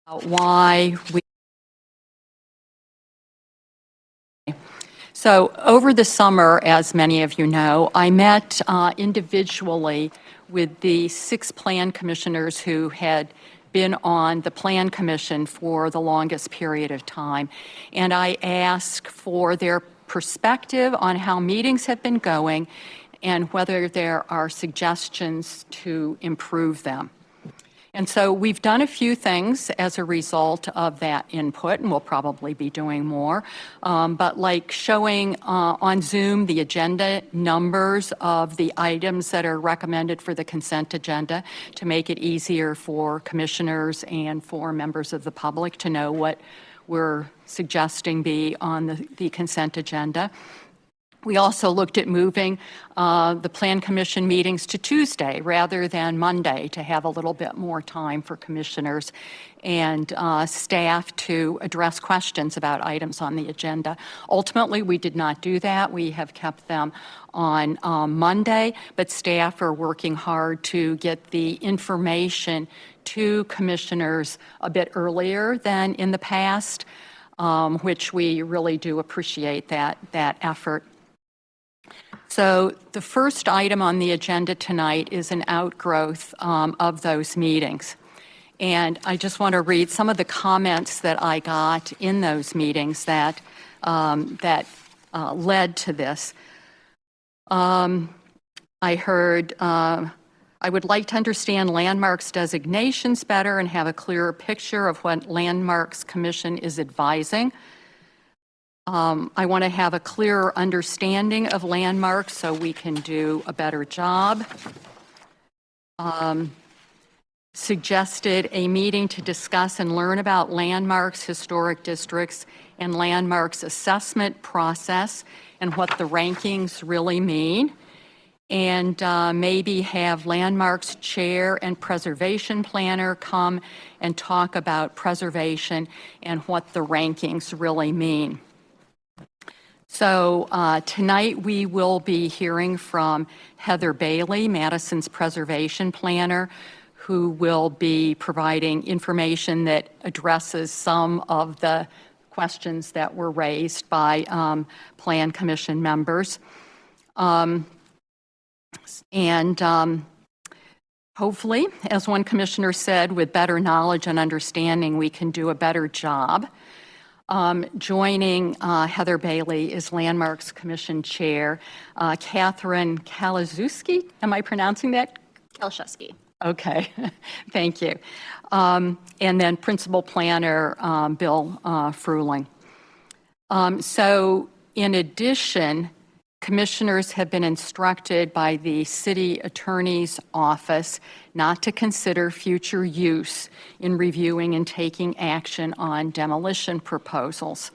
why we. So over the summer, as many of you know, I met individually with the 6 plan commissioners who had been on the Plan Commission for the longest period of time. And I asked for their perspective on how meetings have been going and whether there are suggestions to improve them. And so we've done a few things as a result of that input, and we'll probably be doing more. But like showing on Zoom the agenda numbers of the items that are recommended for the consent agenda to make it easier for commissioners and for members of the public to know what we're suggesting be on the consent agenda. We also looked at moving the Plan Commission meetings to Tuesday rather than Monday to have a little bit more time for commissioners and staff to address questions about items on the agenda. Ultimately, we did not do that. We have kept them on Monday, but staff are working hard to get the information to commissioners a bit earlier than in the past, which we really do appreciate that effort. So the first item on the agenda tonight is an outgrowth of those meetings. And I just want to read some of the comments that I got in those meetings that led to this. I heard, I would like to understand landmarks designations better and have a clearer picture of what Landmarks Commission is advising. I want to have a clearer understanding of landmarks so we can do a better job. Suggested a meeting to discuss and learn about landmarks, historic districts, and landmarks assessment process and what the rankings really mean. And maybe have landmarks chair and preservation planner come and talk about preservation and what the rankings really mean. So tonight we will be hearing from Heather Bailey, Madison's preservation planner, who will be providing information that addresses some of the questions that were raised by Plan Commission members. Hopefully, as one commissioner said, with better knowledge and understanding, we can do a better job. Joining Heather Bailey is Landmarks Commission Chair Catherine Kalaszewski. Am I pronouncing that? Kalaszewski. Okay, thank you. And then Principal Planner Bill Fruehling. So in addition, commissioners have been instructed by the City Attorney's Office not to consider future use in reviewing and taking action on demolition proposals.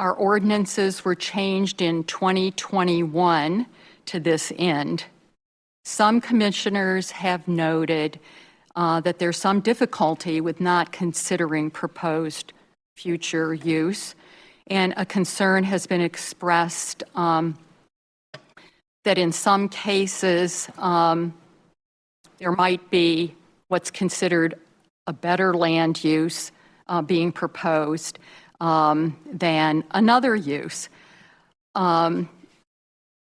Our ordinances were changed in 2021 to this end. Some commissioners have noted that there's some difficulty with not considering proposed future use, and a concern has been expressed that in some cases there might be what's considered a better land use being proposed than another use.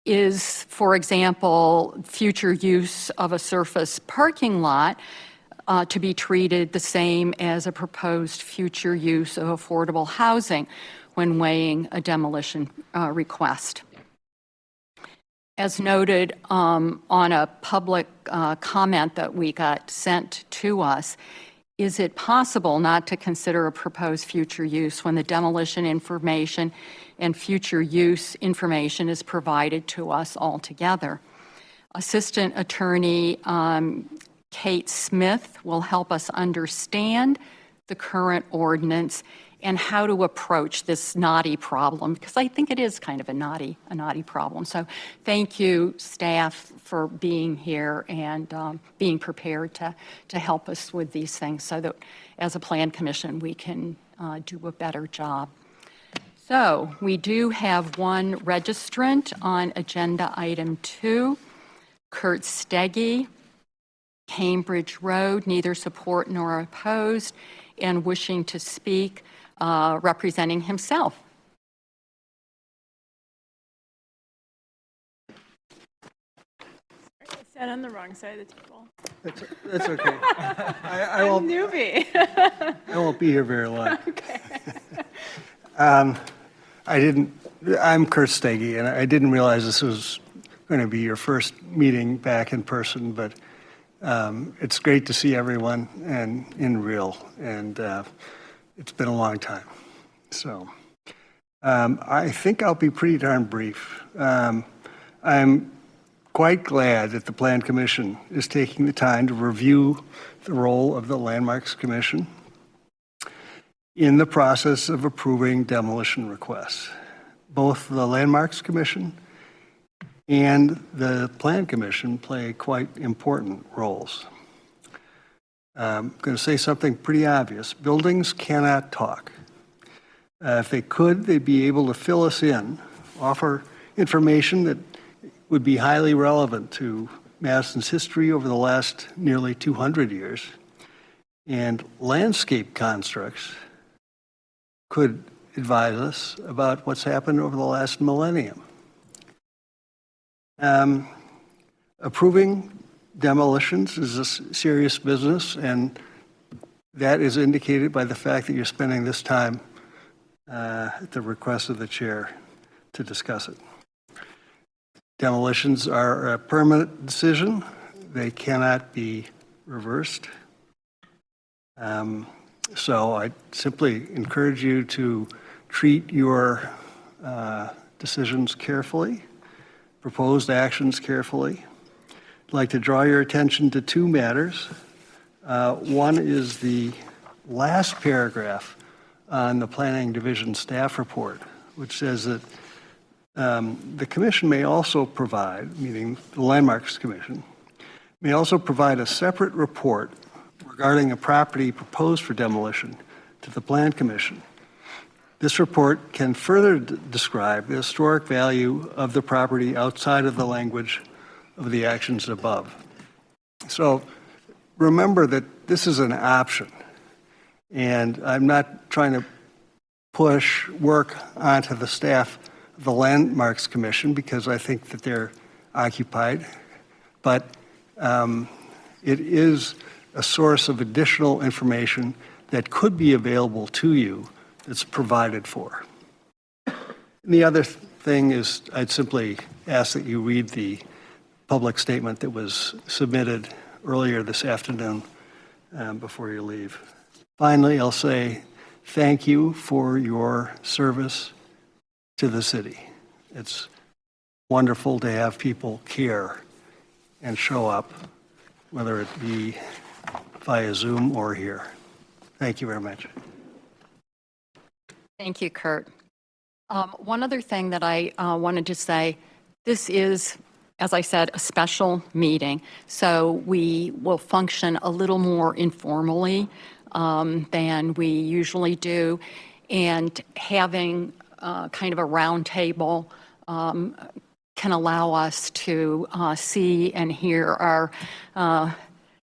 Is, for example, future use of a surface parking lot to be treated the same as a proposed future use of affordable housing when weighing a demolition request. As noted on a public comment that we got sent to us, is it possible not to consider a proposed future use when the demolition information and future use information is provided to us altogether? Assistant Attorney Kate Smith will help us understand the current ordinance and how to approach this knotty problem, because I think it is kind of a knotty problem. So thank you, staff, for being here and being prepared to help us with these things so that as a Plan Commission we can do a better job. So we do have one registrant on agenda item 2, Kurt Steggy, Cambridge Road, neither support nor opposed. and wishing to speak representing himself. I sat on the wrong side of the table. That's okay. I I'm won't, newbie. I won't be here very long. Okay. I'm Kurt Steggy, and I didn't realize this was going to be your first meeting back in person, but it's great to see everyone and in real, and it's been a long time. So I think I'll be pretty darn brief. I'm quite glad that the Plan Commission is taking the time to review the role of the Landmarks Commission in the process of approving demolition requests. Both the Landmarks Commission and the Plan Commission play quite important roles. I'm going to say something pretty obvious. Buildings cannot talk. If they could, they'd be able to fill us in, offer information that would be highly relevant to Madison's history over the last nearly 200 years, and landscape constructs could advise us about what's happened over the last millennium. Approving demolitions is a serious business, and that is indicated by the fact that you're spending this time at the request of the chair to discuss it. Demolitions are a permanent decision. They cannot be reversed. So I simply encourage you to treat your decisions carefully, proposed actions carefully. I'd like to draw your attention to two matters. One is the last paragraph on the Planning Division staff report, which says that the commission may also provide, meaning the Landmarks Commission, may also provide a separate report regarding a property proposed for demolition to the Plan Commission. This report can further describe the historic value of the property outside of the language of the actions above. So remember that this is an option, and I'm not trying to push work onto the staff of the Landmarks Commission because I think that they're occupied, but it is a source of additional information that could be available to you that's provided for. And the other thing is I'd simply ask that you read the public statement that was submitted earlier this afternoon before you leave. Finally, I'll say thank you for your service to the city. It's wonderful to have people care and show up, whether it be via Zoom or here. Thank you very much. Thank you, Kurt. One other thing that I wanted to say, this is, as I said, a special meeting, so we will function a little more informally than we usually do, and having kind of a round table can allow us to see and hear our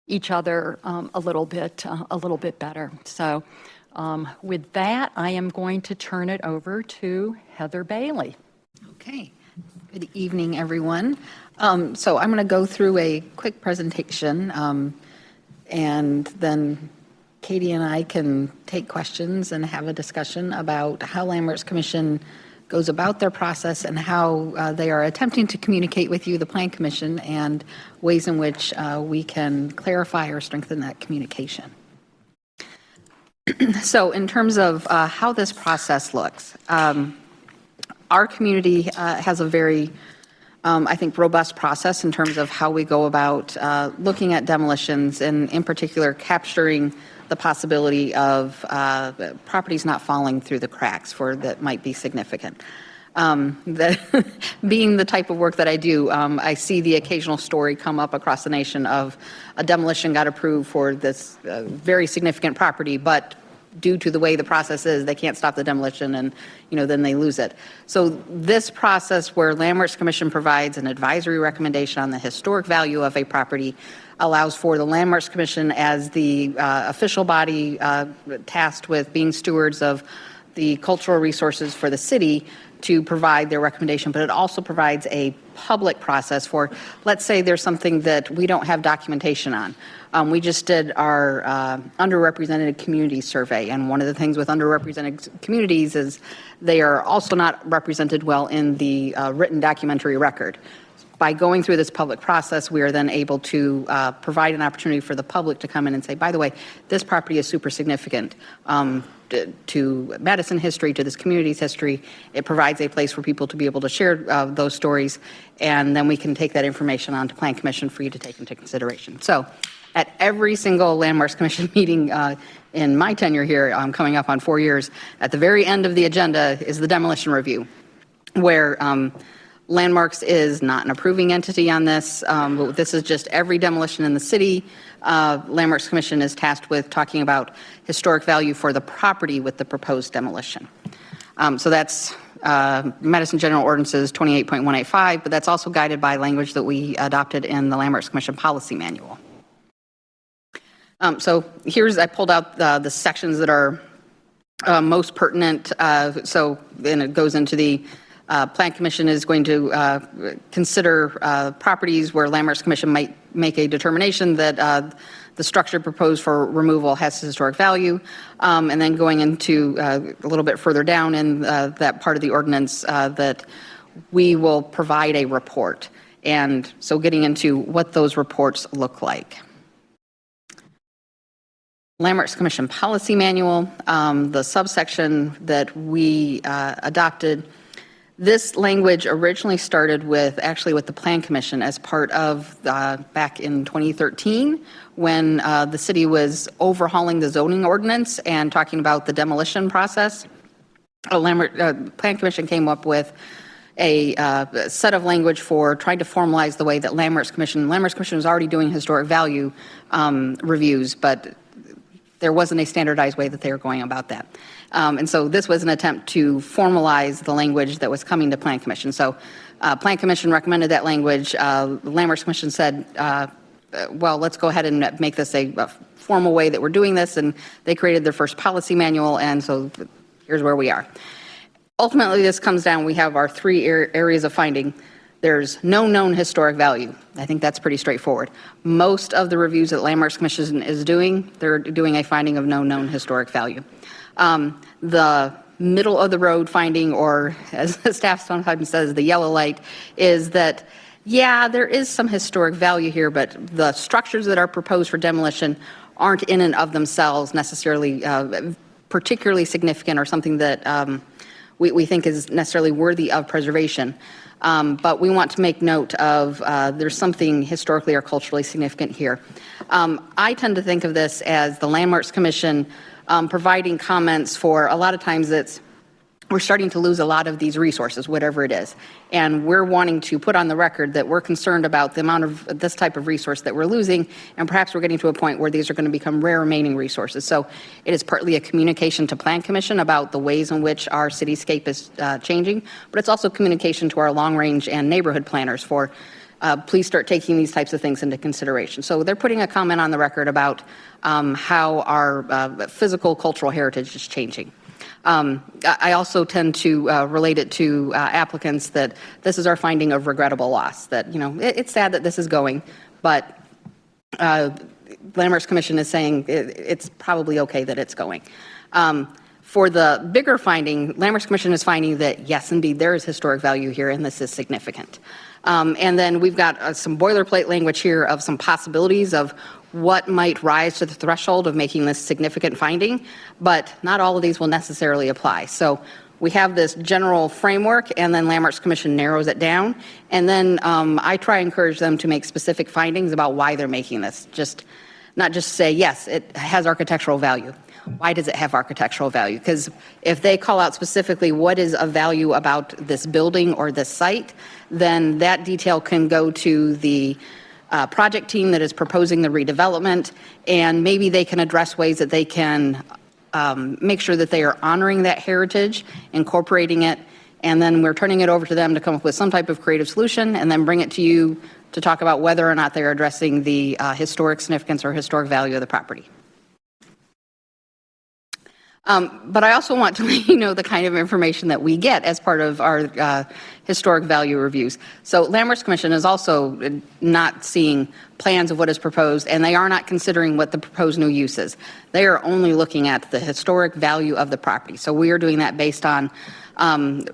each other a little bit better. So with that, I am going to turn it over to Heather Bailey. Okay. Good evening, everyone. So I'm going to go through a quick presentation, and then Katie and I can take questions and have a discussion about how Landmarks Commission goes about their process and how they are attempting to communicate with you, the Plan Commission, and ways in which we can clarify or strengthen that communication. So in terms of how this process looks, our community has a very, I think, robust process in terms of how we go about looking at demolitions, and in particular capturing the possibility of properties not falling through the cracks that might be significant. Being the type of work that I do, I see the occasional story come up across the nation of a demolition got approved for this very significant property, but due to the way the process is, they can't stop the demolition and, then they lose it. So this process where Landmarks Commission provides an advisory recommendation on the historic value of a property allows for the Landmarks Commission as the official body tasked with being stewards of the cultural resources for the city to provide their recommendation, but it also provides a public process for, let's say there's something that we don't have documentation on. We just did our underrepresented community survey, and one of the things with underrepresented communities is they are also not represented well in the written documentary record. By going through this public process, we are then able to provide an opportunity for the public to come in and say, by the way, this property is super significant to Madison history, to this community's history. It provides a place for people to be able to share those stories, and then we can take that information on to Plan Commission for you to take into consideration. So at every single Landmarks Commission meeting in my tenure here, coming up on 4 years, at the very end of the agenda is the demolition review, where Landmarks is not an approving entity on this. This is just every demolition in the city. Landmarks Commission is tasked with talking about historic value for the property with the proposed demolition. So that's Madison General Ordinances 28.185, but that's also guided by language that we adopted in the Landmarks Commission Policy Manual. So I pulled out the sections that are most pertinent. So then it goes into the Plan Commission is going to consider properties where Landmarks Commission might make a determination that the structure proposed for removal has historic value, and then going into a little bit further down in that part of the ordinance that we will provide a report. And so getting into what those reports look like. Landmarks Commission Policy Manual, the subsection that we adopted. This language originally started with the Plan Commission as part of back in 2013 when the city was overhauling the zoning ordinance and talking about the demolition process. Plan Commission came up with a set of language for trying to formalize the way that Landmarks Commission was already doing historic value reviews, but there wasn't a standardized way that they were going about that. And so this was an attempt to formalize the language that was coming to Plan Commission. So Plan Commission recommended that language. Landmarks Commission said, well, let's go ahead and make this a formal way that we're doing this. And they created their first policy manual. And so here's where we are. Ultimately, this comes down, we have our three areas of finding. There's no known historic value. I think that's pretty straightforward. Most of the reviews that Landmarks Commission is doing, they're doing a finding of no known historic value. The middle of the road finding, or as the staff sometimes says, the yellow light, is that, yeah, there is some historic value here, but the structures that are proposed for demolition aren't in and of themselves necessarily particularly significant or something that we think is necessarily worthy of preservation. But we want to make note of there's something historically or culturally significant here. I tend to think of this as the Landmarks Commission providing comments for, a lot of times we're starting to lose a lot of these resources, whatever it is. And we're wanting to put on the record that we're concerned about the amount of this type of resource that we're losing, and perhaps we're getting to a point where these are going to become rare remaining resources. So it is partly a communication to Plan Commission about the ways in which our cityscape is changing, but it's also communication to our long-range and neighborhood planners for please start taking these types of things into consideration. So they're putting a comment on the record about how our physical cultural heritage is changing. I also tend to relate it to applicants that this is our finding of regrettable loss, that, it's sad that this is going, but Landmarks Commission is saying it's probably okay that it's going. For the bigger finding, Landmarks Commission is finding that, yes, indeed, there is historic value here, and this is significant. And then we've got some boilerplate language here of some possibilities of what might rise to the threshold of making this significant finding, but not all of these will necessarily apply. So we have this general framework, and then Landmarks Commission narrows it down, and then I try to encourage them to make specific findings about why they're making this. Not just say, yes, it has architectural value. Why does it have architectural value? Because if they call out specifically what is of value about this building or this site, then that detail can go to the project team that is proposing the redevelopment, and maybe they can address ways that they can make sure that they are honoring that heritage, incorporating it, and then we're turning it over to them to come up with some type of creative solution and then bring it to you to talk about whether or not they're addressing the historic significance or historic value of the property. But I also want to let you know the kind of information that we get as part of our historic value reviews. So Landmarks Commission is also not seeing plans of what is proposed, and they are not considering what the proposed new use is. They are only looking at the historic value of the property. So we are doing that based on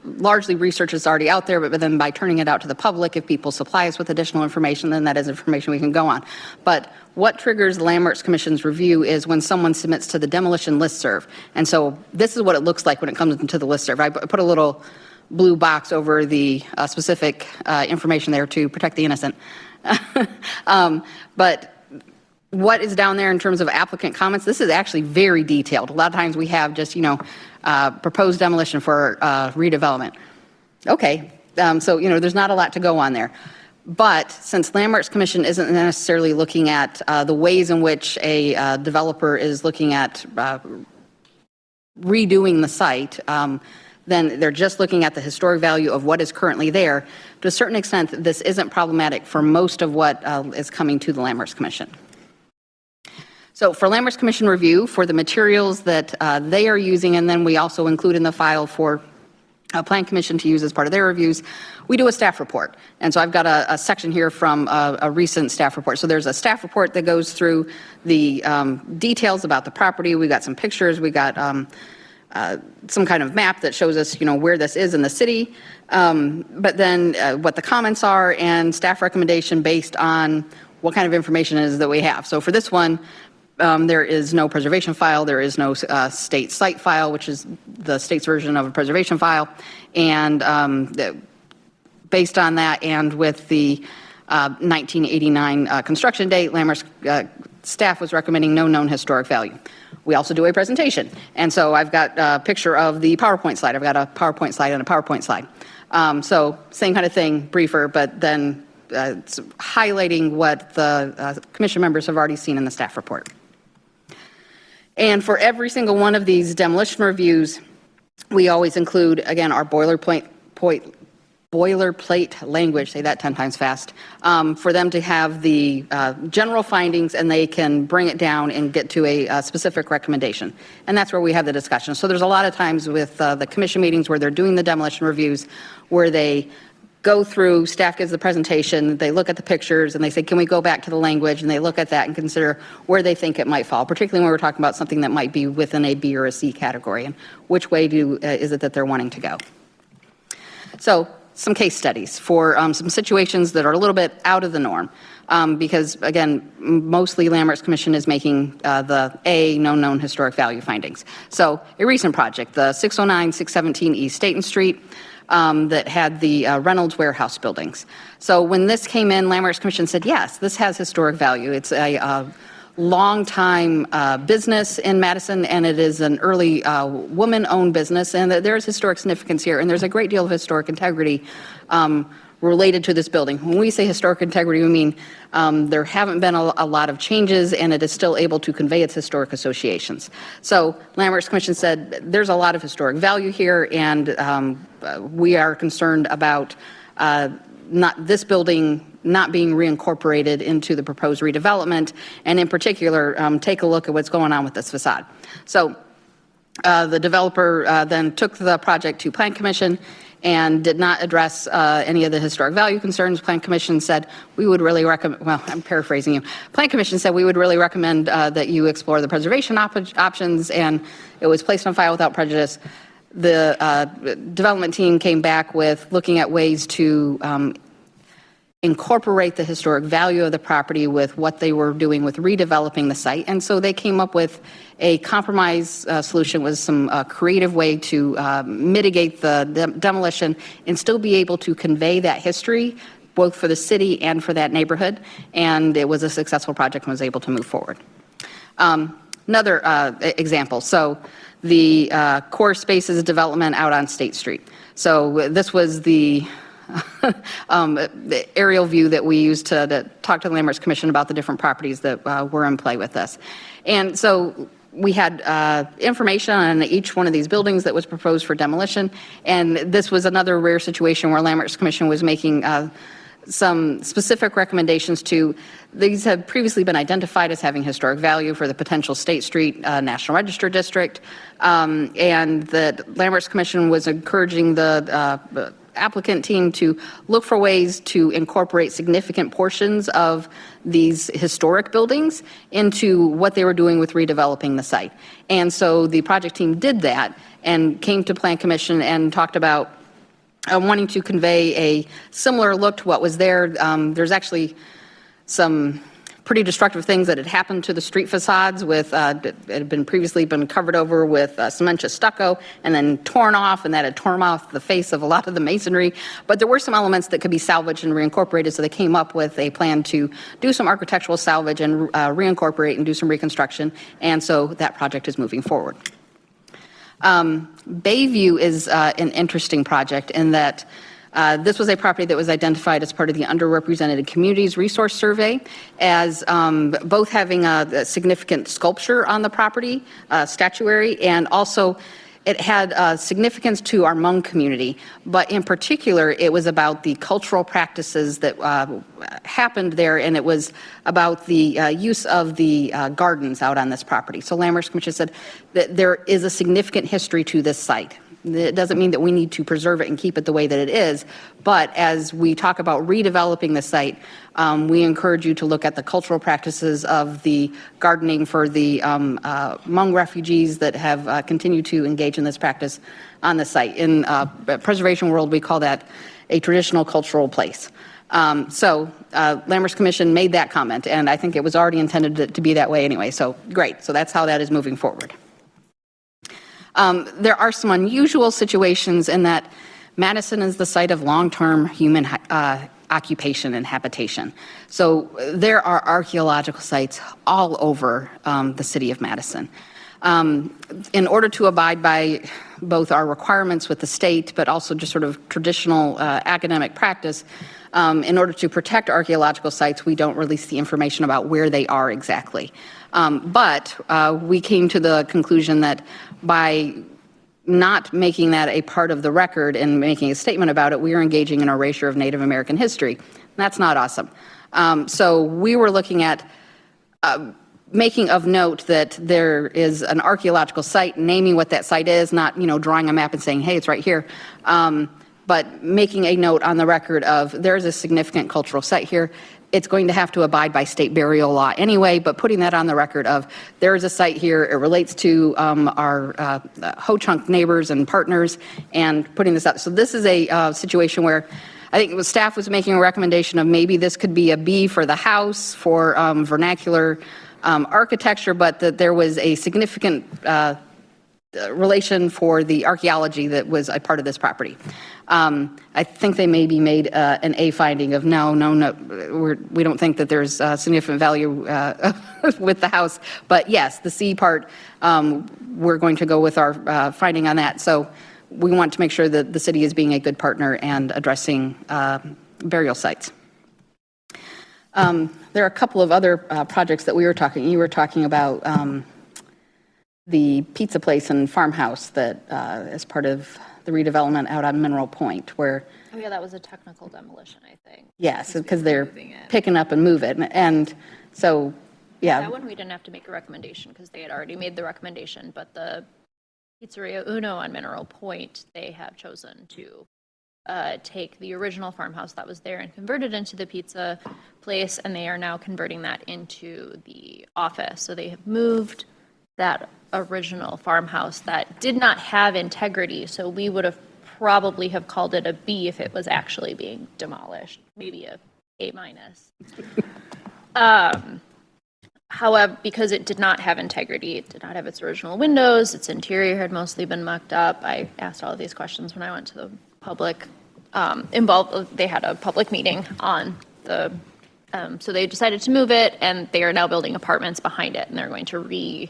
largely research is already out there, but then by turning it out to the public, if people supply us with additional information, then that is information we can go on. But what triggers the Landmarks Commission's review is when someone submits to the demolition listserv. And so this is what it looks like when it comes into the listserv. I put a little blue box over the specific information there to protect the innocent. But what is down there in terms of applicant comments, this is actually very detailed. A lot of times we have just, proposed demolition for redevelopment. Okay, so, there's not a lot to go on there. But since Landmarks Commission isn't necessarily looking at the ways in which a developer is looking at redoing the site, then they're just looking at the historic value of what is currently there. To a certain extent, this isn't problematic for most of what is coming to the Landmarks Commission. So for Landmarks Commission review, for the materials that they are using, and then we also include in the file for Plan Commission to use as part of their reviews, we do a staff report. And so I've got a section here from a recent staff report. So there's a staff report that goes through the details about the property. We got some pictures. We got some kind of map that shows us, where this is in the city. But then what the comments are and staff recommendation based on what kind of information it is that we have. So for this one, there is no preservation file. There is no state site file, which is the state's version of a preservation file. And based on that, and with the 1989 construction date, Landmarks staff was recommending no known historic value. We also do a presentation. And so I've got a picture of the PowerPoint slide. I've got a PowerPoint slide and a PowerPoint slide. So same kind of thing, briefer, but then it's highlighting what the commission members have already seen in the staff report. And for every single one of these demolition reviews, we always include, again, our boilerplate language, say that 10 times fast, for them to have the general findings, and they can bring it down and get to a specific recommendation. And that's where we have the discussion. So there's a lot of times with the commission meetings where they're doing the demolition reviews where they go through, staff gives the presentation, they look at the pictures, and they say, can we go back to the language? And they look at that and consider where they think it might fall, particularly when we're talking about something that might be within a B or a C category, and which way is it that they're wanting to go. So some case studies for some situations that are a little bit out of the norm, because, again, mostly Landmarks Commission is making the no known historic value findings. So a recent project, the 609, 617 East Staten Street, that had the Reynolds warehouse buildings. So when this came in, Landmarks Commission said, yes, this has historic value. It's a long-time business in Madison, and it is an early woman-owned business, and there's historic significance here, and there's a great deal of historic integrity related to this building. When we say historic integrity, we mean there haven't been a lot of changes, and it is still able to convey its historic associations. So Landmarks Commission said there's a lot of historic value here, and we are concerned about this building not being reincorporated into the proposed redevelopment, and in particular, take a look at what's going on with this facade. So the developer then took the project to Plan Commission and did not address any of the historic value concerns. Plan Commission said we would really recommend, well, I'm paraphrasing you. Plan Commission said we would really recommend that you explore the preservation options, and it was placed on file without prejudice. The development team came back with looking at ways to incorporate the historic value of the property with what they were doing with redeveloping the site. And so they came up with a compromise solution with some creative way to mitigate the demolition and still be able to convey that history both for the city and for that neighborhood. And it was a successful project and was able to move forward. Another example, so the core spaces development out on State Street. So this was the aerial view that we used to talk to the Landmarks Commission about the different properties that were in play with this. And so we had information on each one of these buildings that was proposed for demolition, and this was another rare situation where Landmarks Commission was making some specific recommendations to, these have previously been identified as having historic value for the potential State Street National Register District, and the Landmarks Commission was encouraging the applicant team to look for ways to incorporate significant portions of these historic buildings into what they were doing with redeveloping the site. And so the project team did that and came to Plan Commission and talked about wanting to convey a similar look to what was there. There's actually some pretty destructive things that had happened to the street facades with, it had been previously been covered over with cementous stucco and then torn off, and that had torn off the face of a lot of the masonry. But there were some elements that could be salvaged and reincorporated, so they came up with a plan to do some architectural salvage and reincorporate and do some reconstruction, and so that project is moving forward. Bayview is an interesting project in that this was a property that was identified as part of the Underrepresented Communities Resource Survey as both having a significant sculpture on the property, statuary, and also it had significance to our Hmong community, but in particular, it was about the cultural practices that happened there, and it was about the use of the gardens out on this property. So Landmarks Commission said that there is a significant history to this site. It doesn't mean that we need to preserve it and keep it the way that it is, but as we talk about redeveloping the site, we encourage you to look at the cultural practices of the gardening for the Hmong refugees that have continued to engage in this practice on the site. In preservation world, we call that a traditional cultural place. So Landmarks Commission made that comment, and I think it was already intended to be that way anyway, so great. So that's how that is moving forward. There are some unusual situations in that Madison is the site of long-term human occupation and habitation. So there are archaeological sites all over the city of Madison. In order to abide by both our requirements with the state, but also just sort of traditional academic practice, in order to protect archaeological sites, we don't release the information about where they are exactly. But we came to the conclusion that by not making that a part of the record and making a statement about it, we are engaging in erasure of Native American history. That's not awesome. So we were looking at making of note that there is an archaeological site, naming what that site is, not drawing a map and saying, hey, it's right here. But making a note on the record of there's a significant cultural site here. It's going to have to abide by state burial law anyway, but putting that on the record of there is a site here, it relates to our Ho-Chunk neighbors and partners, and putting this up. So this is a situation where I think the staff was making a recommendation of maybe this could be a B for the house for vernacular architecture, but that there was a significant relation for the archaeology that was a part of this property. I think they maybe made an A finding of no, we don't think that there's significant value with the house. But yes, the C part, we're going to go with our finding on that. So we want to make sure that the city is being a good partner and addressing burial sites. There are a couple of other projects that you were talking about the pizza place and farmhouse that is part of the redevelopment out on Mineral Point, where Oh yeah, that was a technical demolition, I think. yes, because they're moving it. picking up and move it, and so yeah. That one we didn't have to make a recommendation because they had already made the recommendation, but the Pizzeria Uno on Mineral Point, they have chosen to take the original farmhouse that was there and convert it into the pizza place, and they are now converting that into the office. So they have moved that original farmhouse that did not have integrity, so we would have probably have called it a B if it was actually being demolished, maybe a A-. However, because it did not have integrity, it did not have its original windows, its interior had mostly been mucked up. I asked all of these questions when I went to the public involved. They had a public meeting on the, so they decided to move it, and they are now building apartments behind it, and they're going to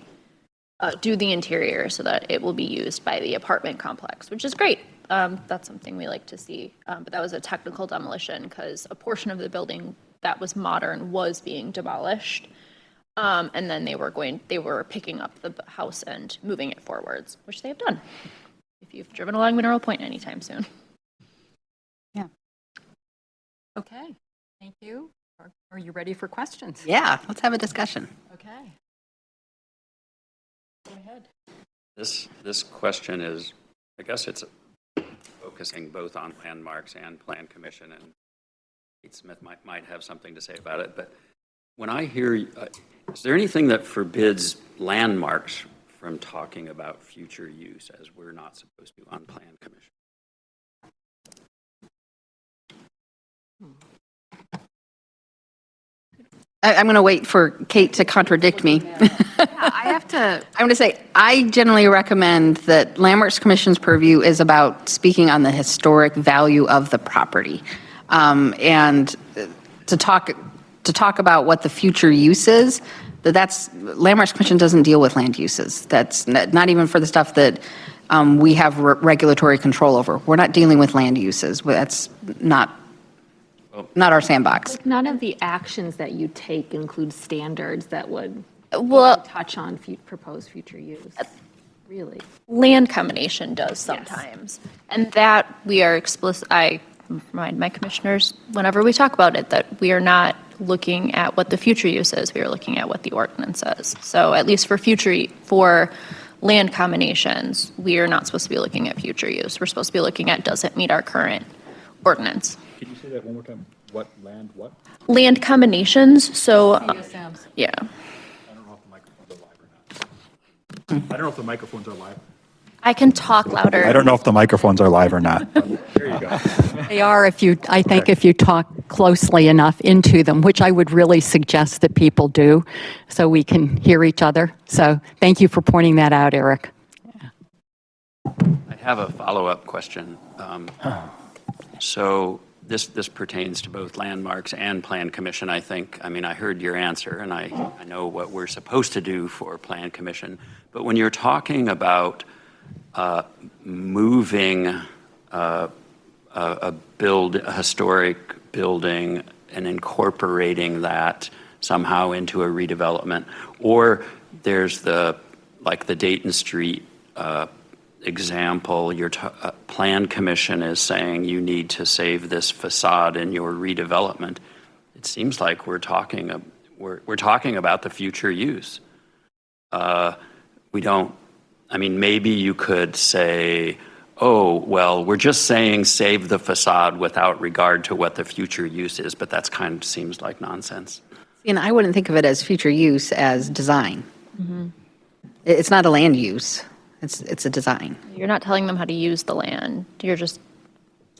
do the interior so that it will be used by the apartment complex, which is great. That's something we like to see. But that was a technical demolition because a portion of the building that was modern was being demolished. And then they were picking up the house and moving it forwards, which they have done. If you've driven along Mineral Point anytime soon. Okay, thank you. Are you ready for questions? Yeah, let's have a discussion. Okay. Go ahead. This question is, I guess it's focusing both on landmarks and Plan Commission, and Kate Smith might have something to say about it, but when I hear, is there anything that forbids landmarks from talking about future use as we're not supposed to on Plan Commission? I'm going to wait for Kate to contradict me. I'm going to say, I generally recommend that Landmarks Commission's purview is about speaking on the historic value of the property. And to talk about what the future use is, Landmarks Commission doesn't deal with land uses. That's not even for the stuff that we have regulatory control over. We're not dealing with land uses. That's not our sandbox. None of the actions that you take include standards that would touch on proposed future use, really. Land combination does sometimes. And that we are explicit, I remind my commissioners whenever we talk about it, that we are not looking at what the future use is, we are looking at what the ordinance says. So at least for land combinations, we are not supposed to be looking at future use. We're supposed to be looking at, does it meet our current ordinance? Can you say that one more time? What? Land combinations, so, yeah. I don't know if the microphones are live or not. I don't know if the microphones are live. I can talk louder. I don't know if the microphones are live or not. There you go. They are if you talk closely enough into them, which I would really suggest that people do so we can hear each other. So thank you for pointing that out, Eric. I have a follow-up question. So this pertains to both landmarks and Plan Commission, I think. I mean, I heard your answer, and I know what we're supposed to do for Plan Commission. But when you're talking about moving a historic building and incorporating that somehow into a redevelopment, or there's the Dayton Street example, your Plan Commission is saying you need to save this facade in your redevelopment. It seems like we're talking about the future use. Maybe you could say, oh, well, we're just saying save the facade without regard to what the future use is, but that's kind of seems like nonsense. And I wouldn't think of it as future use as design. Mm-hmm. It's not a land use. It's a design. You're not telling them how to use the land. You're just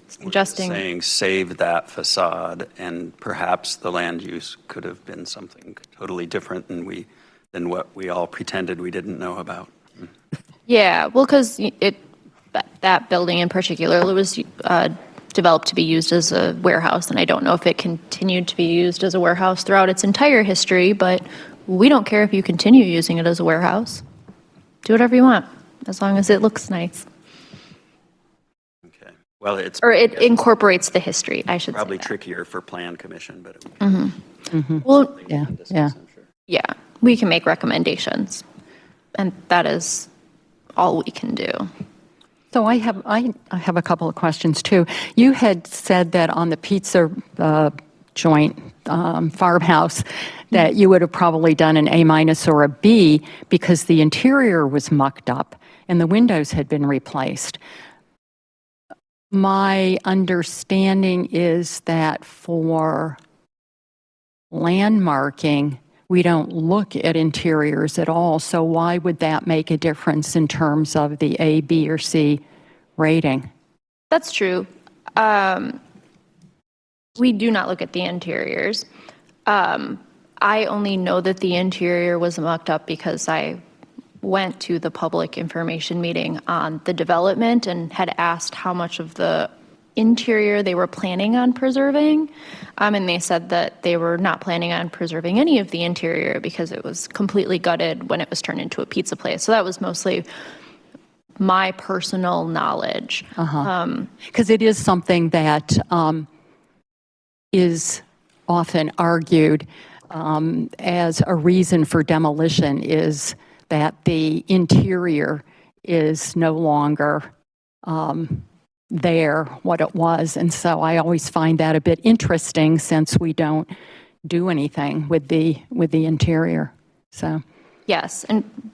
suggesting. We're saying save that facade, and perhaps the land use could have been something totally different than what we all pretended we didn't know about. Yeah, well, because that building in particular was developed to be used as a warehouse, and I don't know if it continued to be used as a warehouse throughout its entire history, but we don't care if you continue using it as a warehouse. Do whatever you want, as long as it looks nice. Okay. Well, it incorporates the history, I should probably say. trickier for Plan Commission, but Well, Yeah. yeah, we can make recommendations, and that is all we can do. So I have a couple of questions too. You had said that on the pizza joint farmhouse that you would have probably done an A- or a B because the interior was mucked up and the windows had been replaced. My understanding is that for landmarking, we don't look at interiors at all. So why would that make a difference in terms of the A, B, or C rating? That's true. We do not look at the interiors. I only know that the interior was mucked up because I went to the public information meeting on the development and had asked how much of the interior they were planning on preserving. And they said that they were not planning on preserving any of the interior because it was completely gutted when it was turned into a pizza place. So that was mostly my personal knowledge. Because it is something that is often argued. as a reason for demolition is that the interior is no longer there what it was. And so I always find that a bit interesting since we don't do anything with the interior. So Yes, and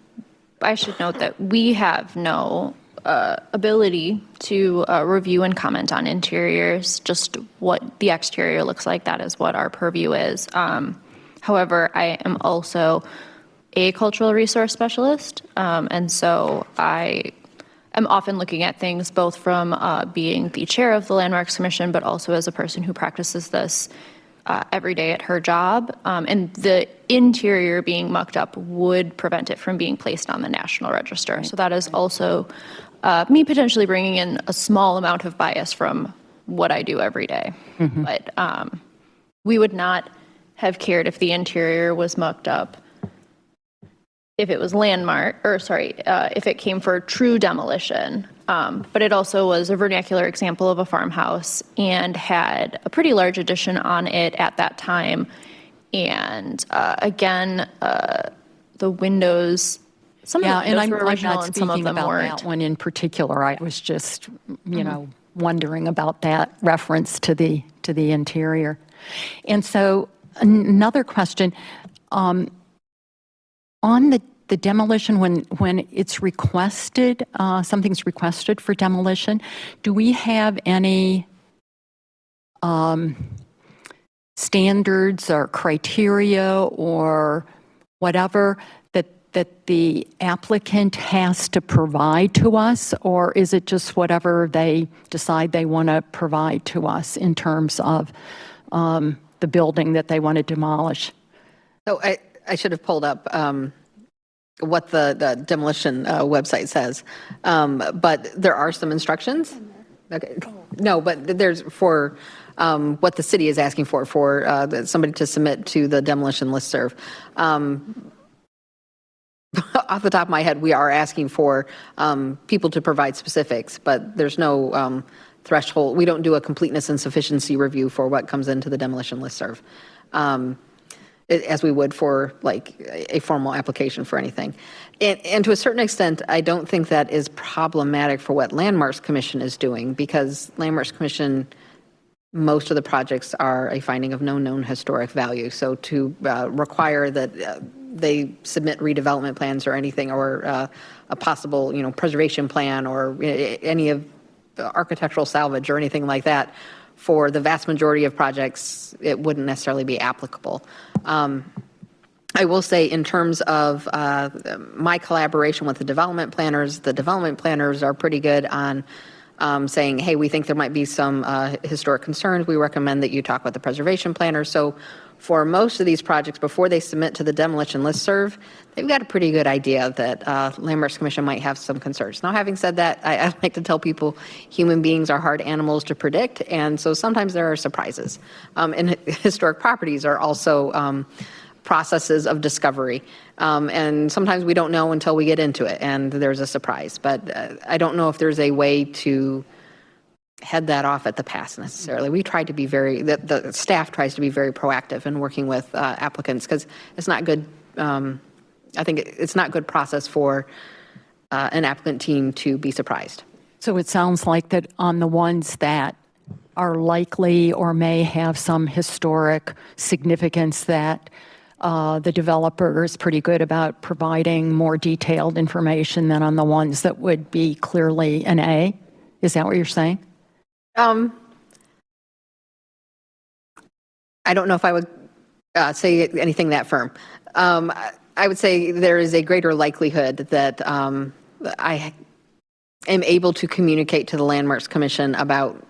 I should note that we have no ability to review and comment on interiors, just what the exterior looks like. That is what our purview is. However, I am also a cultural resource specialist, and so I am often looking at things both from being the chair of the Landmarks Commission, but also as a person who practices this every day at her job. And the interior being mucked up would prevent it from being placed on the National Register. So that is also me potentially bringing in a small amount of bias from what I do every day. But we would not have cared if the interior was mucked up if it was if it came for true demolition. But it also was a vernacular example of a farmhouse and had a pretty large addition on it at that time. And again, the windows, some yeah, of the and windows were I'm original not and some of speaking them about weren't. that one in particular. I was just, wondering about that reference to the interior. And so another question, on the demolition, when it's requested, something's requested for demolition, do we have any standards or criteria or whatever that the applicant has to provide to us, or is it just whatever they decide they want to provide to us in terms of the building that they want to demolish? So I should have pulled up what the demolition website says, but there are some instructions. Okay. No, but there's for what the city is asking for somebody to submit to the demolition listserv. Off the top of my head, we are asking for people to provide specifics, but there's no threshold. We don't do a completeness and sufficiency review for what comes into the demolition listserv, as we would for like a formal application for anything. And to a certain extent, I don't think that is problematic for what Landmarks Commission is doing, because Landmarks Commission, most of the projects are a finding of no known historic value. So to require that they submit redevelopment plans or anything, or a possible, preservation plan or any of the architectural salvage or anything like that, for the vast majority of projects, it wouldn't necessarily be applicable. I will say, in terms of my collaboration with the development planners are pretty good on saying, hey, we think there might be some historic concerns. We recommend that you talk with the preservation planner. So for most of these projects, before they submit to the demolition listserv, they've got a pretty good idea that Landmarks Commission might have some concerns. Now, having said that, I like to tell people human beings are hard animals to predict, and so sometimes there are surprises. And historic properties are also processes of discovery. And sometimes we don't know until we get into it and there's a surprise. But I don't know if there's a way to head that off at the pass necessarily. We try to be the staff tries to be very proactive in working with applicants, because it's not good. I think it's not good process for an applicant team to be surprised. So it sounds like that on the ones that are likely or may have some historic significance, that the developer is pretty good about providing more detailed information than on the ones that would be clearly an A. Is that what you're saying? I don't know if I would say anything that firm. I would say there is a greater likelihood that I am able to communicate to the Landmarks Commission about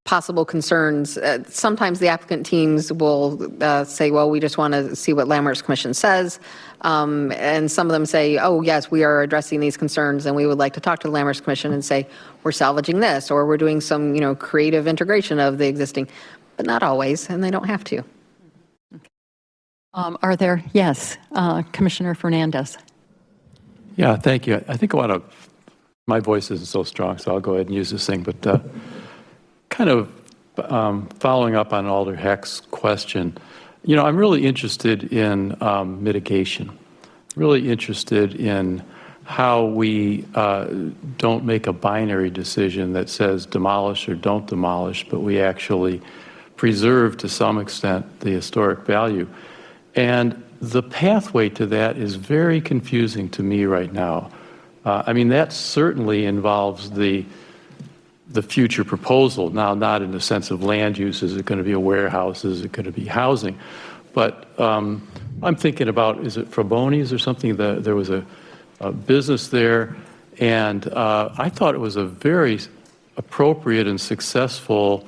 possible concerns. Sometimes the applicant teams will say, well, we just want to see what Landmarks Commission says. And some of them say, oh, yes, we are addressing these concerns, and we would like to talk to the Landmarks Commission and say, we're salvaging this, or we're doing some, creative integration of the existing, but not always, and they don't have to. Are there? Yes, Commissioner Fernandez. Yeah, thank you. I think my voice isn't so strong, so I'll go ahead and use this thing, but kind of following up on Alder Heck's question, I'm really interested in mitigation, really interested in how we don't make a binary decision that says demolish or don't demolish, but we actually preserve to some extent the historic value. And the pathway to that is very confusing to me right now. That certainly involves the future proposal. Now, not in the sense of land use, is it going to be a warehouse, is it going to be housing? But I'm thinking about, is it Fraboni's or something? There was a business there, and I thought it was a very appropriate and successful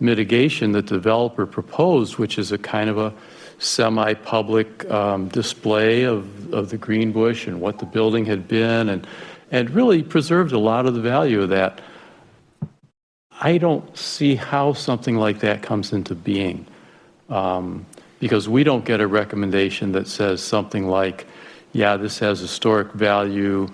mitigation that the developer proposed, which is a kind of a semi-public display of the green bush and what the building had been, and really preserved a lot of the value of that. I don't see how something like that comes into being, because we don't get a recommendation that says something like, yeah, this has historic value,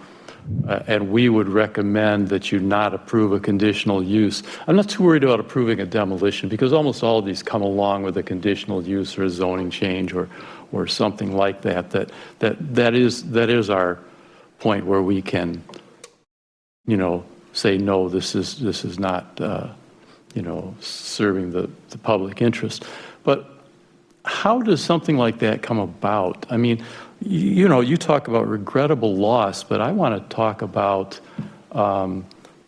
and we would recommend that you not approve a conditional use. I'm not too worried about approving a demolition, because almost all of these come along with a conditional use or a zoning change or something like that. That is our point where we can, say, no, this is not, serving the public interest. But how does something like that come about? You talk about regrettable loss, but I want to talk about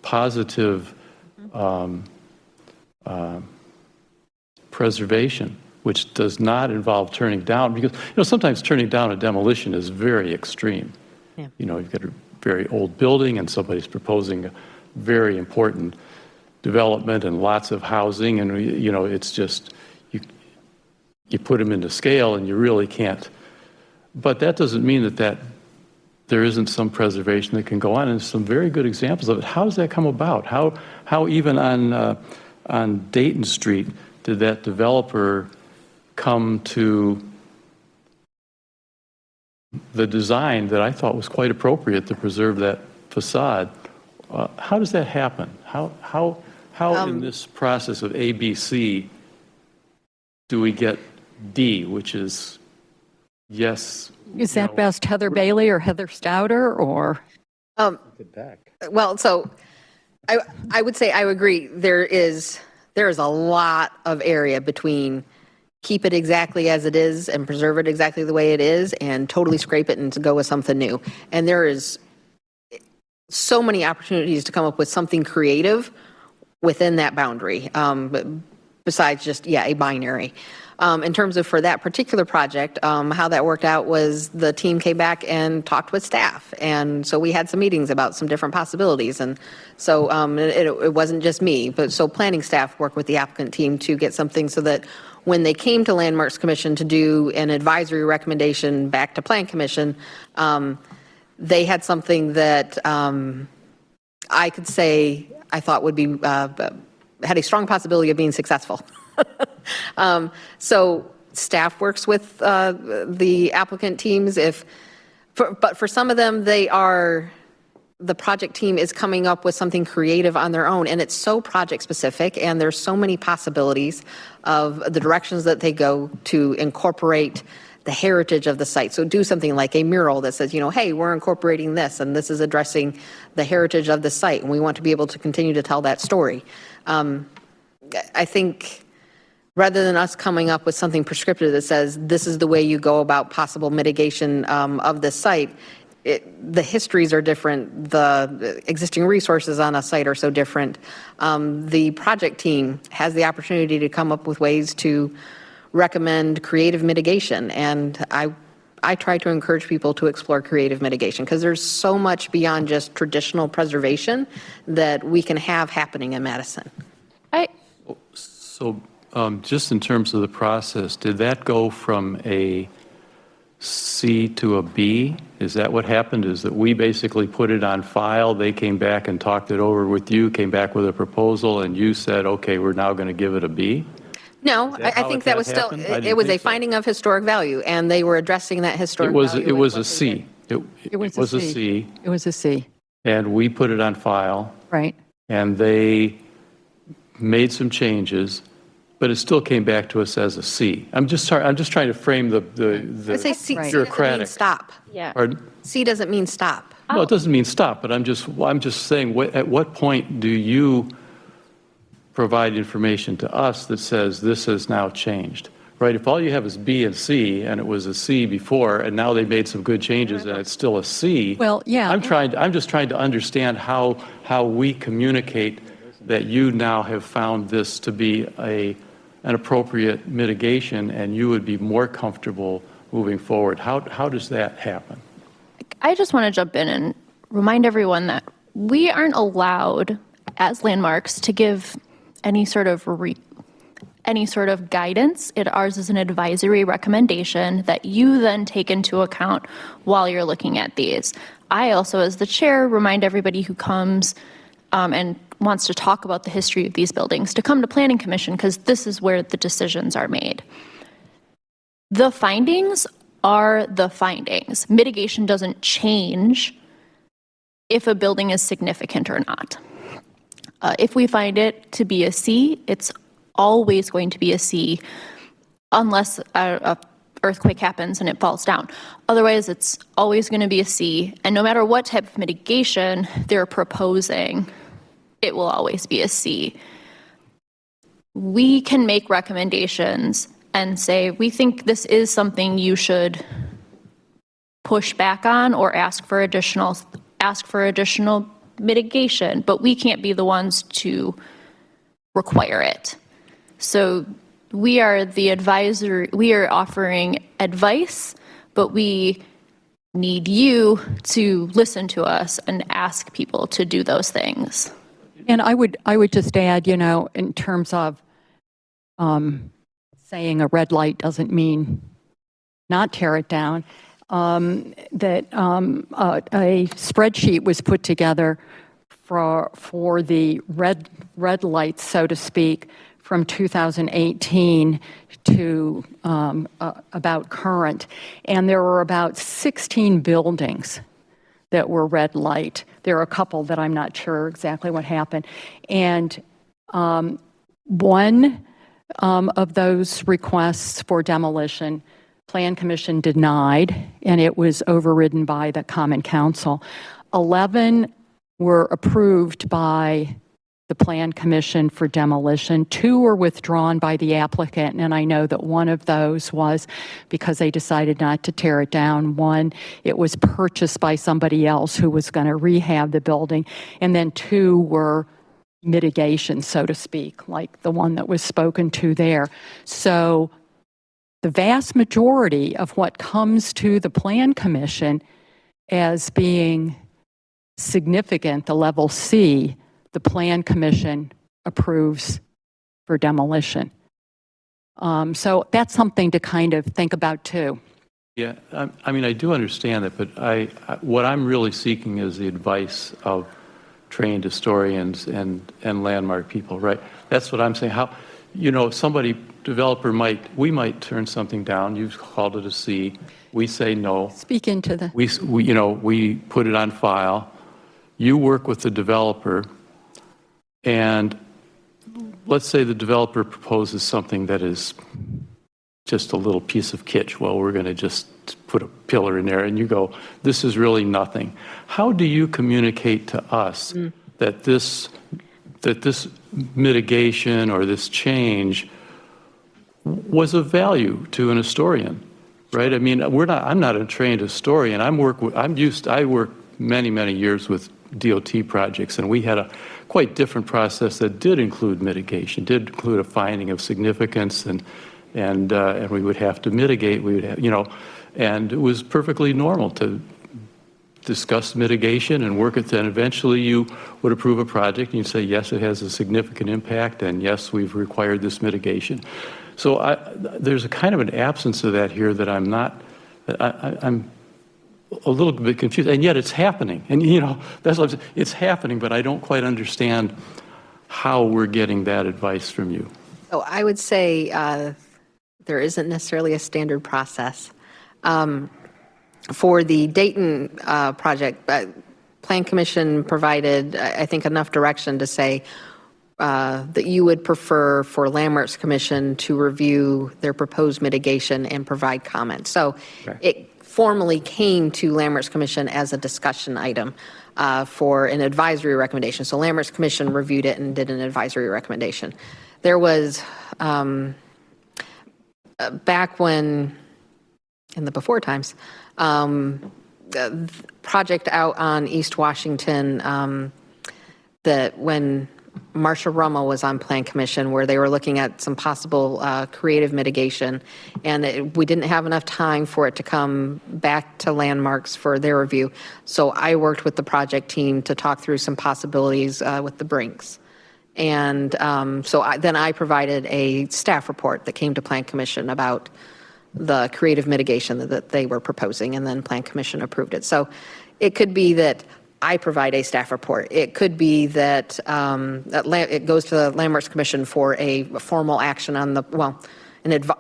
positive preservation, which does not involve turning down, because sometimes turning down a demolition is very extreme. Yeah. You've got a very old building and somebody's proposing a very important development and lots of housing, and it's just you put them into scale and you really can't. But that doesn't mean that there isn't some preservation that can go on, and some very good examples of it. How does that come about? How even on Dayton Street did that developer come to the design that I thought was quite appropriate to preserve that facade? How does that happen? How in this process of A, B, C do we get D, which is yes? Is that best Heather Bailey or Heather Stouter or? Well, so I would say I would agree. There is a lot of area between keep it exactly as it is and preserve it exactly the way it is and totally scrape it and to go with something new. And there is so many opportunities to come up with something creative within that boundary, besides just, a binary. In terms of for that particular project, how that worked out was the team came back and talked with staff. And so we had some meetings about some different possibilities. And so it wasn't just me, but so planning staff worked with the applicant team to get something so that when they came to Landmarks Commission to do an advisory recommendation back to Plan Commission, they had something that I could say I thought would be, had a strong possibility of being successful. So staff works with the applicant teams. But for some of them, the project team is coming up with something creative on their own, and it's so project specific, and there's so many possibilities of the directions that they go to incorporate the heritage of the site. So do something like a mural that says, hey, we're incorporating this, and this is addressing the heritage of the site, and we want to be able to continue to tell that story. I think rather than us coming up with something prescriptive that says this is the way you go about possible mitigation of this site, the histories are different. The existing resources on a site are so different. The project team has the opportunity to come up with ways to recommend creative mitigation. And I try to encourage people to explore creative mitigation because there's so much beyond just traditional preservation that we can have happening in Madison. So just in terms of the process, did that go from a C to a B? Is that what happened? Is that we basically put it on file, they came back and talked it over with you, came back with a proposal, and you said, okay, we're now going to give it a B? No, I think that was still, it was a finding of historic value, and they were addressing that historic value. It was a C. It was a C. It was a C. And we put it on file. Right. And they made some changes, but it still came back to us as a C. I'm just trying to frame the I say C doesn't mean bureaucratic. stop. Yeah. Pardon? C doesn't mean stop. No, it doesn't mean stop, but I'm just saying, at what point do you provide information to us that says this has now changed, right? If all you have is B and C, and it was a C before, and now they made some good changes, and it's still a C. Well, yeah. I'm just trying to understand how we communicate that you now have found this to be an appropriate mitigation, and you would be more comfortable moving forward. How does that happen? I just want to jump in and remind everyone that we aren't allowed as landmarks to give any sort of guidance. Ours is an advisory recommendation that you then take into account while you're looking at these. I also, as the chair, remind everybody who comes and wants to talk about the history of these buildings to come to Planning Commission, because this is where the decisions are made. The findings are the findings. Mitigation doesn't change if a building is significant or not. If we find it to be a C, it's always going to be a C unless a earthquake happens and it falls down. Otherwise, it's always going to be a C. And no matter what type of mitigation they're proposing, it will always be a C. We can make recommendations and say, we think this is something you should push back on or ask for additional mitigation, but we can't be the ones to require it. So we are the advisor, we are offering advice, but we need you to listen to us and ask people to do those things. And I would just add, in terms of saying a red light doesn't mean not tear it down, that a spreadsheet was put together for the red lights, so to speak, from 2018 to about current. And there were about 16 buildings that were red light. There are a couple that I'm not sure exactly what happened. And one of those requests for demolition, Plan Commission denied, and it was overridden by the Common Council. 11 were approved by the Plan Commission for demolition. 2 were withdrawn by the applicant, and I know that one of those was because they decided not to tear it down. 1, it was purchased by somebody else who was going to rehab the building, and then 2 were mitigation, so to speak, like the one that was spoken to there. So the vast majority of what comes to the Plan Commission as being significant, the level C, the Plan Commission approves for demolition. So that's something to kind of think about too. Yeah, I mean, I do understand that, but what I'm really seeking is the advice of trained historians and landmark people, right? That's what I'm saying. How, we might turn something down. You've called it a C. We say no. Speak into the... We put it on file. You work with the developer, and let's say the developer proposes something that is just a little piece of kitsch. Well, we're going to just put a pillar in there, and you go, this is really nothing. How do you communicate to us that this mitigation or this change was of value to an historian, right? I mean, I'm not a trained historian. I work many years with DOT projects, and we had a quite different process that did include mitigation, did include a finding of significance, and we would have to mitigate. We would have, and it was perfectly normal to discuss mitigation and work it. And eventually, you would approve a project, and you'd say, yes, it has a significant impact, and yes, we've required this mitigation. So there's a kind of an absence of that here that I'm a little bit confused, and yet it's happening. And that's what I'm saying. It's happening, but I don't quite understand how we're getting that advice from you. So I would say there isn't necessarily a standard process. For the Dayton project, Plan Commission provided, I think, enough direction to say that you would prefer for Landmarks Commission to review their proposed mitigation and provide comments. So it formally came to Landmarks Commission as a discussion item for an advisory recommendation. So Landmarks Commission reviewed it and did an advisory recommendation. There was, back when, in the before times, project out on East Washington that when Marsha Rummel was on Plan Commission, where they were looking at some possible creative mitigation, and we didn't have enough time for it to come back to Landmarks for their review. So I worked with the project team to talk through some possibilities with the Brinks. And then I provided a staff report that came to Plan Commission about the creative mitigation that they were proposing, and then Plan Commission approved it. So it could be that I provide a staff report. It could be that it goes to the Landmarks Commission for a formal action on the,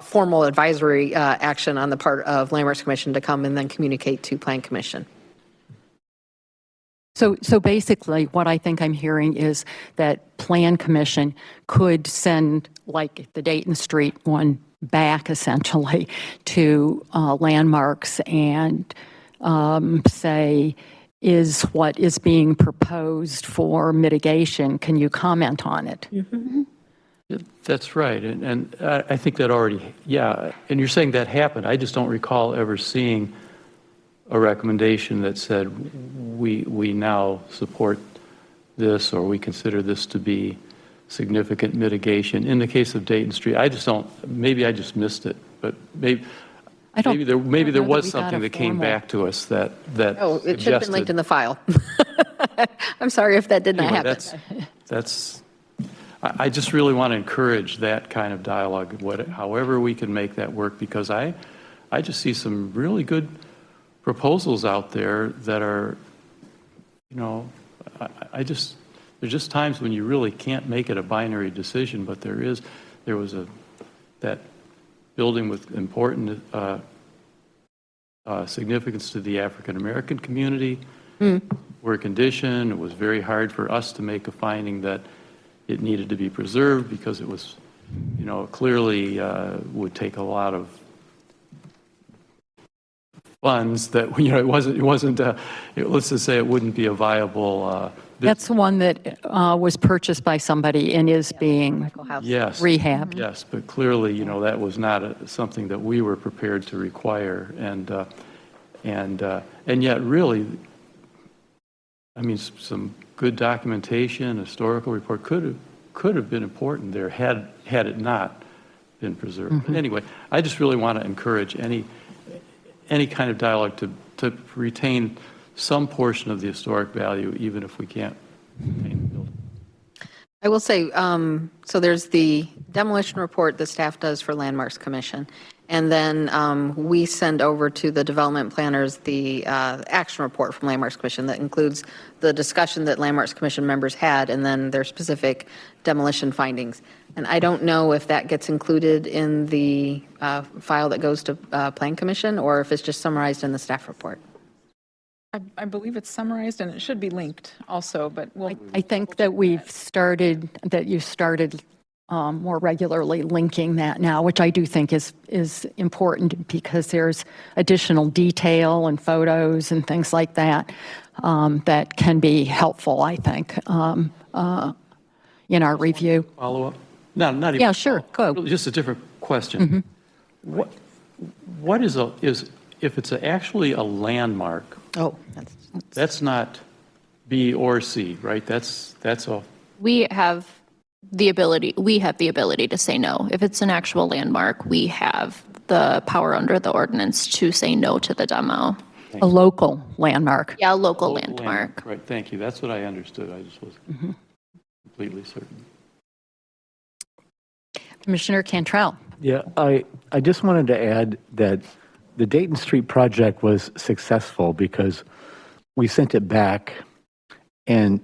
formal advisory action on the part of Landmarks Commission to come and then communicate to Plan Commission. So basically, what I think I'm hearing is that Plan Commission could send, like the Dayton Street one, back essentially to Landmarks and say, is what is being proposed for mitigation, can you comment on it? Mm-hmm. That's right, and I think that already, and you're saying that happened. I just don't recall ever seeing a recommendation that said, we now support this, or we consider this to be significant mitigation. In the case of Dayton Street, I just don't, maybe I just missed it, but maybe there was something that came back to us that Oh, it should have been linked in the file. I'm sorry if that did not happen. I just really want to encourage that kind of dialogue, however we can make that work, because I just see some really good proposals out there that are, there's just times when you really can't make it a binary decision, but there was that building with important significance to the African American community, were conditioned. It was very hard for us to make a finding that it needed to be preserved because it was, clearly would take a lot of funds that, it wasn't, let's just say it wouldn't be a viable. That's one that was purchased by somebody and is being rehabbed. Yes, but clearly, that was not something that we were prepared to require, and yet, really, some good documentation, historical report could have been important there had it not been preserved. Mm-hmm. But anyway, I just really want to encourage any kind of dialogue to retain some portion of the historic value, even if we can't maintain the building. I will say, so there's the demolition report the staff does for Landmarks Commission, and then we send over to the development planners the action report from Landmarks Commission that includes the discussion that Landmarks Commission members had, and then their specific demolition findings. And I don't know if that gets included in the file that goes to Plan Commission, or if it's just summarized in the staff report. I believe it's summarized, and it should be linked also, but we'll. I think that you started more regularly linking that now, which I do think is important because there's additional detail and photos and things like that that can be helpful, I think, in our review. Follow up? No, not even. Yeah, sure, go. Just a different question. Mm-hmm. What is if it's actually a landmark? Oh, that's not B or C, right? That's a. We have the ability to say no. If it's an actual landmark, we have the power under the ordinance to say no to the demo. A local landmark. Yeah, a local landmark. Right, thank you. That's what I understood. I just wasn't completely certain. Commissioner Cantrell. Yeah, I just wanted to add that the Dayton Street project was successful because we sent it back and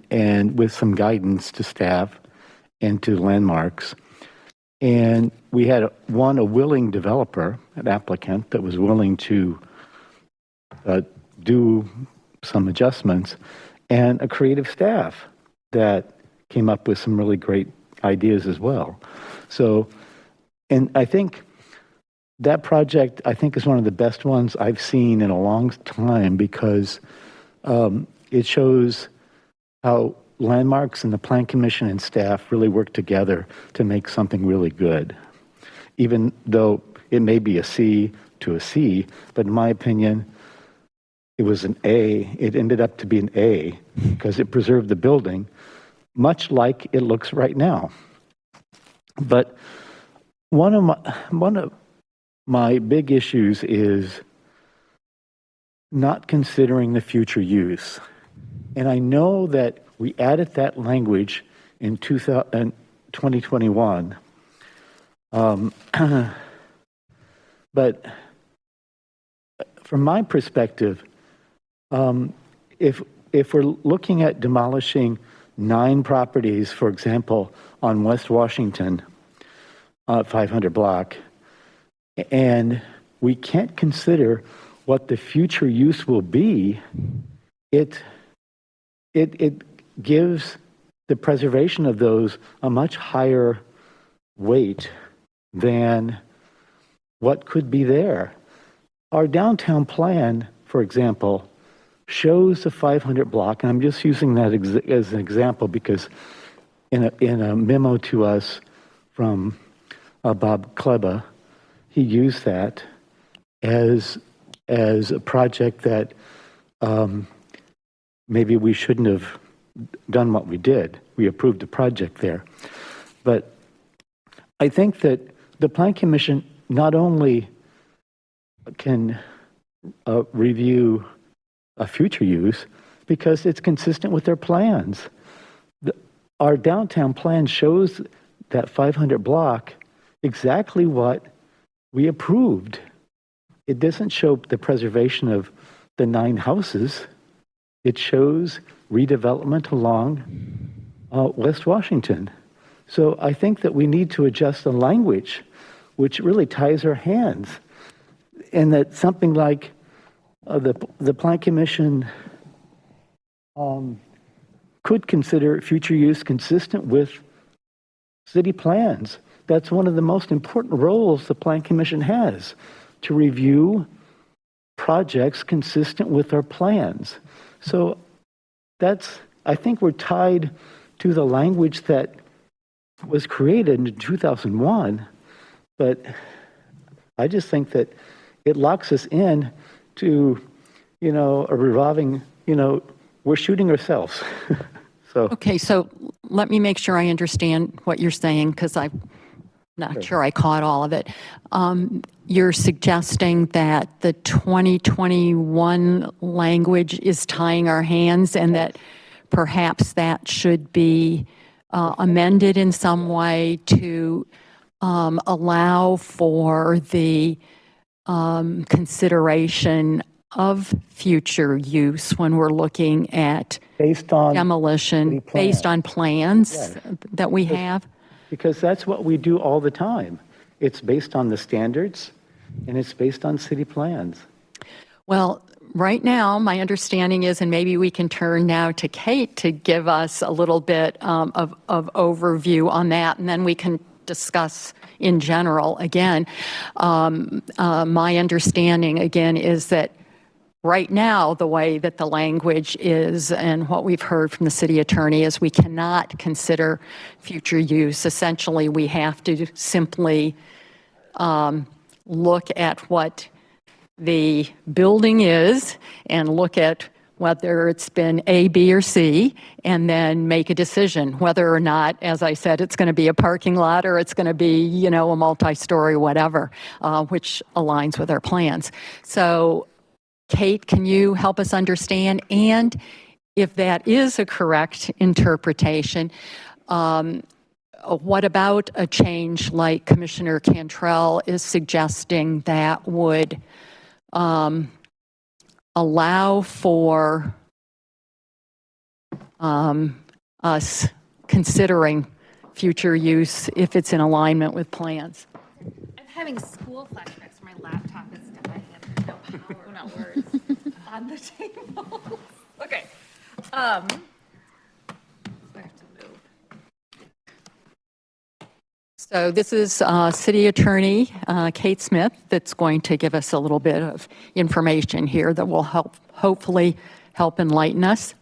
with some guidance to staff and to Landmarks. And we had a willing developer, an applicant that was willing to do some adjustments, and a creative staff that came up with some really great ideas as well. So, and I think that project, I think, is one of the best ones I've seen in a long time because it shows how Landmarks and the Plan Commission and staff really work together to make something really good. Even though it may be a C to a C, but in my opinion, it was an A. It ended up to be an A because it preserved the building, much like it looks right now. But one of my big issues is not considering the future use. And I know that we added that language in 2021. But from my perspective, if we're looking at demolishing 9 properties, for example, on West Washington, 500 block, and we can't consider what the future use will be, it gives the preservation of those a much higher weight than what could be there. Our downtown plan, for example, shows the 500 block, and I'm just using that as an example because in a memo to us from Bob Kleba, he used that as a project that maybe we shouldn't have done what we did. We approved a project there. But I think that the Plan Commission not only can review a future use because it's consistent with their plans. Our downtown plan shows that 500 block exactly what we approved. It doesn't show the preservation of the 9 houses. It shows redevelopment along West Washington. So I think that we need to adjust the language, which really ties our hands, and that something like the Plan Commission could consider future use consistent with city plans. That's one of the most important roles the Plan Commission has, to review projects consistent with our plans. So I think we're tied to the language that was created in 2001, but I just think that it locks us in to, a revolving, we're shooting ourselves. So. Okay, so let me make sure I understand what you're saying, because I'm not sure I caught all of it. You're suggesting that the 2021 language is tying our hands and that perhaps that should be amended in some way to allow for the consideration of future use when we're looking at Based on demolition city plans. based on plans Yeah. that we have? Because that's what we do all the time. It's based on the standards, and it's based on city plans. Well, right now, my understanding is, and maybe we can turn now to Kate to give us a little bit of overview on that, and then we can discuss in general again. My understanding, again, is that right now, the way that the language is and what we've heard from the city attorney is we cannot consider future use. Essentially, we have to simply look at what the building is and look at whether it's been A, B, or C, and then make a decision whether or not, as I said, it's going to be a parking lot or it's going to be, a multi-story whatever, which aligns with our plans. So, Kate, can you help us understand? And if that is a correct interpretation, what about a change like Commissioner Cantrell is suggesting that would allow for us considering future use if it's in alignment with plans? I'm having school flashbacks where my laptop is dying and no power, not words, on the table. Okay. I have to move. So this is City Attorney Kate Smith that's going to give us a little bit of information here that will hopefully help enlighten us.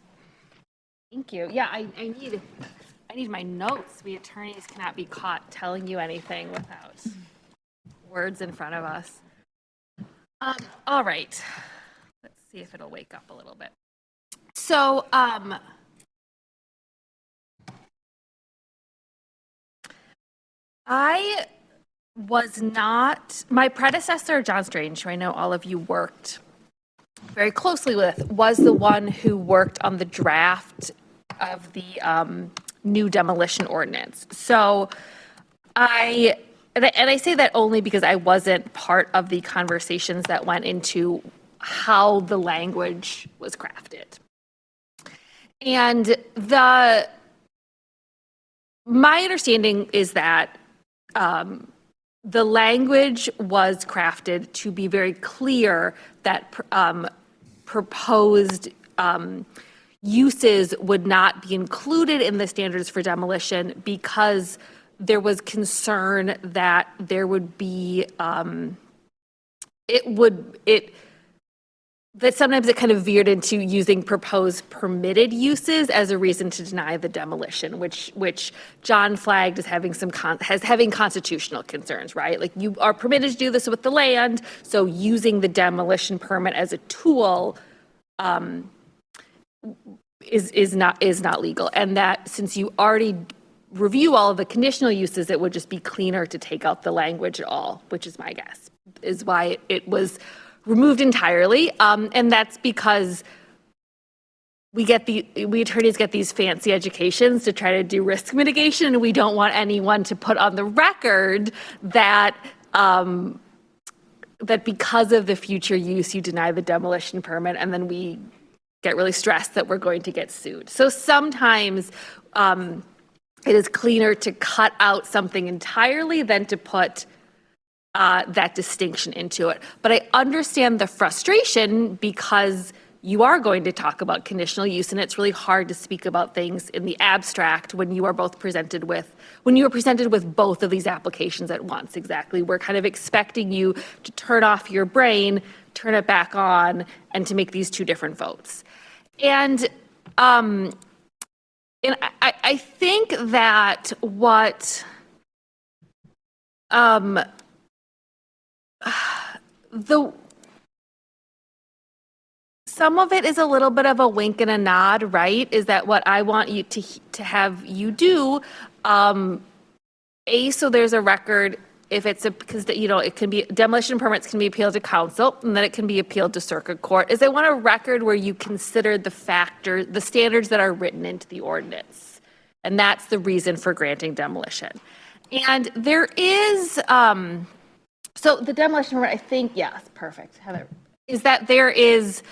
Thank you. Yeah, I need my notes. We attorneys cannot be caught telling you anything without words in front of us. All right. Let's see if it'll wake up a little bit. So, I was not, my predecessor, John Strange, who I know all of you worked very closely with, was the one who worked on the draft of the new demolition ordinance. So I say that only because I wasn't part of the conversations that went into how the language was crafted. And my understanding is that the language was crafted to be very clear that proposed uses would not be included in the standards for demolition because there was concern that there would be, that sometimes it kind of veered into using proposed permitted uses as a reason to deny the demolition, which John flagged as having having constitutional concerns, right? Like, you are permitted to do this with the land, so using the demolition permit as a tool is not legal. And that since you already review all of the conditional uses, it would just be cleaner to take out the language at all, which is my guess, is why it was removed entirely. And that's because we attorneys get these fancy educations to try to do risk mitigation, and we don't want anyone to put on the record that that because of the future use, you deny the demolition permit, and then we get really stressed that we're going to get sued. So sometimes it is cleaner to cut out something entirely than to put that distinction into it. But I understand the frustration because you are going to talk about conditional use, and it's really hard to speak about things in the abstract when you are presented with both of these applications at once. Exactly. We're kind of expecting you to turn off your brain, turn it back on, and to make these two different votes. And I think that what some of it is a little bit of a wink and a nod, right? Is that what I want you to have you do? So there's a record if it's because it can be demolition permits can be appealed to council and then it can be appealed to circuit court. Is I want a record where you consider the standards that are written into the ordinance, and that's the reason for granting demolition. And there is so the demolition permit, I think, yes, perfect, Heather, is that there is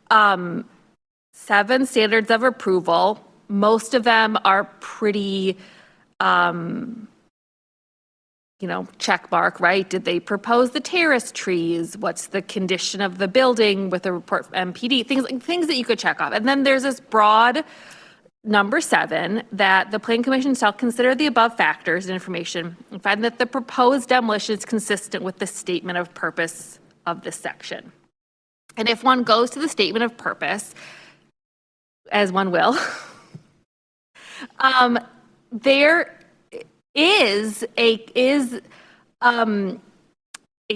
7 standards of approval. Most of them are pretty, check mark, right? Did they propose the terrace trees? What's the condition of the building with a report from MPD? Things that you could check off. And then there's this broad number 7 that the Plan Commission shall consider the above factors and information and find that the proposed demolition is consistent with the statement of purpose of this section. And if one goes to the statement of purpose, as one will, there is a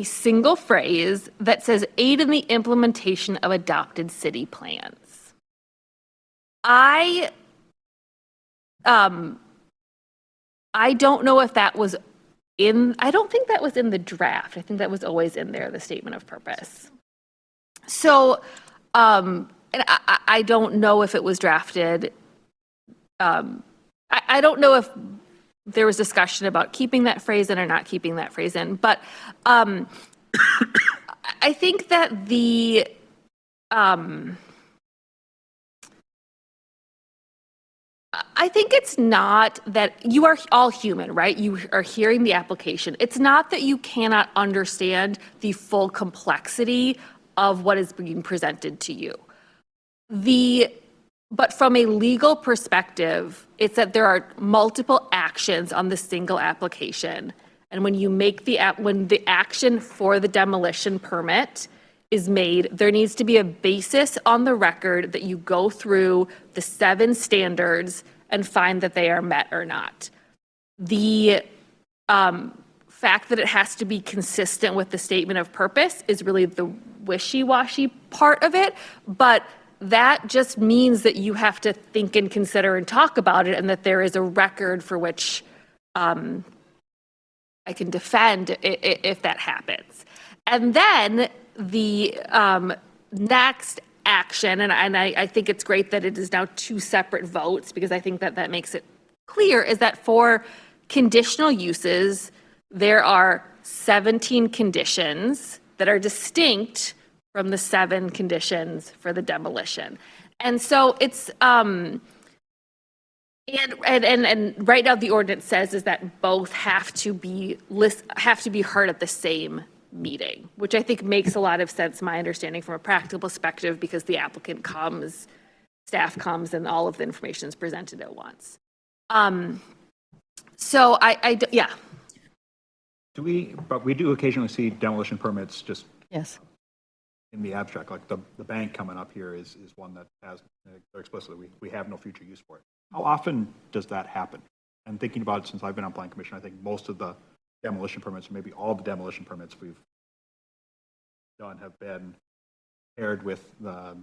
single phrase that says aid in the implementation of adopted city plans. I don't know if that was I don't think that was in the draft. I think that was always in there, the statement of purpose. So, and I don't know if it was drafted. I don't know if there was discussion about keeping that phrase in or not keeping that phrase in, but I think that I think it's not that you are all human, right? You are hearing the application. It's not that you cannot understand the full complexity of what is being presented to you. The But from a legal perspective, it's that there are multiple actions on the single application. And when you make when the action for the demolition permit is made, there needs to be a basis on the record that you go through the 7 standards and find that they are met or not. The fact that it has to be consistent with the statement of purpose is really the wishy-washy part of it, but that just means that you have to think and consider and talk about it, and that there is a record for which I can defend if that happens. And then the next action, and I think it's great that it is now 2 separate votes, because I think that that makes it clear, is that for conditional uses, there are 17 conditions that are distinct from the 7 conditions for the demolition. And so it's, and right now the ordinance says is that both have to be heard at the same meeting, which I think makes a lot of sense, my understanding, from a practical perspective, because the applicant comes, staff comes, and all of the information is presented at once. So yeah. But we do occasionally see demolition permits just Yes. in the abstract, like the bank coming up here is one that has, explicitly, we have no future use for it. How often does that happen? And thinking about it since I've been on Plan Commission, I think most of the demolition permits, or maybe all the demolition permits we've done have been paired with the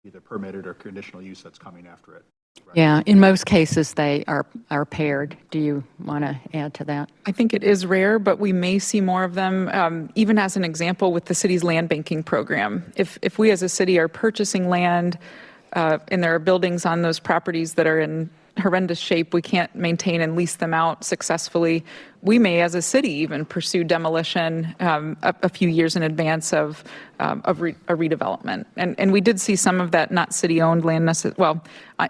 either permitted or conditional use that's coming after it. Right? Yeah, in most cases, they are paired. Do you want to add to that? I think it is rare, but we may see more of them, even as an example with the city's land banking program. If we as a city are purchasing land and there are buildings on those properties that are in horrendous shape, we can't maintain and lease them out successfully, we may as a city even pursue demolition a few years in advance of a redevelopment. And we did see some of that not city-owned land,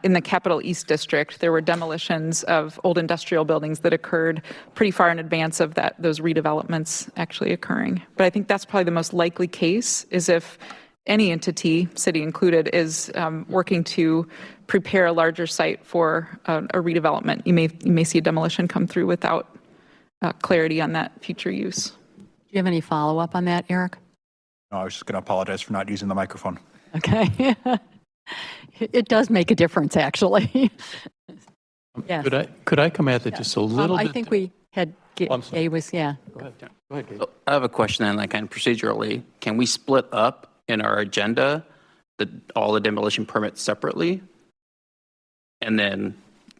in the Capital East District, there were demolitions of old industrial buildings that occurred pretty far in advance of those redevelopments actually occurring. But I think that's probably the most likely case, is if any entity, city included, is working to prepare a larger site for a redevelopment. You may see a demolition come through without clarity on that future use. Do you have any follow-up on that, Eric? No, I was just going to apologize for not using the microphone. Okay. It does make a difference, actually. Yes. Could I come at that just a little bit? I think we had, I'm sorry. Gay was, yeah. Go ahead, Gabe. So I have a question then, like kind of procedurally. Can we split up in our agenda all the demolition permits separately? And then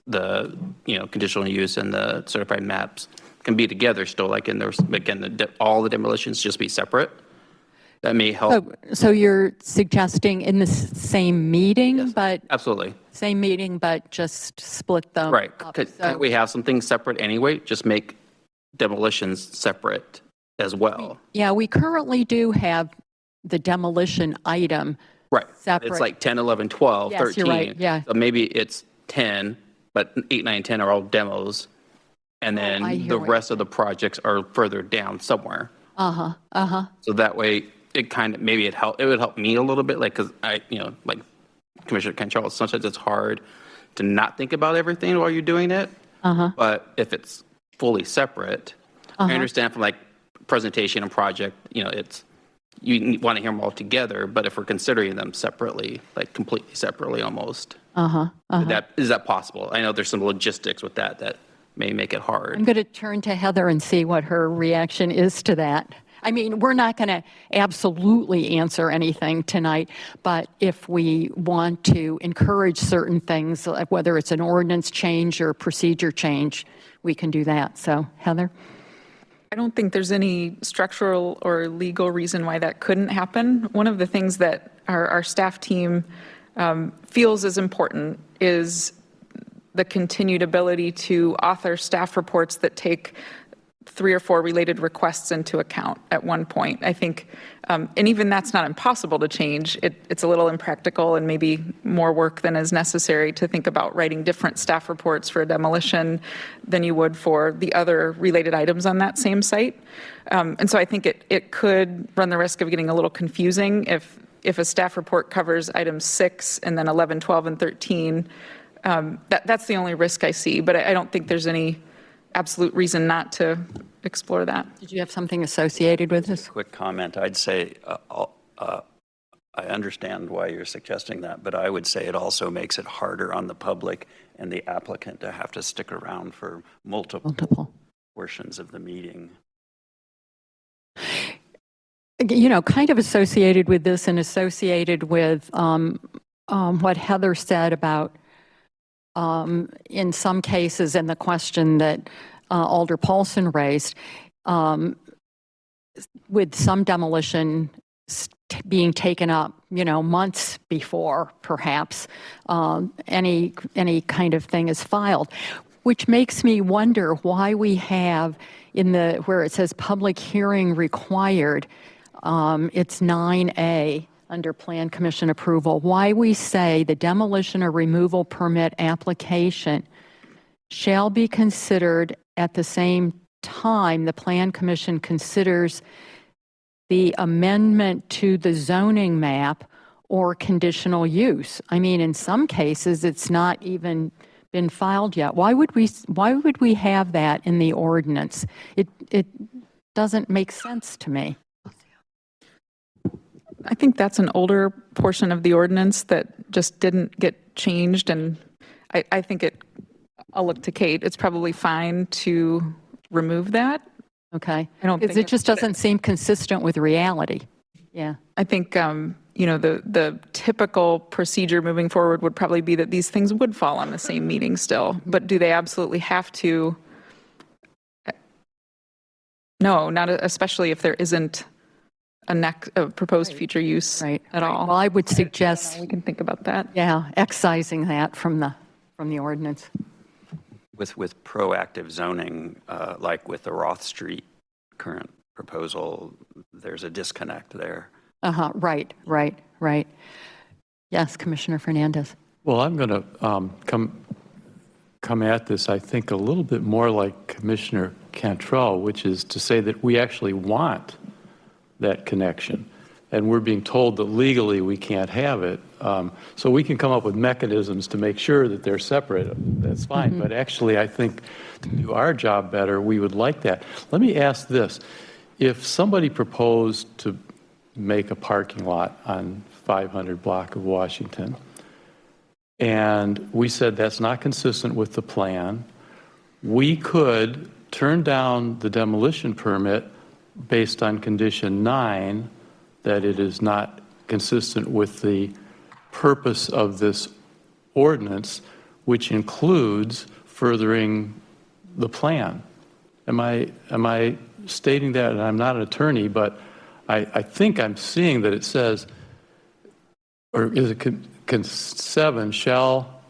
the, conditional use and the certified maps can be together still, like in there's, again, all the demolitions just be separate? That may help. So you're suggesting in the same meeting, Yes, but absolutely. same meeting, but just split them Right. up. Can't we have something separate anyway? Just make demolitions separate as well. Yeah, we currently do have the demolition item. Right. Separate. It's like 10, 11, 12, Yes, 13. you're right, yeah. So maybe it's 10, but 8, 9, 10 are all demos. And I then hear the what rest of the projects are further down somewhere. Uh-huh. So that way it kind of, maybe it would help me a little bit, like, cause like Commissioner Ken Charles, sometimes it's hard to not think about everything while you're doing it. But if it's fully separate, I understand from like presentation and project, it's, you want to hear them all together, but if we're considering them separately, like completely separately almost, is that possible? I know there's some logistics with that may make it hard. I'm going to turn to Heather and see what her reaction is to that. I mean, we're not going to absolutely answer anything tonight, but if we want to encourage certain things, like whether it's an ordinance change or procedure change, we can do that. So, Heather? I don't think there's any structural or legal reason why that couldn't happen. One of the things that our staff team feels is important is the continued ability to author staff reports that take 3 or 4 related requests into account at one point. I think, and even that's not impossible to change. It's a little impractical and maybe more work than is necessary to think about writing different staff reports for a demolition than you would for the other related items on that same site. And so I think it could run the risk of getting a little confusing if if a staff report covers items 6 and then 11, 12, and 13, that's the only risk I see. But I don't think there's any absolute reason not to explore that. Did you have something associated with this? Quick comment. I'd say I understand why you're suggesting that, but I would say it also makes it harder on the public and the applicant to have to stick around for multiple portions of the meeting. You know, kind of associated with this and associated with what Heather said about, in some cases, and the question that Alder Paulson raised, with some demolition being taken up, you know, months before perhaps any kind of thing is filed, which makes me wonder why we have in the, where it says public hearing required, it's 9A under Plan Commission approval, why we say the demolition or removal permit application shall be considered at the same time the Plan Commission considers the amendment to the zoning map or conditional use. I mean, in some cases, it's not even been filed yet. Why would we have that in the ordinance? It doesn't make sense to me. I think that's an older portion of the ordinance that just didn't get changed, and I think I'll look to Kate, it's probably fine to remove that. Okay. I don't think It just doesn't seem consistent with reality. Yeah. I think, you know, the typical procedure moving forward would probably be that these things would fall on the same meeting still, but do they absolutely have to? No, not especially if there isn't a proposed future use Right. at all. Well, I would suggest, We can think about that. yeah, excising that from the ordinance. With proactive zoning, like with the Roth Street current proposal, there's a disconnect there. Right. Yes, Commissioner Fernandez. Well, I'm going to come at this, I think, a little bit more like Commissioner Cantrell, which is to say that we actually want that connection. And we're being told that legally we can't have it. So we can come up with mechanisms to make sure that they're separate. That's fine. But actually, I think to do our job better, we would like that. Let me ask this. If somebody proposed to make a parking lot on 500 block of Washington, and we said that's not consistent with the plan, we could turn down the demolition permit based on condition 9, that it is not consistent with the purpose of this ordinance, which includes furthering the plan. Am I stating that? And I'm not an attorney, but I think I'm seeing that it says, or is it 7 shall,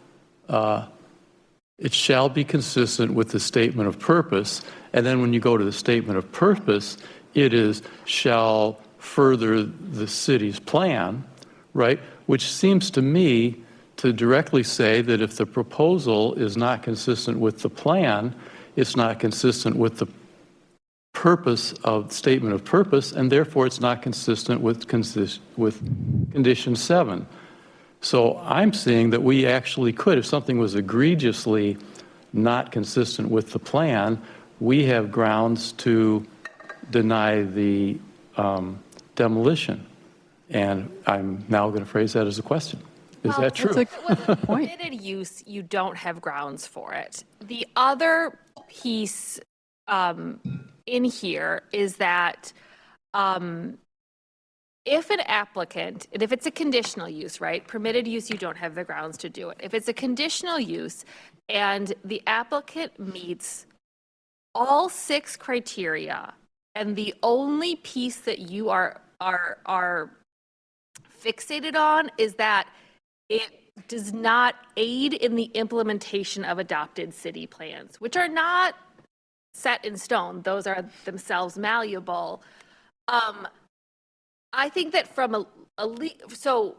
it shall be consistent with the statement of purpose. And then when you go to the statement of purpose, it is shall further the city's plan, right? Which seems to me to directly say that if the proposal is not consistent with the plan, it's not consistent with the purpose of statement of purpose, and therefore it's not consistent with condition 7. So I'm seeing that we actually could, if something was egregiously not consistent with the plan, we have grounds to deny the demolition. And I'm now going to phrase that as a question. Is that true? That's a good point. Permitted use, you don't have grounds for it. The other piece in here is that if an applicant, and if it's a conditional use, right, permitted use, you don't have the grounds to do it. If it's a conditional use and the applicant meets all 6 criteria, and the only piece that you are fixated on is that it does not aid in the implementation of adopted city plans, which are not set in stone. Those are themselves malleable. I think that from so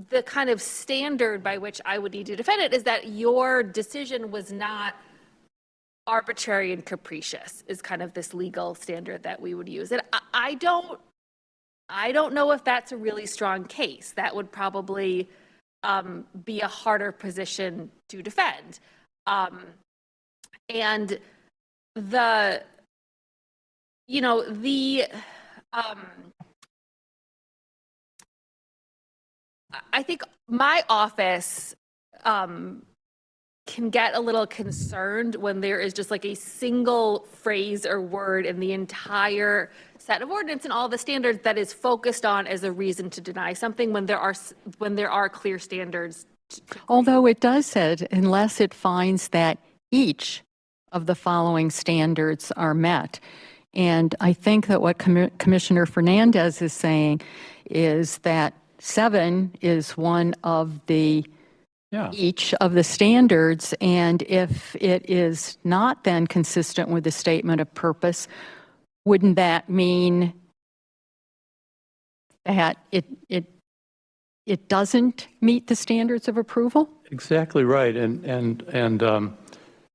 the kind of standard by which I would need to defend it is that your decision was not arbitrary and capricious, is kind of this legal standard that we would use. And I don't I don't know if that's a really strong case. That would probably be a harder position to defend. And the, you know, I think my office can get a little concerned when there is just like a single phrase or word in the entire set of ordinance and all the standards that is focused on as a reason to deny something when there are clear standards. Although it does say, unless it finds that each of the following standards are met. And I think that what Commissioner Fernandez is saying is that 7 is one of the each of the standards, and if it is not then consistent with the statement of purpose, wouldn't that mean that it doesn't meet the standards of approval? Exactly right. And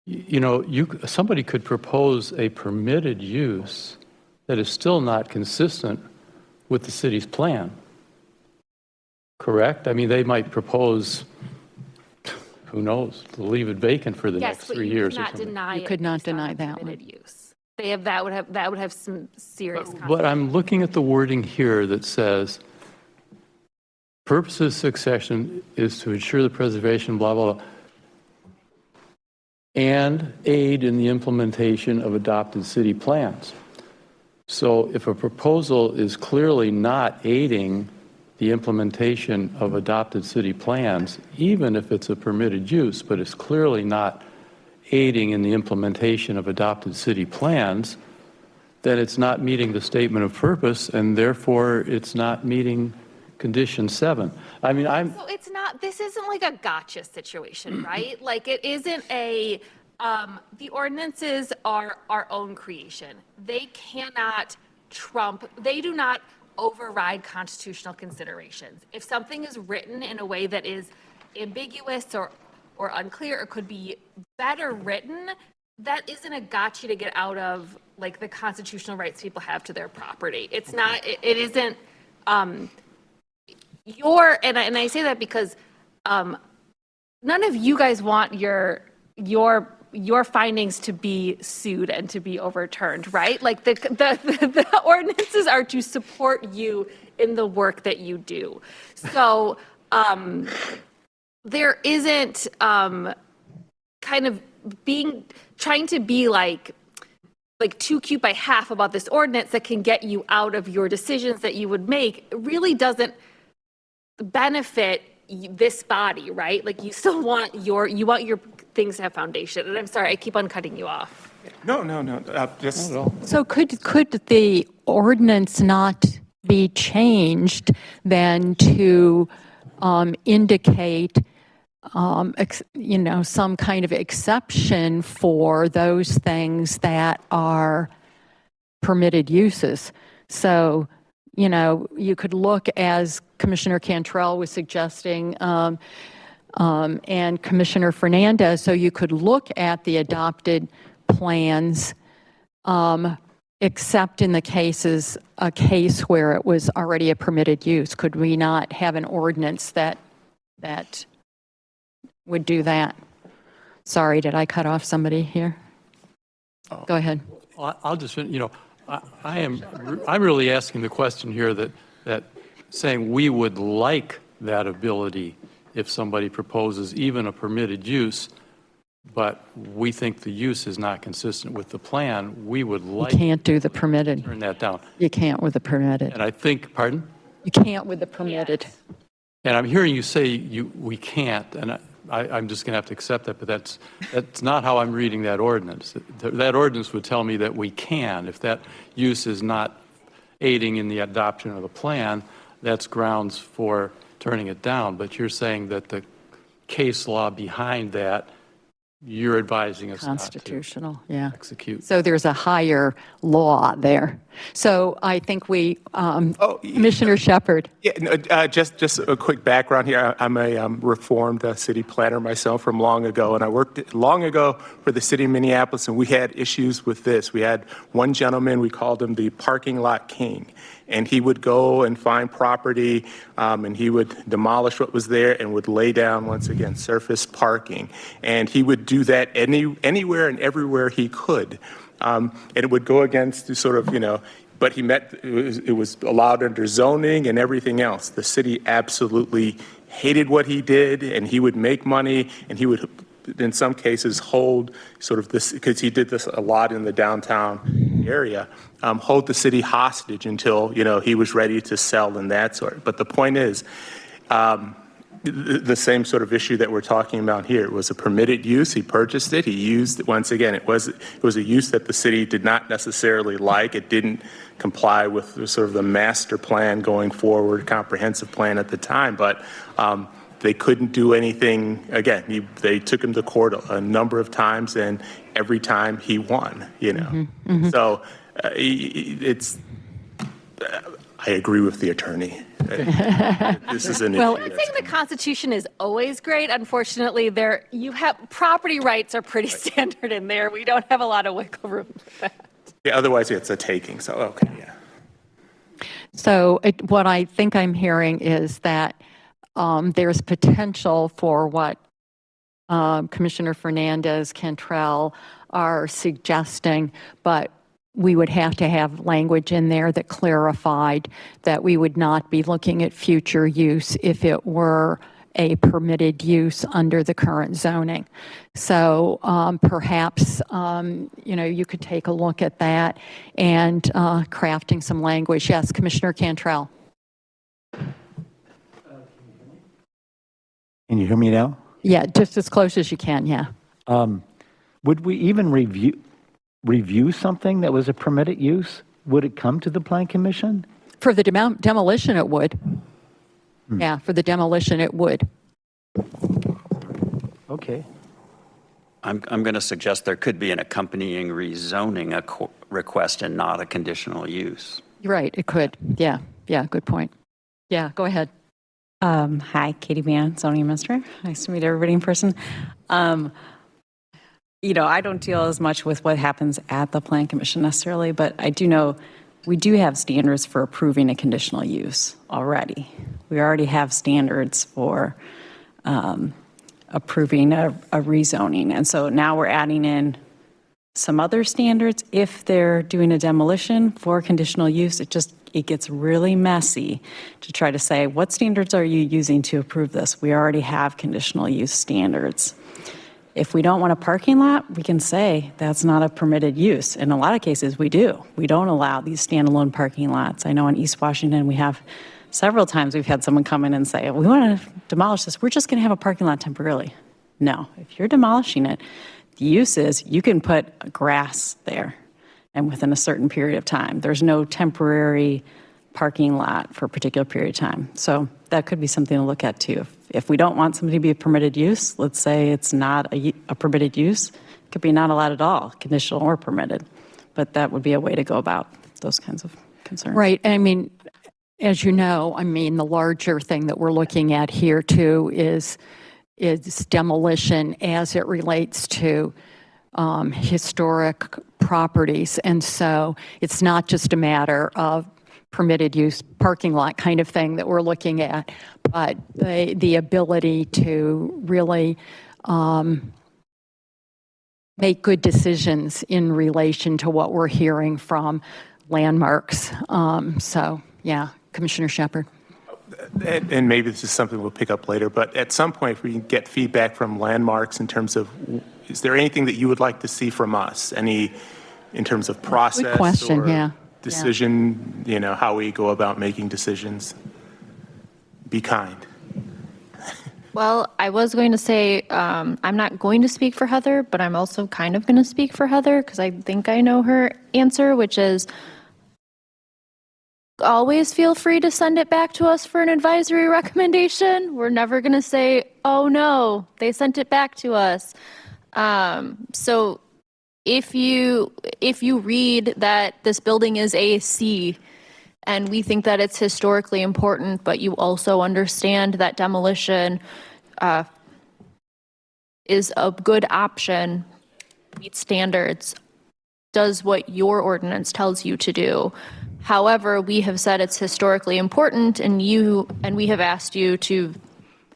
you know, somebody could propose a permitted use that is still not consistent with the city's plan. Correct? I mean, they might propose, who knows, to leave it vacant for the next 3 years or Yes, something. but You could not deny that one. permitted use. That would have some serious consequences. But I'm looking at the wording here that says, purpose of succession is to ensure the preservation, blah, blah, blah, and aid in the implementation of adopted city plans. So if a proposal is clearly not aiding the implementation of adopted city plans, even if it's a permitted use, but it's clearly not aiding in the implementation of adopted city plans, then it's not meeting the statement of purpose, and therefore it's not meeting condition 7. I mean, So it's not, this isn't like a gotcha situation, right? Like it isn't the ordinances are our own creation. They cannot trump, they do not override constitutional considerations. If something is written in a way that is ambiguous or unclear or could be better written, that isn't a gotcha to get out of like the constitutional rights people have to their property. It's not, it isn't, and I say that because none of you guys want your findings to be sued and to be overturned, right? Like the ordinances are to support you in the work that you do. So there isn't kind of trying to be like too cute by half about this ordinance that can get you out of your decisions that you would make. It really doesn't benefit this body, right? Like you still want your things to have foundation. And I'm sorry, I keep on cutting you off. No. Just So could the ordinance not be changed then to indicate, some kind of exception for those things that are permitted uses? So, you could look, as Commissioner Cantrell was suggesting, and Commissioner Fernandez, so you could look at the adopted plans, except in the a case where it was already a permitted use. Could we not have an ordinance that would do that? Sorry, did I cut off somebody here? Go ahead. I'll just, I'm really asking the question here that saying we would like that ability if somebody proposes even a permitted use, but we think the use is not consistent with the plan, we would You like can't do the permitted. to turn that down. You can't with the permitted. And I think, pardon? You can't with the permitted. And I'm hearing you say we can't, and I'm just going to have to accept that, but that's not how I'm reading that ordinance. That ordinance would tell me that we can. If that use is not aiding in the adoption of the plan, that's grounds for turning it down. But you're saying that the case law behind that, you're advising us not to Constitutional, yeah. execute. So there's a higher law there. So I think Commissioner Shepard. Yeah, no, just a quick background here. I'm a reformed city planner myself from long ago, and I worked long ago for the city of Minneapolis, and we had issues with this. We had one gentleman, we called him the parking lot king, and he would go and find property, and he would demolish what was there and would lay down, once again, surface parking. And he would do that anywhere and everywhere he could. And it would go against the sort of, but it was allowed under zoning and everything else. The city absolutely hated what he did, and he would make money, and he would, in some cases, hold sort of this, because he did this a lot in the downtown area, hold the city hostage until, he was ready to sell and that sort. But the point is, the same sort of issue that we're talking about here. It was a permitted use. He purchased it. He used it. Once again, it was a use that the city did not necessarily like. It didn't comply with sort of the master plan going forward, comprehensive plan at the time. But they couldn't do anything. Again, they took him to court a number of times, and every time he won. So it's. I agree with the attorney. This is an Well, I'm not saying the Constitution is always great. Unfortunately, property rights are pretty standard in there. We don't have a lot of wiggle room with that. Yeah, otherwise it's a taking. So, okay, yeah. So what I think I'm hearing is that there's potential for what Commissioner Fernandez, Cantrell are suggesting, but we would have to have language in there that clarified that we would not be looking at future use if it were a permitted use under the current zoning. So perhaps, you could take a look at that and crafting some language. Yes, Commissioner Cantrell. Can you hear me now? Yeah, just as close as you can, yeah. Would we even review something that was a permitted use? Would it come to the Plan Commission? For the demolition, it would. Yeah, for the demolition, it would. Okay. I'm going to suggest there could be an accompanying rezoning request and not a conditional use. You're right, it could. Yeah, good point. Yeah, go ahead. Hi, Katie Mann, zoning administrator. Nice to meet everybody in person. I don't deal as much with what happens at the Plan Commission necessarily, but I do know we do have standards for approving a conditional use already. We already have standards for approving a rezoning. And so now we're adding in some other standards. If they're doing a demolition for conditional use, it gets really messy to try to say, what standards are you using to approve this? We already have conditional use standards. If we don't want a parking lot, we can say that's not a permitted use. In a lot of cases, we do. We don't allow these standalone parking lots. I know in East Washington, we have several times we've had someone come in and say, we want to demolish this. We're just going to have a parking lot temporarily. No, if you're demolishing it, the use is you can put grass there and within a certain period of time. There's no temporary parking lot for a particular period of time. So that could be something to look at too. If we don't want somebody to be a permitted use, let's say it's not a permitted use, it could be not allowed at all, conditional or permitted. But that would be a way to go about those kinds of concerns. Right. I mean, as you know, the larger thing that we're looking at here too is demolition as it relates to historic properties. And so it's not just a matter of permitted use parking lot kind of thing that we're looking at, but the ability to really make good decisions in relation to what we're hearing from landmarks. So, yeah, Commissioner Shepard. And maybe this is something we'll pick up later, but at some point, if we can get feedback from landmarks in terms of, is there anything that you would like to see from us? In terms of process? Good question, or yeah. decision, how we go about making decisions? Be kind. Well, I was going to say, I'm not going to speak for Heather, but I'm also kind of going to speak for Heather because I think I know her answer, which is always feel free to send it back to us for an advisory recommendation. We're never going to say, oh no, they sent it back to us. So if you read that this building is a C and we think that it's historically important, but you also understand that demolition is a good option, meets standards, does what your ordinance tells you to do, However, we have said it's historically important, and we have asked you to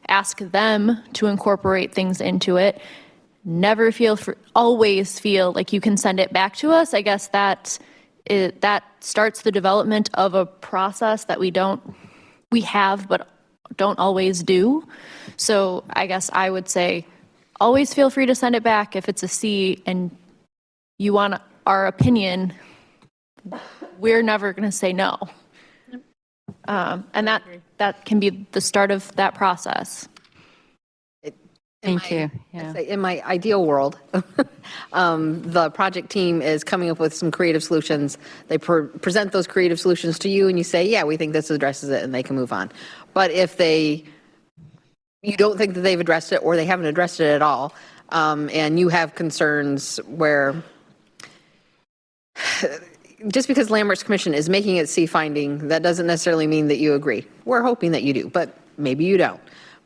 ask them to incorporate things into it. Always feel like you can send it back to us. I guess that starts the development of a process that we have but don't always do. So I guess I would say always feel free to send it back if it's a C and you want our opinion. We're never going to say no. And that can be the start of that process. Thank you. I'd say in my ideal world, the project team is coming up with some creative solutions. They present those creative solutions to you and you say, yeah, we think this addresses it, and they can move on. But if you don't think that they've addressed it or they haven't addressed it at all, and you have concerns where just because Landmarks Commission is making it C finding, that doesn't necessarily mean that you agree. We're hoping that you do, but maybe you don't.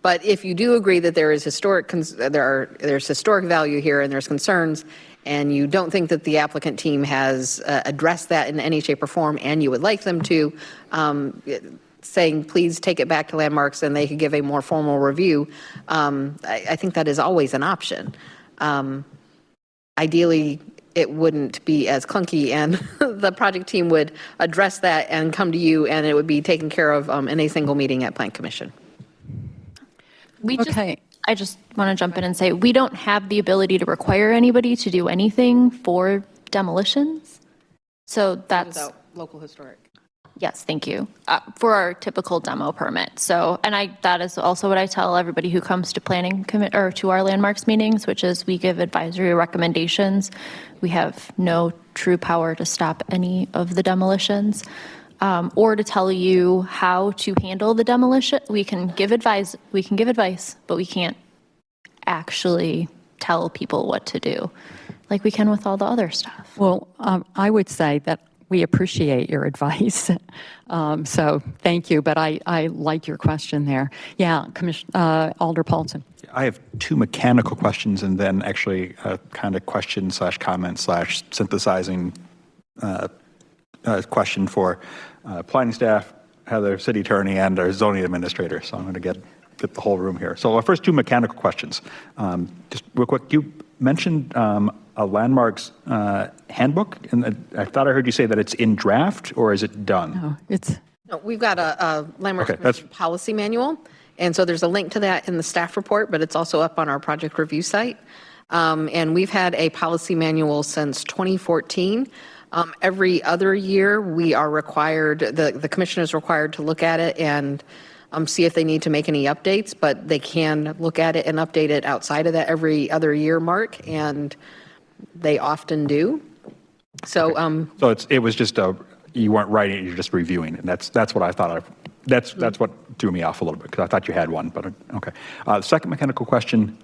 But if you do agree that there is there's historic value here and there's concerns, and you don't think that the applicant team has addressed that in any shape or form, and you would like them to, saying please take it back to Landmarks and they could give a more formal review, I think that is always an option. Ideally, it wouldn't be as clunky, and the project team would address that and come to you, and it would be taken care of in a single meeting at Plan Commission. I just want to jump in and say, we don't have the ability to require anybody to do anything for demolitions. So that's. Without local historic. Yes, thank you. For our typical demo permit. So, and that is also what I tell everybody who comes to to our landmarks meetings, which is we give advisory recommendations. We have no true power to stop any of the demolitions. Or to tell you how to handle the demolition. We can give advice, but we can't actually tell people what to do like we can with all the other stuff. Well, I would say that we appreciate your advice. So thank you, but I like your question there. Yeah, Alder Paulson. I have two mechanical questions and then actually a kind of question / comment / synthesizing question for planning staff, Heather, city attorney, and our zoning administrator. So I'm going to get the whole room here. So our first two mechanical questions. Just real quick, you mentioned a landmarks handbook, and I thought I heard you say that it's in draft, or is it done? No, No, we've got a Landmarks Okay, Commission policy manual, and so there's a link to that in the staff report, but it's also up on our project review site. And we've had a policy manual since 2014. Every other year, we are required, the commission is required to look at it and see if they need to make any updates, but they can look at it and update it outside of that every other year mark, and they often do. So, So it was just you weren't writing it, you're just reviewing it. That's what I thought. That's what threw me off a little bit, because I thought you had one, but okay. The second mechanical question,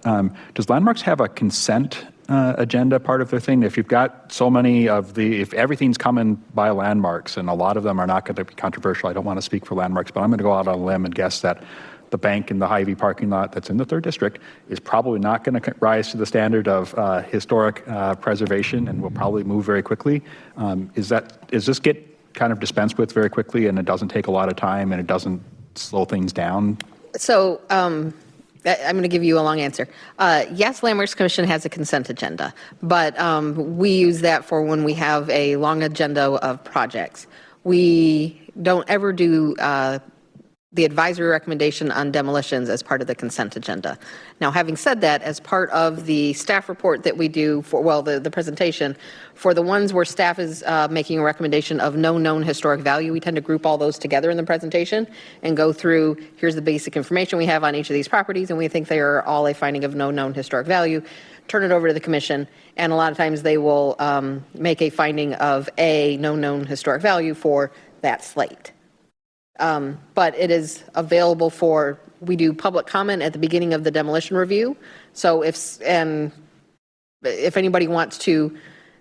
does Landmarks have a consent agenda part of their thing? If you've got so many if everything's coming by Landmarks, and a lot of them are not going to be controversial, I don't want to speak for Landmarks, but I'm going to go out on a limb and guess that the bank in the Hy-Vee parking lot that's in the 3rd District is probably not going to rise to the standard of historic preservation and will probably move very quickly. Is this get kind of dispensed with very quickly, and it doesn't take a lot of time, and it doesn't slow things down? So I'm going to give you a long answer. Yes, Landmarks Commission has a consent agenda, but we use that for when we have a long agenda of projects. We don't ever do the advisory recommendation on demolitions as part of the consent agenda. Now, having said that, as part of the staff report that we do for, the presentation, for the ones where staff is making a recommendation of no known historic value, we tend to group all those together in the presentation and go through, here's the basic information we have on each of these properties, and we think they are all a finding of no known historic value, turn it over to the commission, and a lot of times they will make a finding of a no known historic value for that slate. But it is available we do public comment at the beginning of the demolition review. So if anybody wants to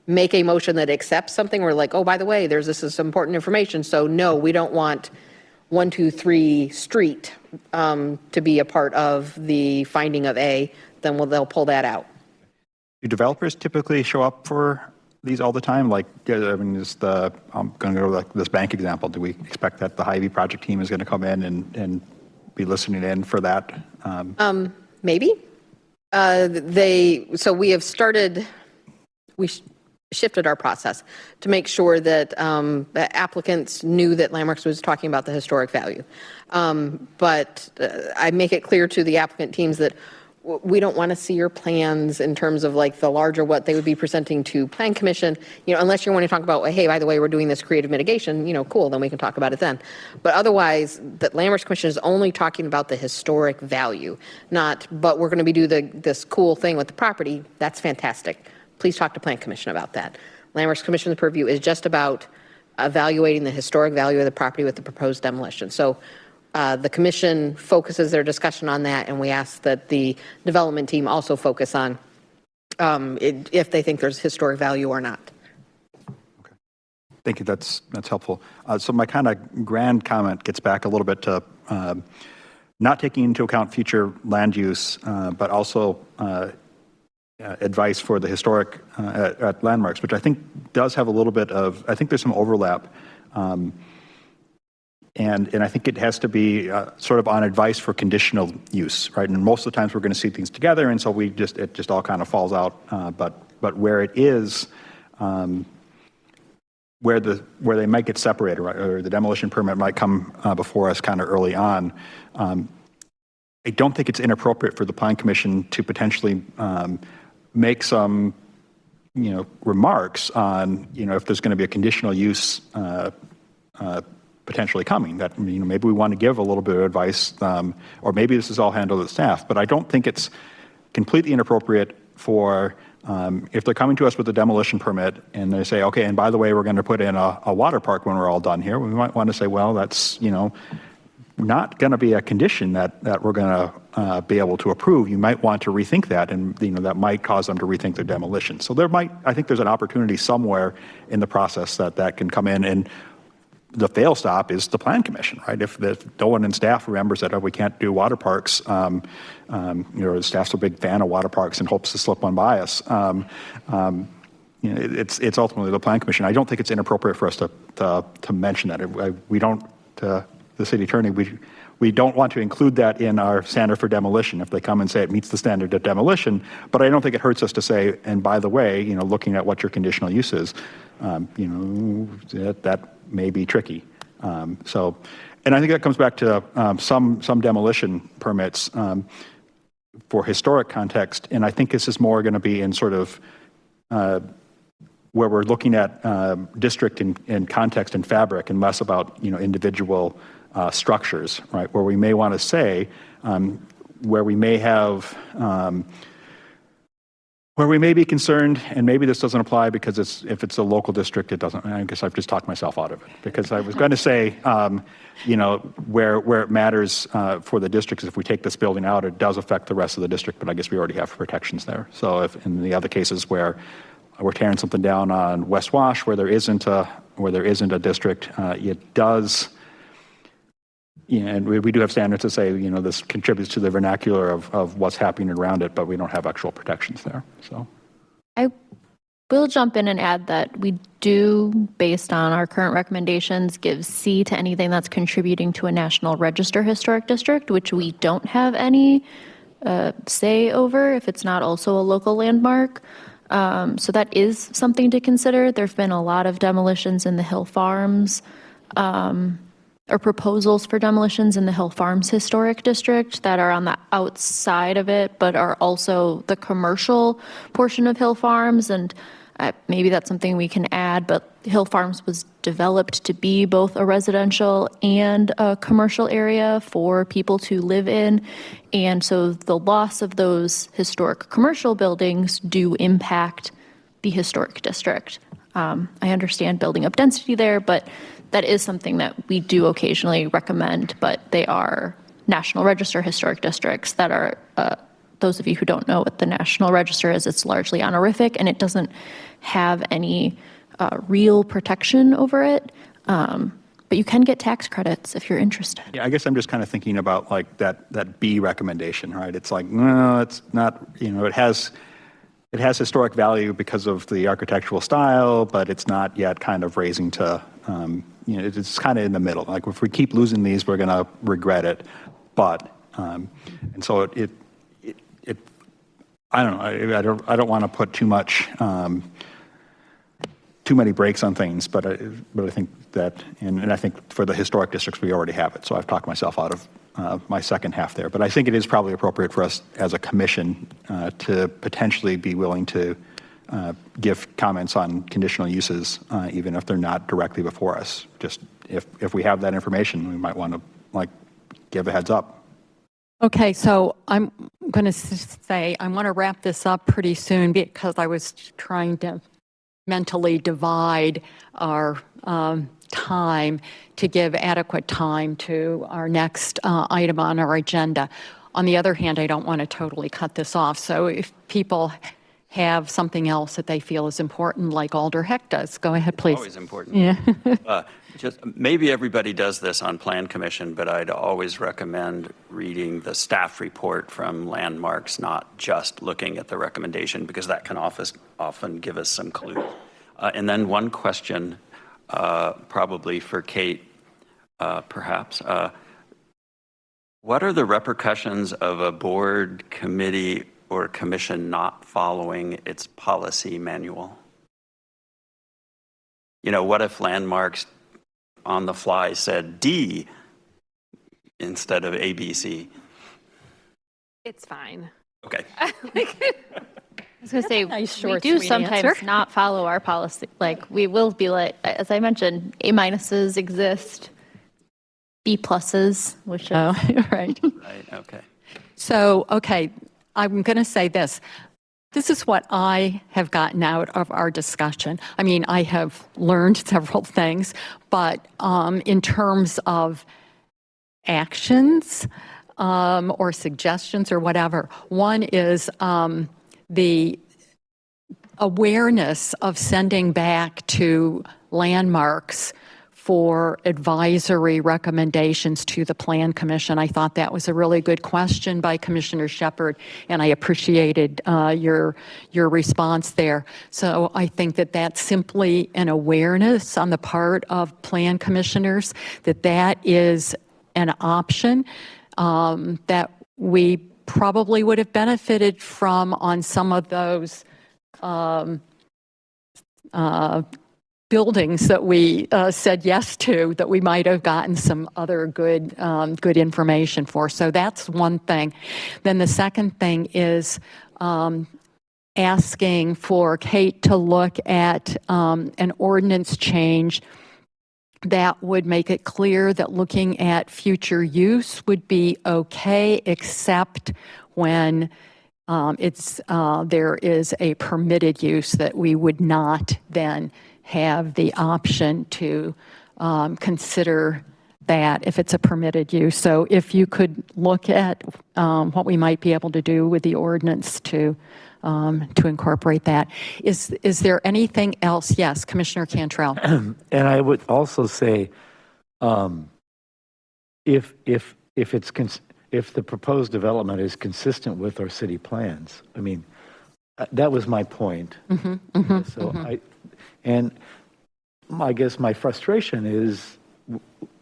make a motion that accepts something, we're like, oh, by the way, this is some important information. So no, we don't want 123 Street to be a part of the finding of A, then they'll pull that out. Do developers typically show up for these all the time? Like, I mean, I'm going to go like this bank example. Do we expect that the Hy-Vee project team is going to come in and be listening in for that? Maybe. So we have started, shifted our process to make sure that applicants knew that Landmarks was talking about the historic value. But I make it clear to the applicant teams that we don't want to see your plans in terms of like the larger what they would be presenting to Plan Commission, unless you want to talk about, hey, by the way, we're doing this creative mitigation, cool, then we can talk about it then. But otherwise, the Landmarks Commission is only talking about the historic value, but we're going to be doing this cool thing with the property. That's fantastic. Please talk to Plan Commission about that. Landmarks Commission's purview is just about evaluating the historic value of the property with the proposed demolition. So the commission focuses their discussion on that, and we ask that the development team also focus on if they think there's historic value or not. Okay. Thank you. That's helpful. So my kind of grand comment gets back a little bit to not taking into account future land use, but also advice for the historic at Landmarks, which I think does have a little bit of, I think there's some overlap. And I think it has to be sort of on advice for conditional use, right? And most of the times we're going to see things together, and so it just all kind of falls out. But where it is, where they might get separated, right, or the demolition permit might come before us kind of early on, I don't think it's inappropriate for the Plan Commission to potentially make some, remarks on, if there's going to be a conditional use potentially coming, that maybe we want to give a little bit of advice, or maybe this is all handled at staff. But I don't think it's completely inappropriate for if they're coming to us with a demolition permit and they say, okay, and by the way, we're going to put in a water park when we're all done here. We might want to say, well, that's not going to be a condition that we're going to be able to approve. You might want to rethink that, and that might cause them to rethink their demolition. So I think there's an opportunity somewhere in the process that can come in, and the fail stop is the Plan Commission, right? If no one in staff remembers that we can't do water parks, the staff's a big fan of water parks and hopes to slip one by us. It's ultimately the Plan Commission. I don't think it's inappropriate for us to mention that. We don't, the city attorney, we don't want to include that in our standard for demolition if they come and say it meets the standard of demolition, but I don't think it hurts us to say, and by the way, looking at what your conditional use is, that may be tricky. And I think that comes back to some demolition permits for historic context, and I think this is more going to be in sort of where we're looking at district and context and fabric, and less about individual structures, right? Where we may want to say, where we may have, where we may be concerned, and maybe this doesn't apply because if it's a local district, it doesn't. I guess I've just talked myself out of it, because I was going to say, where it matters for the district is if we take this building out, it does affect the rest of the district, but I guess we already have protections there. So if in the other cases where we're tearing something down on West Wash, where there isn't a district, it does. And we do have standards to say, this contributes to the vernacular of what's happening around it, but we don't have actual protections there. So I will jump in and add that we do, based on our current recommendations, give C to anything that's contributing to a National Register Historic District, which we don't have any say over if it's not also a local landmark. So that is something to consider. There have been a lot of demolitions in the Hill Farms, or proposals for demolitions in the Hill Farms Historic District that are on the outside of it, but are also the commercial portion of Hill Farms. And maybe that's something we can add, but Hill Farms was developed to be both a residential and a commercial area for people to live in. And so the loss of those historic commercial buildings do impact the historic district. I understand building up density there, but that is something that we do occasionally recommend, but they are National Register Historic Districts that are, those of you who don't know what the National Register is, it's largely honorific and it doesn't have any real protection over it. But you can get tax credits if you're interested. yeah, I guess I'm just kind of thinking about like that B recommendation, right? It's like, no, it's not, it it has historic value because of the architectural style, but it's not yet kind of raising to, it's kind of in the middle. Like if we keep losing these, we're going to regret it. But, and so I don't know, I don't want to put too many brakes on things, but I think that, and I think for the historic districts, we already have it. So I've talked myself out of my second half there. But I think it is probably appropriate for us as a commission to potentially be willing to give comments on conditional uses, even if they're not directly before us. Just if we have that information, we might want to give a heads up. Okay, so I'm going to say I want to wrap this up pretty soon because I was trying to mentally divide our time to give adequate time to our next item on our agenda. On the other hand, I don't want to totally cut this off. So if people have something else that they feel is important, like Alder Heck does, go ahead, please. Always important. Yeah. Just maybe everybody does this on Plan Commission, but I'd always recommend reading the staff report from Landmarks, not just looking at the recommendation, because that can often give us some clues. And then one question, probably for Kate, perhaps. What are the repercussions of a board, committee, or commission not following its policy manual? What if Landmarks on the fly said D instead of ABC? It's fine. Okay. I was going to say, nice, we short, do sweet sometimes answer. not follow our policy. Like, we will be like, as I mentioned, A minuses exist, B pluses, which is Oh, right. Right, okay. So, okay, I'm going to say this. This is what I have gotten out of our discussion. I mean, I have learned several things, but in terms of actions or suggestions or whatever, one is the awareness of sending back to Landmarks for advisory recommendations to the Plan Commission. I thought that was a really good question by Commissioner Shepard, and I appreciated your response there. So I think that that's simply an awareness on the part of Plan Commissioners that that is an option that we probably would have benefited from on some of those buildings that we said yes to, that we might have gotten some other good information for. So that's one thing. Then the second thing is asking for Kate to look at an ordinance change that would make it clear that looking at future use would be okay, except when there is a permitted use, that we would not then have the option to consider that if it's a permitted use. So if you could look at what we might be able to do with the ordinance to incorporate that. Is there anything else? Yes, Commissioner Cantrell. And I would also say, if the proposed development is consistent with our city plans, I mean, that was my point. I guess my frustration is,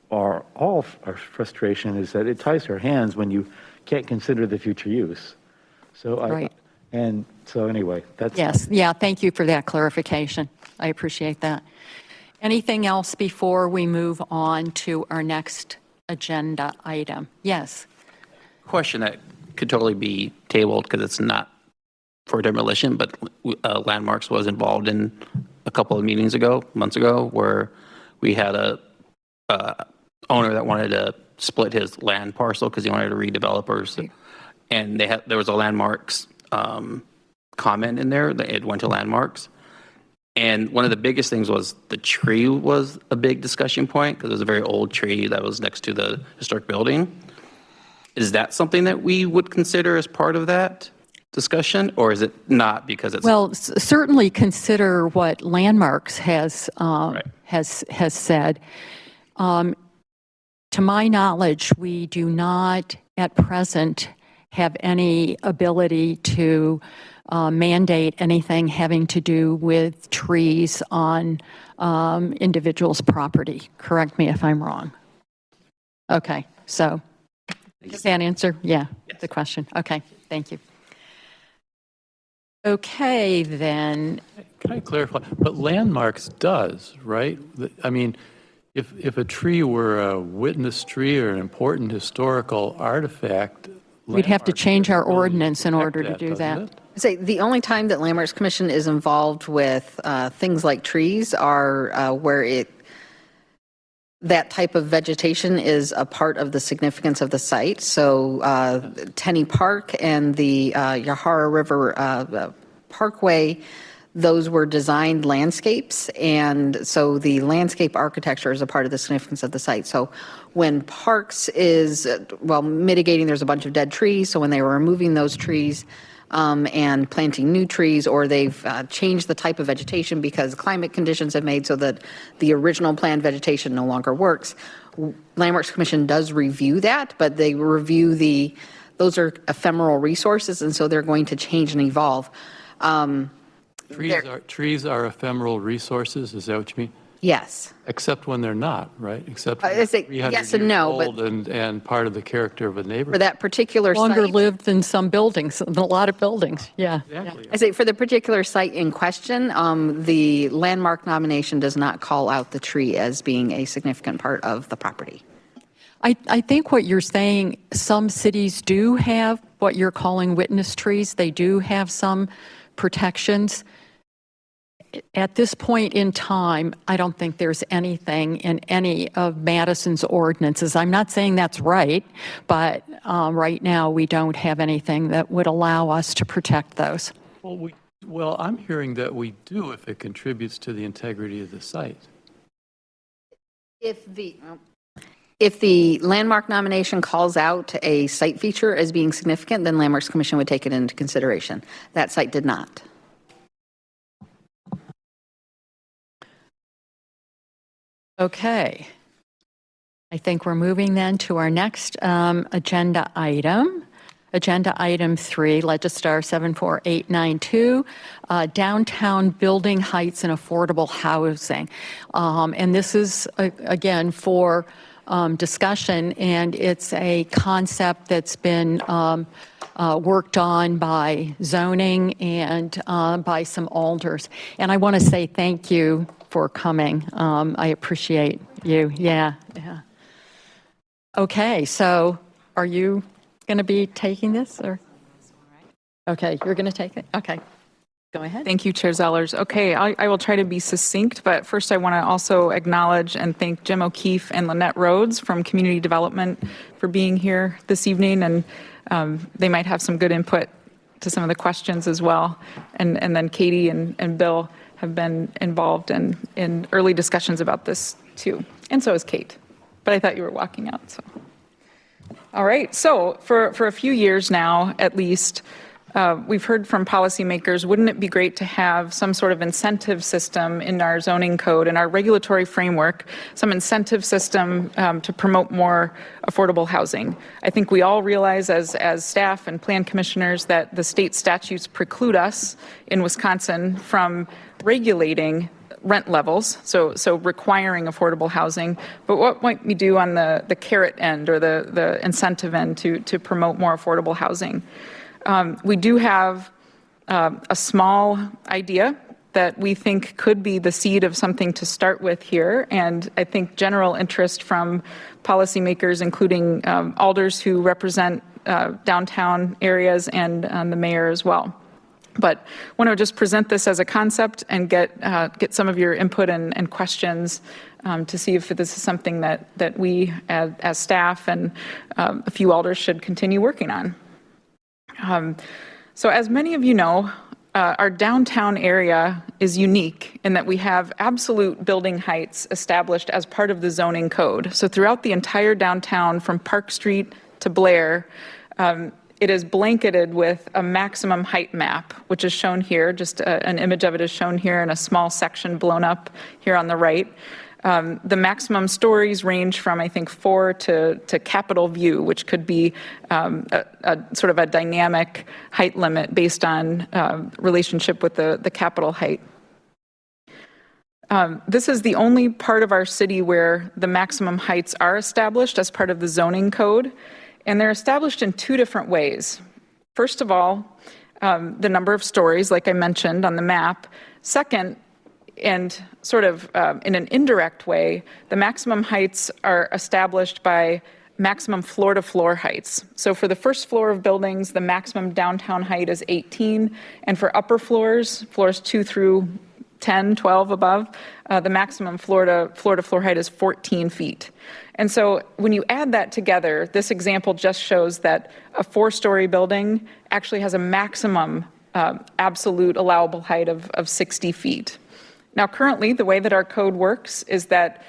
or all our frustration is that it ties our hands when you can't consider the future use. So Right. So anyway, that's. Yes, yeah, thank you for that clarification. I appreciate that. Anything else before we move on to our next agenda item? Yes. Question that could totally be tabled because it's not for demolition, but Landmarks was involved in a couple of months ago, where we had a owner that wanted to split his land parcel because he wanted to redevelop, and there was a Landmarks comment in there that it went to Landmarks. And one of the biggest things was the tree was a big discussion point because it was a very old tree that was next to the historic building. Is that something that we would consider as part of that discussion, or is it not because it's... Well, certainly consider what Landmarks has said. To my knowledge, we do not at present have any ability to mandate anything having to do with trees on individuals' property. Correct me if I'm wrong. Okay, so does that answer? Yeah, the question. Okay, thank you. Okay, then. Can I clarify? But landmarks does, right? I mean, if a tree were a witness tree or an important historical artifact. We'd have to landmarks change our would really ordinance in protect order to do doesn't that. it? Say, the only time that Landmarks Commission is involved with things like trees are where that type of vegetation is a part of the significance of the site. So Tenney Park and the Yahara River Parkway, those were designed landscapes, and so the landscape architecture is a part of the significance of the site. So when Parks is, mitigating, there's a bunch of dead trees, so when they were removing those trees and planting new trees, or they've changed the type of vegetation because climate conditions have made so that the original planned vegetation no longer works, Landmarks Commission does review that, but they review those are ephemeral resources, and so they're going to change and evolve. Trees are ephemeral resources, is that what you mean? Yes. Except when they're not, right? Except when I they're say 300 yes and years no, but- old and part of the character of a For neighborhood. that particular Longer site, lived than some buildings, a lot of buildings, yeah. Exactly. I say for the particular site in question, the landmark nomination does not call out the tree as being a significant part of the property. I think what you're saying, some cities do have what you're calling witness trees. They do have some protections. At this point in time, I don't think there's anything in any of Madison's ordinances. I'm not saying that's right, but right now we don't have anything that would allow us to protect those. Well, I'm hearing that we do if it contributes to the integrity of the site. If the landmark nomination calls out a site feature as being significant, then Landmarks Commission would take it into consideration. That site did not. Okay. I think we're moving then to our next agenda item. Agenda item 3, Legistar 74892, downtown building heights and affordable housing. And this is, again, for discussion, and it's a concept that's been worked on by zoning and by some alders. And I want to say thank you for coming. I appreciate you. Yeah. Okay, so are you going to be taking this, or? Okay, you're going to take it? Okay, go ahead. Thank you, Chair Zellers. Okay, I will try to be succinct, but first I want to also acknowledge and thank Jim O'Keefe and Lynette Rhodes from Community Development for being here this evening, and they might have some good input to some of the questions as well. And then Katie and Bill have been involved in early discussions about this too, and so is Kate. But I thought you were walking out, so. All right, so for a few years now, at least, we've heard from policymakers, wouldn't it be great to have some sort of incentive system in our zoning code and our regulatory framework, some incentive system to promote more affordable housing? I think we all realize as staff and plan commissioners that the state statutes preclude us in Wisconsin from regulating rent levels, so requiring affordable housing. But what might we do on the carrot end or the incentive end to promote more affordable housing? We do have a small idea that we think could be the seed of something to start with here, and I think general interest from policymakers, including alders who represent downtown areas and the mayor as well. But I want to just present this as a concept and get some of your input and questions to see if this is something that we as staff and a few alders should continue working on. So as many of you know, our downtown area is unique in that we have absolute building heights established as part of the zoning code. So throughout the entire downtown from Park Street to Blair, it is blanketed with a maximum height map, which is shown here. Just an image of it is shown here in a small section blown up here on the right. The maximum stories range from, I think, 4 to Capitol View, which could be a sort of a dynamic height limit based on relationship with the Capitol height. This is the only part of our city where the maximum heights are established as part of the zoning code, and they're established in 2 different ways. First of all, the number of stories, like I mentioned on the map. Second, and sort of in an indirect way, the maximum heights are established by maximum floor-to-floor heights. So for the first floor of buildings, the maximum downtown height is 18, and for upper floors, floors 2 through 10, 12 above, the maximum floor-to-floor height is 14 feet. And so when you add that together, this example just shows that a 4-story building actually has a maximum absolute allowable height of 60 feet. Now, currently, the way that our code works is that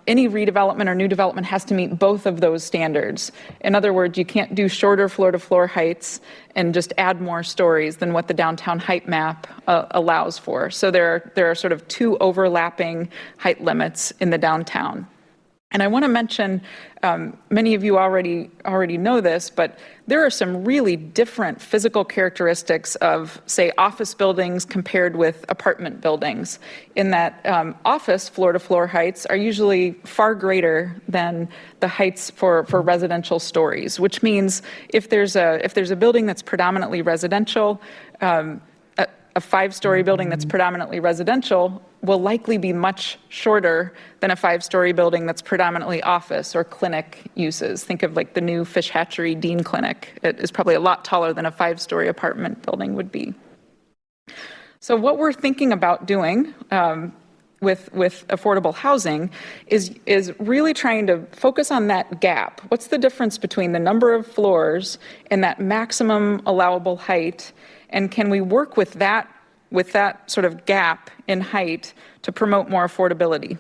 any redevelopment or new development has to meet both of those standards. In other words, you can't do shorter floor-to-floor heights and just add more stories than what the downtown height map allows for. So there are sort of 2 overlapping height limits in the downtown. And I want to mention, many of you already know this, but there are some really different physical characteristics of, say, office buildings compared with apartment buildings, in that office floor-to-floor heights are usually far greater than the heights for residential stories, which means if there's a building that's predominantly residential, a 5-story building that's predominantly residential will likely be much shorter than a 5-story building that's predominantly office or clinic uses. Think of like the new Fish Hatchery Dean Clinic. It is probably a lot taller than a 5-story apartment building would be. So what we're thinking about doing with affordable housing is really trying to focus on that gap. What's the difference between the number of floors and that maximum allowable height? And can we work with that sort of gap in height to promote more affordability?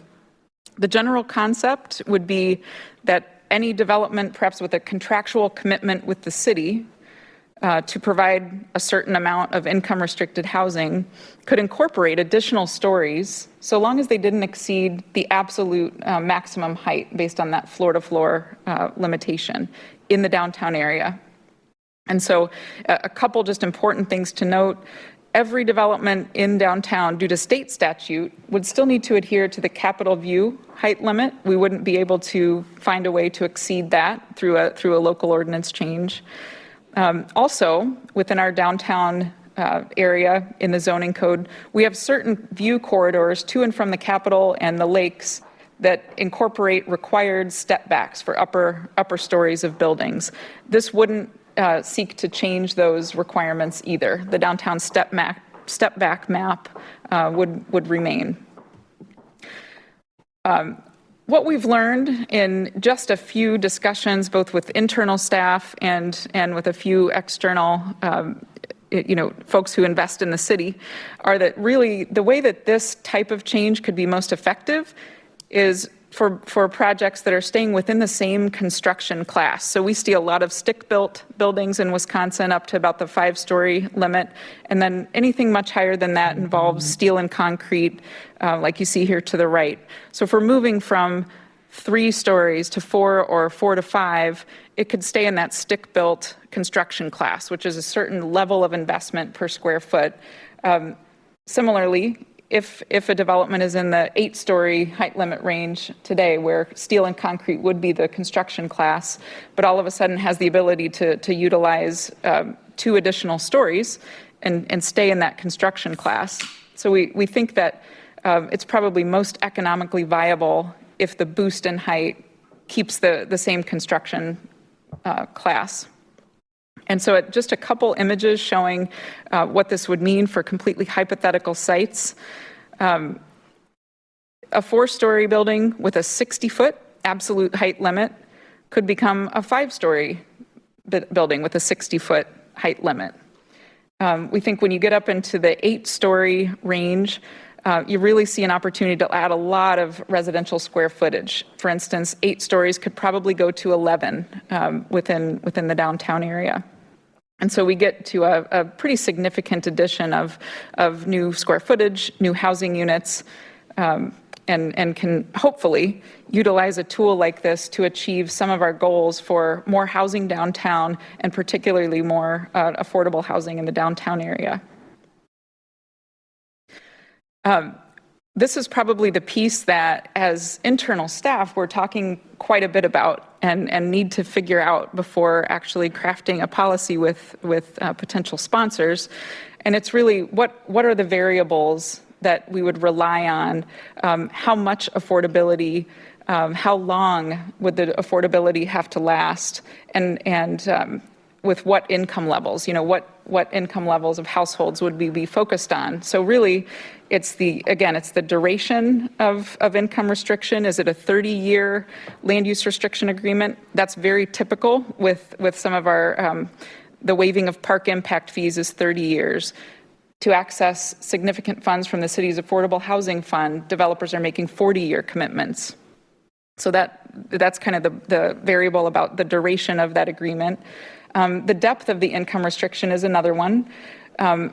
The general concept would be that any development, perhaps with a contractual commitment with the city to provide a certain amount of income-restricted housing, could incorporate additional stories so long as they didn't exceed the absolute maximum height based on that floor-to-floor limitation in the downtown area. And so a couple just important things to note. Every development in downtown, due to state statute, would still need to adhere to the Capitol View height limit. We wouldn't be able to find a way to exceed that through a local ordinance change. Also, within our downtown area in the zoning code, we have certain view corridors to and from the Capitol and the lakes that incorporate required step backs for upper stories of buildings. This wouldn't seek to change those requirements either. The downtown step back map would remain. What we've learned in just a few discussions, both with internal staff and with a few external folks who invest in the city, are that really the way that this type of change could be most effective is for projects that are staying within the same construction class. So we see a lot of stick-built buildings in Wisconsin up to about the 5-story limit, and then anything much higher than that involves steel and concrete, like you see here to the right. So if we're moving from 3 stories to 4 or 4 to 5, it could stay in that stick-built construction class, which is a certain level of investment per square foot. Similarly, if a development is in the 8-story height limit range today, where steel and concrete would be the construction class, but all of a sudden has the ability to utilize 2 additional stories and stay in that construction class. So we think that it's probably most economically viable if the boost in height keeps the same construction class. And so just a couple images showing what this would mean for completely hypothetical sites. A 4-story building with a 60-foot absolute height limit could become a 5-story building with a 60-foot height limit. We think when you get up into the 8-story range, you really see an opportunity to add a lot of residential square footage. For instance, 8 stories could probably go to 11 within the downtown area. And so we get to a pretty significant addition of new square footage, new housing units, and can hopefully utilize a tool like this to achieve some of our goals for more housing downtown and particularly more affordable housing in the downtown area. This is probably the piece that, as internal staff, we're talking quite a bit about and need to figure out before actually crafting a policy with potential sponsors. And it's really what are the variables that we would rely on, how much affordability, how long would the affordability have to last, and with what income levels, what income levels of households would we be focused on? So really, it's the duration of income restriction. Is it a 30-year land use restriction agreement? That's very typical with some of our, the waiving of park impact fees is 30 years. To access significant funds from the city's affordable housing fund, developers are making 40-year commitments. So that's kind of the variable about the duration of that agreement. The depth of the income restriction is another one.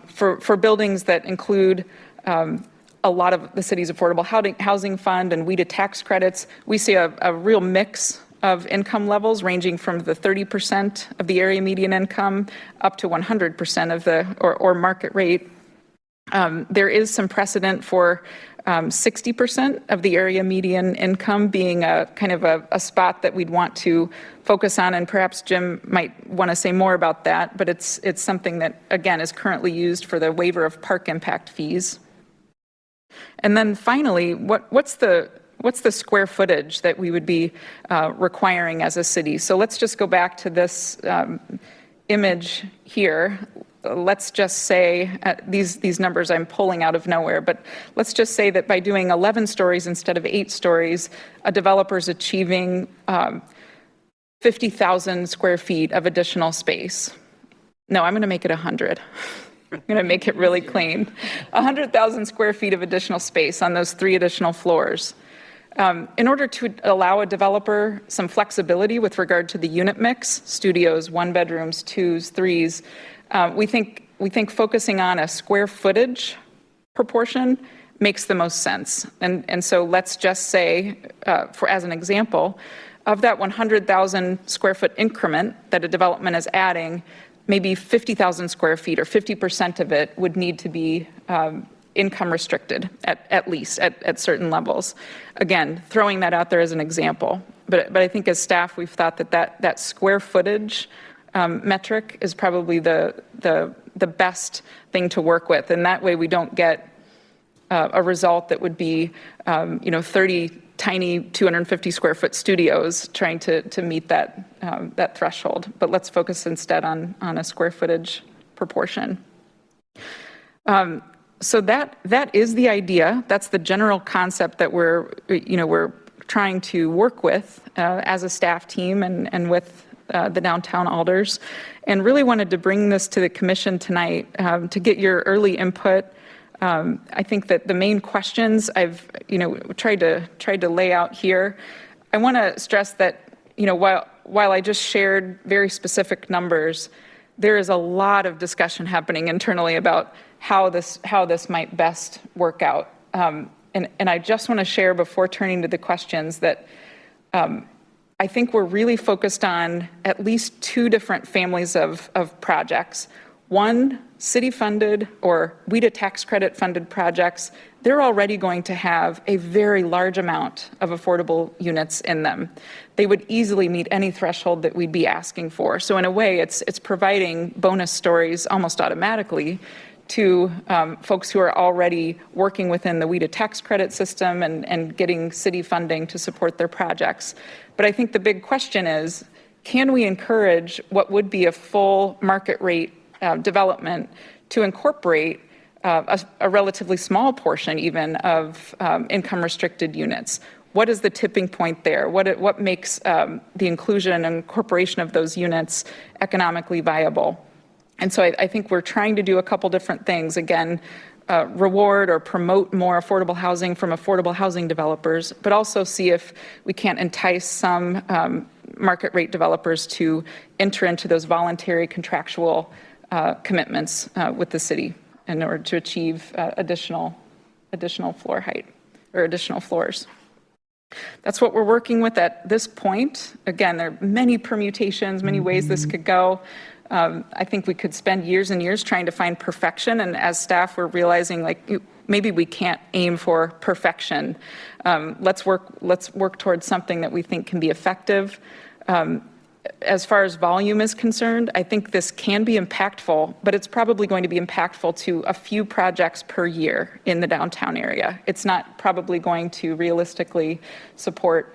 For buildings that include a lot of the city's affordable housing fund and WIDA tax credits, we see a real mix of income levels ranging from the 30% of the area median income up to 100% of the or market rate. There is some precedent for 60% of the area median income being a kind of a spot that we'd want to focus on, and perhaps Jim might want to say more about that, but it's something that, again, is currently used for the waiver of park impact fees. And then finally, what's the square footage that we would be requiring as a city? So let's just go back to this image here. Let's just say, these numbers I'm pulling out of nowhere, but let's just say that by doing 11 stories instead of 8 stories, a developer's achieving 50,000 square feet of additional space. No, I'm going to make it 100. I'm going to make it really clean. 100,000 square feet of additional space on those 3 additional floors. In order to allow a developer some flexibility with regard to the unit mix, studios, 1-bedrooms, 2s, 3s, we think focusing on a square footage proportion makes the most sense. And so let's just say, as an example, of that 100,000 square foot increment that a development is adding, maybe 50,000 square feet or 50% of it would need to be income restricted at least at certain levels. Again, throwing that out there as an example. But I think as staff, we've thought that square footage metric is probably the best thing to work with. And that way we don't get a result that would be 30 tiny 250 square foot studios trying to meet that threshold. But let's focus instead on a square footage proportion. So that is the idea. That's the general concept that we're trying to work with as a staff team and with the downtown alders, and really wanted to bring this to the commission tonight to get your early input. I think that the main questions I've tried to lay out here. I want to stress that while I just shared very specific numbers, there is a lot of discussion happening internally about how this might best work out. And I just want to share before turning to the questions that I think we're really focused on at least 2 different families of projects. One, city-funded or WIDA tax credit-funded projects, they're already going to have a very large amount of affordable units in them. They would easily meet any threshold that we'd be asking for. So in a way, it's providing bonus stories almost automatically to folks who are already working within the WIDA tax credit system and getting city funding to support their projects. But I think the big question is, can we encourage what would be a full market rate development to incorporate a relatively small portion even of income restricted units? What is the tipping point there? What makes the inclusion and incorporation of those units economically viable? And so I think we're trying to do a couple different things. Again, reward or promote more affordable housing from affordable housing developers, but also see if we can't entice some market rate developers to enter into those voluntary contractual commitments with the city in order to achieve additional floor height. or additional floors. That's what we're working with at this point. Again, there are many permutations, many ways this could go. I think we could spend years and years trying to find perfection, and as staff, we're realizing maybe we can't aim for perfection. Let's work towards something that we think can be effective. As far as volume is concerned, I think this can be impactful, but it's probably going to be impactful to a few projects per year in the downtown area. It's not probably going to realistically support,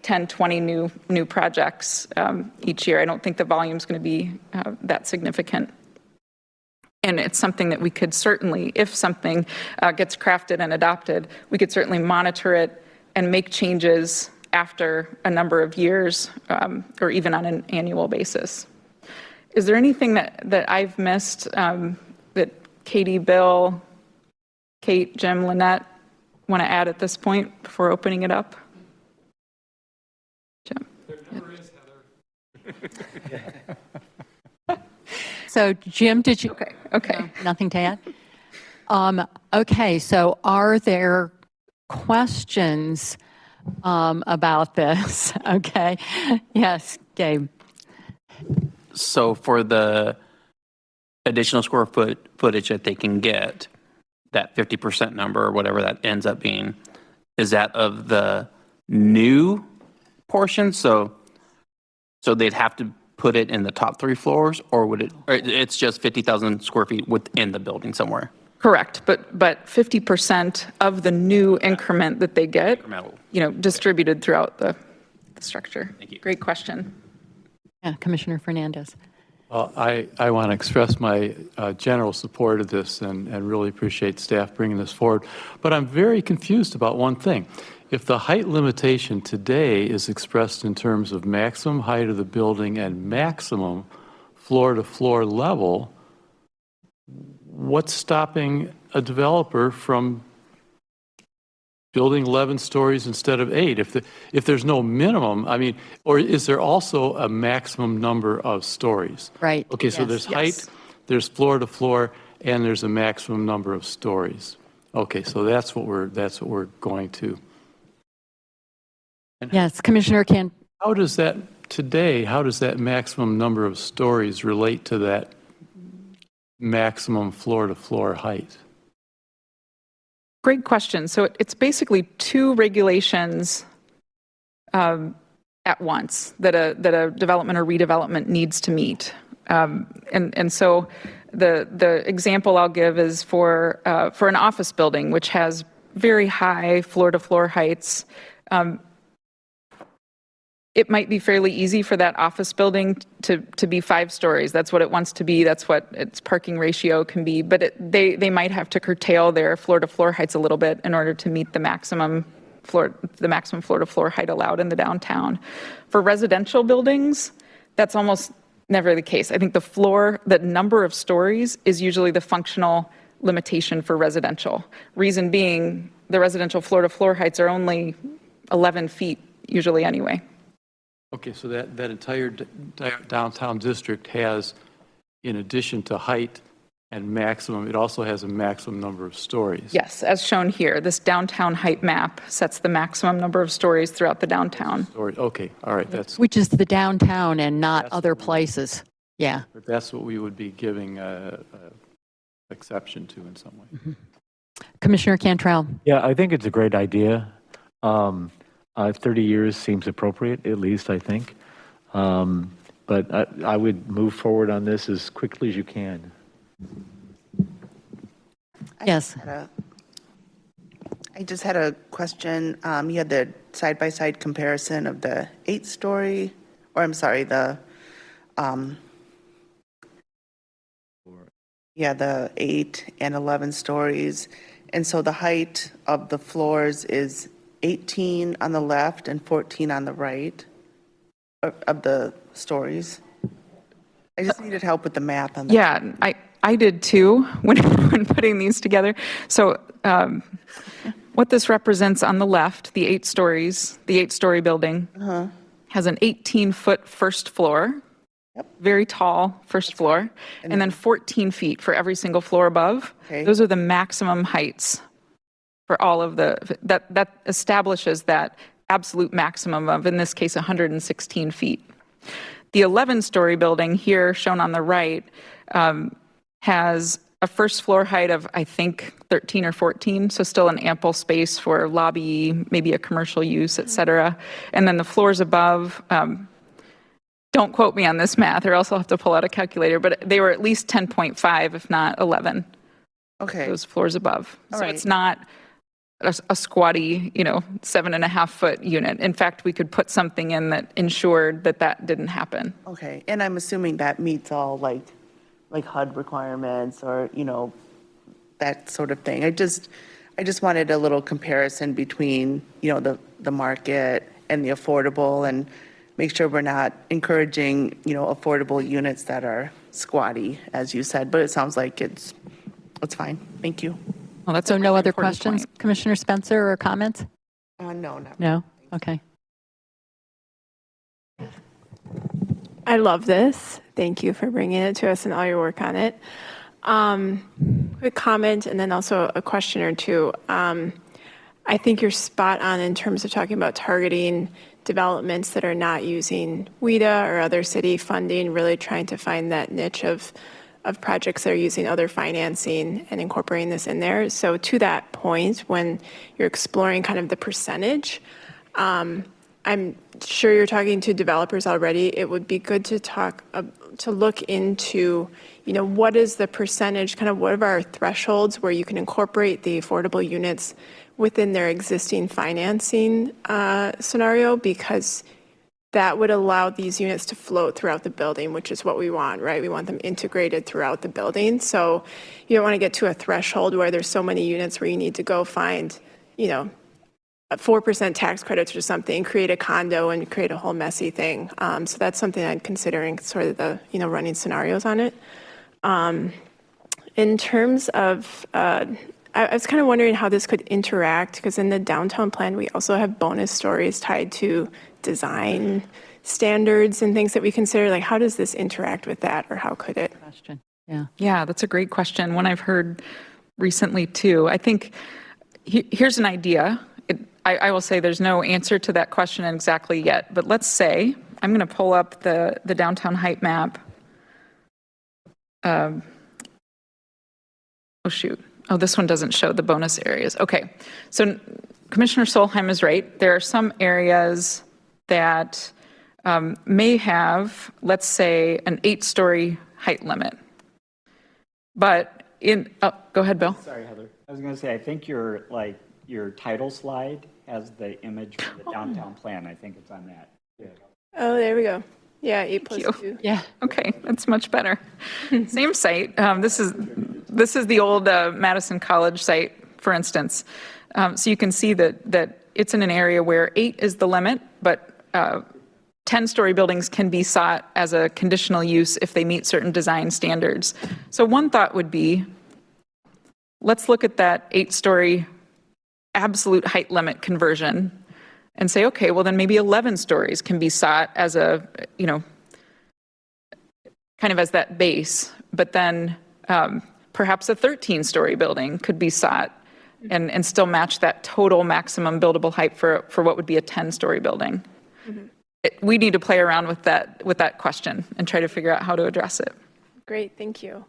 10, 20 new projects each year. I don't think the volume is going to be that significant. And it's something that we could certainly, if something gets crafted and adopted, we could certainly monitor it and make changes after a number of years, or even on an annual basis. Is there anything that I've missed that Katie, Bill, Kate, Jim, Lynette want to add at this point before opening it up? Jim? There never is, Heather. So Jim, did you? Okay. No, nothing to add? Okay, so are there questions about this? Okay. Yes, Gabe. So for the additional square footage that they can get, that 50% number or whatever that ends up being, is that of the new portion? So they'd have to put it in the top 3 floors, or it's just 50,000 square feet within the building somewhere? Correct, but 50% of the new increment that they get, distributed throughout the structure. Thank you. Great question. Yeah, Commissioner Fernandez. Well, I want to express my general support of this and really appreciate staff bringing this forward. But I'm very confused about one thing. If the height limitation today is expressed in terms of maximum height of the building and maximum floor-to-floor level, what's stopping a developer from building 11 stories instead of 8? If there's no minimum, or is there also a maximum number of stories? Right. Okay, so Yes. there's height, there's floor to floor, and there's a maximum number of stories. Okay, so that's what we're going to. Yes, Commissioner Can. How does that maximum number of stories relate to that maximum floor-to-floor height? Great question. So it's basically 2 regulations at once that a development or redevelopment needs to meet. And so the example I'll give is for an office building, which has very high floor-to-floor heights. It might be fairly easy for that office building to be 5 stories. That's what it wants to be. That's what its parking ratio can be. But they might have to curtail their floor-to-floor heights a little bit in order to meet the maximum floor-to-floor height allowed in the downtown. For residential buildings, that's almost never the case. I think the number of stories is usually the functional limitation for residential. Reason being, the residential floor-to-floor heights are only 11 feet usually anyway. Okay, so that entire downtown district has, in addition to height and maximum, it also has a maximum number of stories. Yes, as shown here, this downtown height map sets the maximum number of stories throughout the downtown. Okay, all right, Which is the downtown and not other places. Yeah. that's what we would be giving exception to in some way. Commissioner Cantrell. Yeah, I think it's a great idea. 30 years seems appropriate, at least, I think. But I would move forward on this as quickly as you can. Yes. I just had a question. You had the side-by-side comparison of the 8-story, or I'm sorry, the 8 and 11 stories. And so the height of the floors is 18 on the left and 14 on the right of the stories. I just needed help with the math on that. Yeah, I did too when putting these together. So what this represents on the left, the 8-story building, has an 18-foot first floor, very tall first floor, and then 14 feet for every single floor above. Okay. Those are the maximum heights for all of that establishes that absolute maximum of, in this case, 116 feet. The 11-story building here, shown on the right, has a first floor height of, I think, 13 or 14, so still an ample space for lobby, maybe a commercial use, et cetera. And then the floors above, don't quote me on this math, or else I'll have to pull out a calculator, but they were at least 10.5, if not 11. Okay. Those floors above. All So right. it's not a squatty, 7.5-foot unit. In fact, we could put something in that ensured that that didn't happen. Okay, and I'm assuming that meets all like HUD requirements or, that sort of thing. I just wanted a little comparison between, the market and the affordable and make sure we're not encouraging, affordable units that are squatty, as you said, but it sounds like it's fine. Thank you. Well, that's So a no really other important questions? point. Commissioner Spencer or comments? No, not. No? Okay. I love this. Thank you for bringing it to us and all your work on it. Quick comment and then also a question or two. I think you're spot on in terms of talking about targeting developments that are not using WIDA or other city funding, really trying to find that niche of projects that are using other financing and incorporating this in there. So to that point, when you're exploring kind of the percentage, I'm sure you're talking to developers already. It would be good to to look into, what is the percentage, kind of what are our thresholds where you can incorporate the affordable units within their existing financing scenario, because that would allow these units to float throughout the building, which is what we want, right? We want them integrated throughout the building. So you don't want to get to a threshold where there's so many units where you need to go find, a 4% tax credits or something, create a condo and create a whole messy thing. So that's something I'd consider in sort of the, running scenarios on it. In terms of, I was kind of wondering how this could interact, because in the downtown plan, we also have bonus stories tied to design standards and things that we consider. Like, how does this interact with that, or how could it? Question. Yeah. Yeah, that's a great question. One I've heard recently too. I think here's an idea. I will say there's no answer to that question exactly yet, but let's say, I'm going to pull up the downtown height map. Oh, shoot. Oh, this one doesn't show the bonus areas. Okay. So Commissioner Solheim is right. There are some areas that may have, let's say, an 8-story height limit. But go ahead, Bill. Sorry, Heather. I was going to say, I think your title slide has the image from the downtown plan. I think it's on that. Yeah. Oh, there we go. Yeah, 8+2. Yeah. Okay, that's much better. Same site. This is the old Madison College site, for instance. So you can see that it's in an area where 8 is the limit, but 10-story buildings can be sought as a conditional use if they meet certain design standards. So one thought would be, let's look at that 8-story absolute height limit conversion and say, okay, well then maybe 11 stories can be sought as a, kind of as that base, but then perhaps a 13-story building could be sought and still match that total maximum buildable height for what would be a 10-story building. Mm-hmm. We need to play around with that question and try to figure out how to address it. Great, thank you.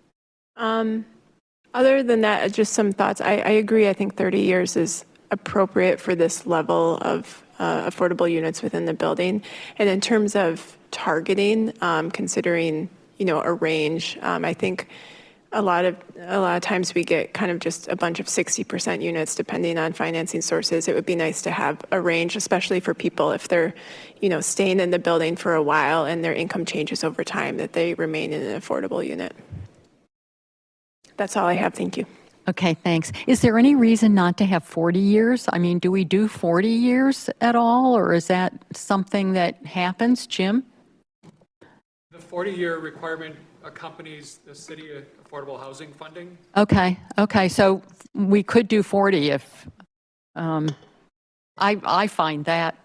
Other than that, just some thoughts. I agree. I think 30 years is appropriate for this level of affordable units within the building. And in terms of targeting, considering, a range, I think a lot of times we get kind of just a bunch of 60% units depending on financing sources. It would be nice to have a range, especially for people if they're, staying in the building for a while and their income changes over time, that they remain in an affordable unit. That's all I have. Thank you. Okay, thanks. Is there any reason not to have 40 years? I mean, do we do 40 years at all, or is that something that happens? Jim? The 40-year requirement accompanies the city affordable housing funding. Okay, so we could do 40 if, I find that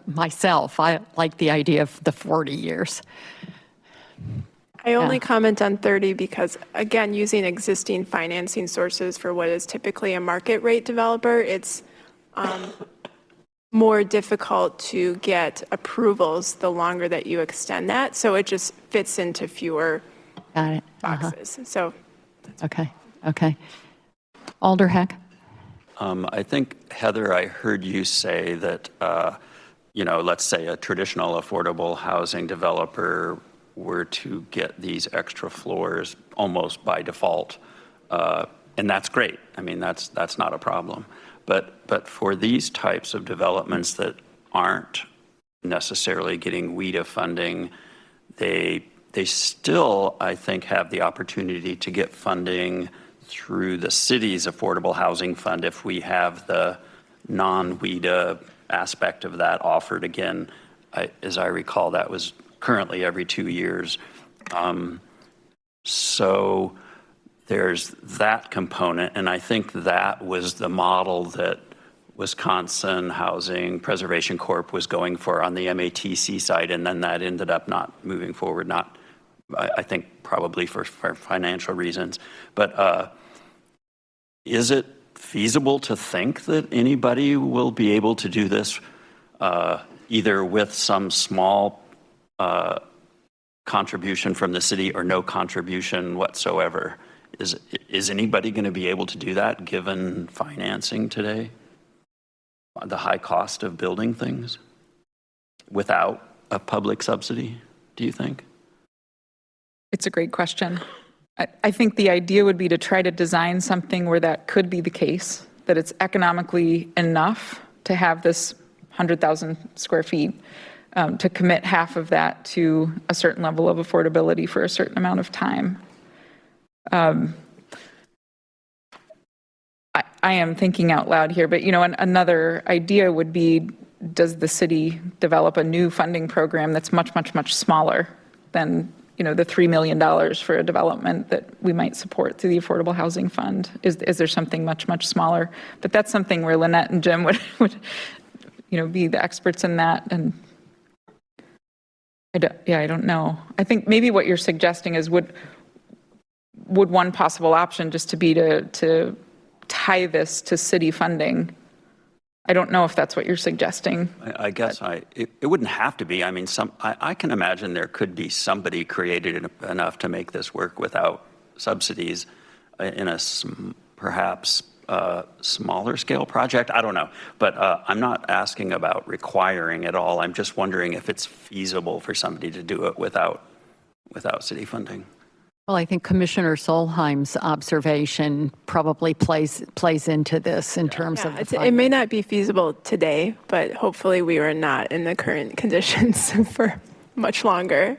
myself, I like the idea of the 40 years. I only comment on 30 because, again, using existing financing sources for what is typically a market rate developer, it's more difficult to get approvals the longer that you extend that. So it just fits into fewer Got it. boxes. So Okay, okay. Alder Heck? I think, Heather, I heard you say that, let's say a traditional affordable housing developer were to get these extra floors almost by default, and that's great. I mean, that's not a problem. But for these types of developments that aren't necessarily getting WIDA funding, they still, I think, have the opportunity to get funding through the city's affordable housing fund if we have the non-WIDA aspect of that offered again. As I recall, that was currently every 2 years. So there's that component, and I think that was the model that Wisconsin Housing Preservation Corp was going for on the MATC side, and then that ended up not moving forward, I think probably for financial reasons. But is it feasible to think that anybody will be able to do this either with some small contribution from the city or no contribution whatsoever? Is anybody going to be able to do that given financing today? The high cost of building things without a public subsidy, do you think? It's a great question. I think the idea would be to try to design something where that could be the case, that it's economically enough to have this 100,000 square feet, to commit half of that to a certain level of affordability for a certain amount of time. I am thinking out loud here, but another idea would be, does the city develop a new funding program that's much, much, much smaller than the $3 million for a development that we might support through the Affordable Housing Fund? Is there something much, much smaller? But that's something where Lynette and Jim would be the experts in that. And I don't know. I think maybe what you're suggesting is would one possible option just to be to tie this to city funding. I don't know if that's what you're suggesting. I guess it wouldn't have to be. I mean, I can imagine there could be somebody created enough to make this work without subsidies in a perhaps smaller scale project. I don't know. But I'm not asking about requiring it all. I'm just wondering if it's feasible for somebody to do it without city funding. Well, I think Commissioner Solheim's observation probably plays into this in terms of the it funding. may not be feasible today, but hopefully we are not in the current conditions for much longer.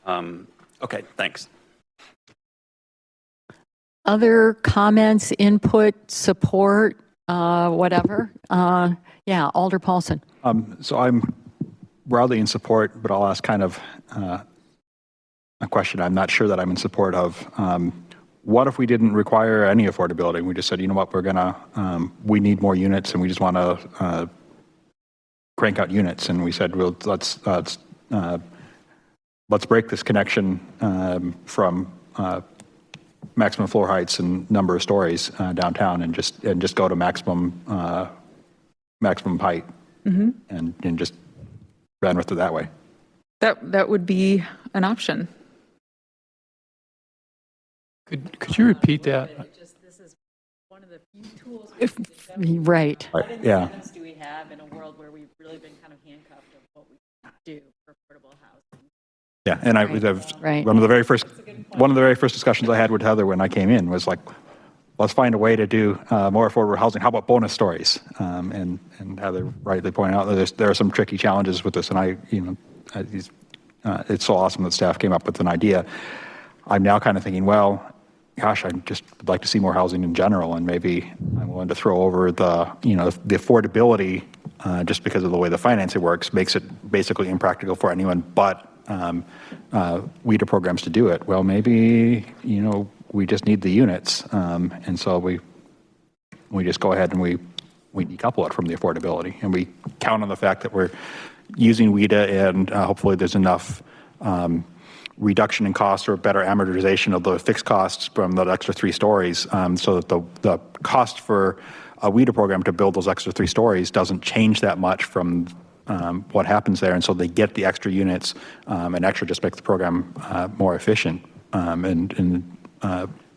Okay, thanks. Other comments, input, support, whatever? Yeah, Alder Paulson. So I'm broadly in support, but I'll ask kind of a question I'm not sure that I'm in support of. What if we didn't require any affordability? We just said, you know what, we need more units and we just want to crank out units. And we said, well, let's break this connection from maximum floor heights and number of stories downtown and just go to maximum height and just run with it that way. That would be an option. Could you repeat that? This is one of the few tools. Right. Yeah. Do we have in a world where we've really been kind of handcuffed of what we do for affordable housing? Yeah, and one of the very first discussions I had with Heather when I came in was like, let's find a way to do more affordable housing. How about bonus stories? And Heather rightly pointed out that there are some tricky challenges with this, and it's so awesome that staff came up with an idea. I'm now kind of thinking, well, gosh, I just would like to see more housing in general, and maybe I'm willing to throw over the affordability just because of the way the financing works makes it basically impractical for anyone but WIDA programs to do it. Well, maybe, we just need the units. And so we just go ahead and we decouple it from the affordability. And we count on the fact that we're using WIDA and hopefully there's enough reduction in costs or better amortization of the fixed costs from the extra 3 stories, so that the cost for a WIDA program to build those extra 3 stories doesn't change that much from what happens there. And so they get the extra units, and actually just make the program more efficient and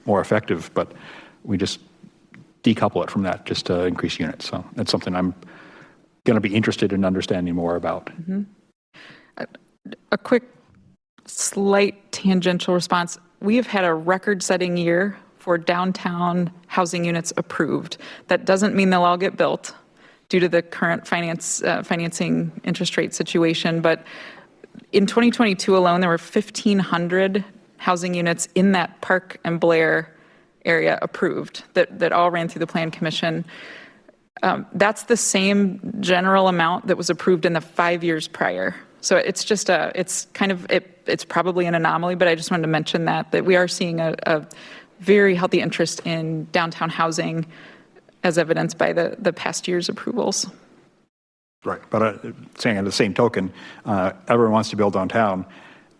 more effective. But we just decouple it from that just to increase units. So that's something I'm going to be interested in understanding more about. A quick, slight tangential response. We have had a record-setting year for downtown housing units approved. That doesn't mean they'll all get built due to the current financing interest rate situation, but in 2022 alone, there were 1,500 housing units in that Park and Blair area approved that all ran through the Plan Commission. That's the same general amount that was approved in the 5 years prior. So it's just it's probably an anomaly, but I just wanted to mention that we are seeing a very healthy interest in downtown housing as evidenced by the past year's approvals. Right, but saying on the same token, everyone wants to build downtown.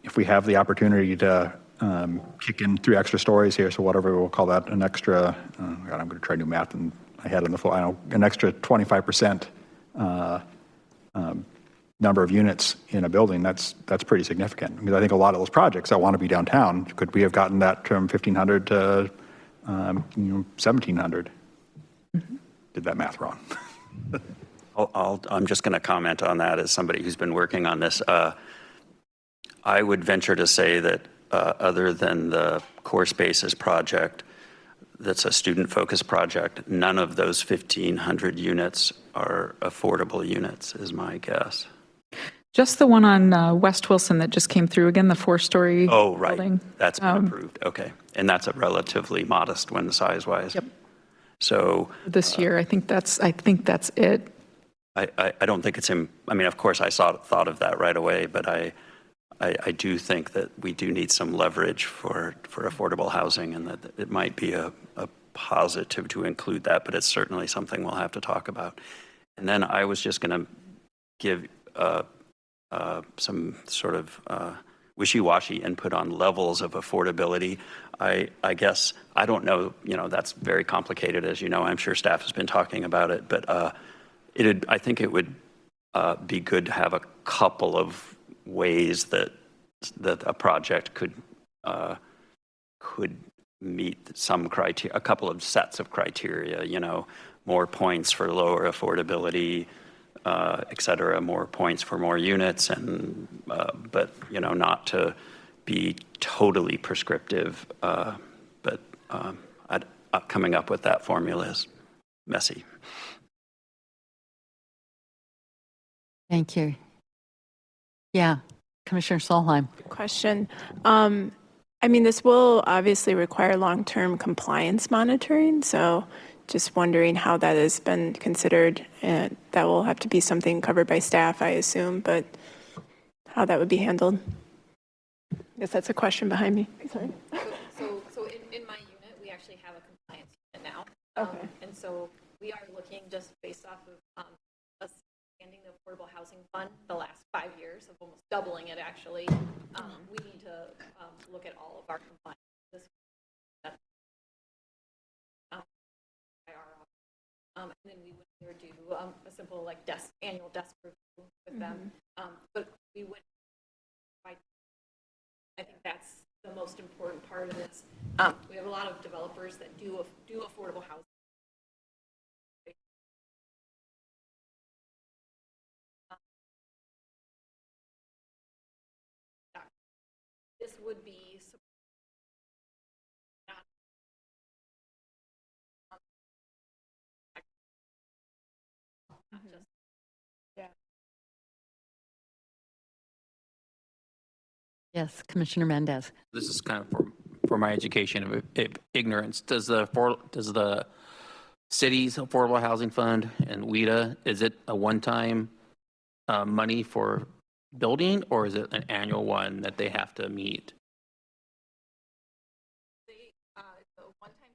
If we have the opportunity to kick in 3 extra stories here, so whatever we'll call that, an extra, God, I'm going to try to do math in my head on the floor, I know, an extra 25% number of units in a building, that's pretty significant. Because I think a lot of those projects that want to be downtown, could we have gotten that from 1,500 to 1,700? Did that math wrong? I'm just going to comment on that as somebody who's been working on this. I would venture to say that other than the Core Spaces project, that's a student-focused project, none of those 1,500 units are affordable units, is my guess. Just the one on West Wilson that just came through again, the 4-story Oh, right. building. That's been approved. Okay. And that's a relatively modest one size-wise. Yep. So This year, I think that's it. I don't think it's I mean, of course, I thought of that right away, but I do think that we do need some leverage for affordable housing, and that it might be a positive to include that, but it's certainly something we'll have to talk about. And then I was just going to give some sort of wishy-washy input on levels of affordability. I guess, I don't know, that's very complicated, as you know. I'm sure staff has been talking about it, but I think it would be good to have a couple of ways that a project could meet some criteria, a couple of sets of criteria, more points for lower affordability, et cetera, more points for more units, and but not to be totally prescriptive. But coming up with that formula is messy. Thank you. Yeah, Commissioner Solheim. Question. I mean, this will obviously require long-term compliance monitoring, so just wondering how that has been considered. And that will have to be something covered by staff, I assume, but how that would be handled. I guess that's a question behind me. Sorry. So in my unit, we actually have a compliance unit now. Okay. And so we are looking, just based off of us expanding the Affordable Housing Fund the last 5 years, of almost doubling it actually. We need to look at all of our compliance. And then we would either do a simple like annual desk review with them, but we would. I think that's the most important part of this. We have a lot of developers that do affordable housing. This would be Yes, Commissioner Mendez. This is kind of for my education of ignorance. Does the city's affordable housing fund and WIDA, is it a one-time money for building, or is it an annual one that they have to meet? The one-time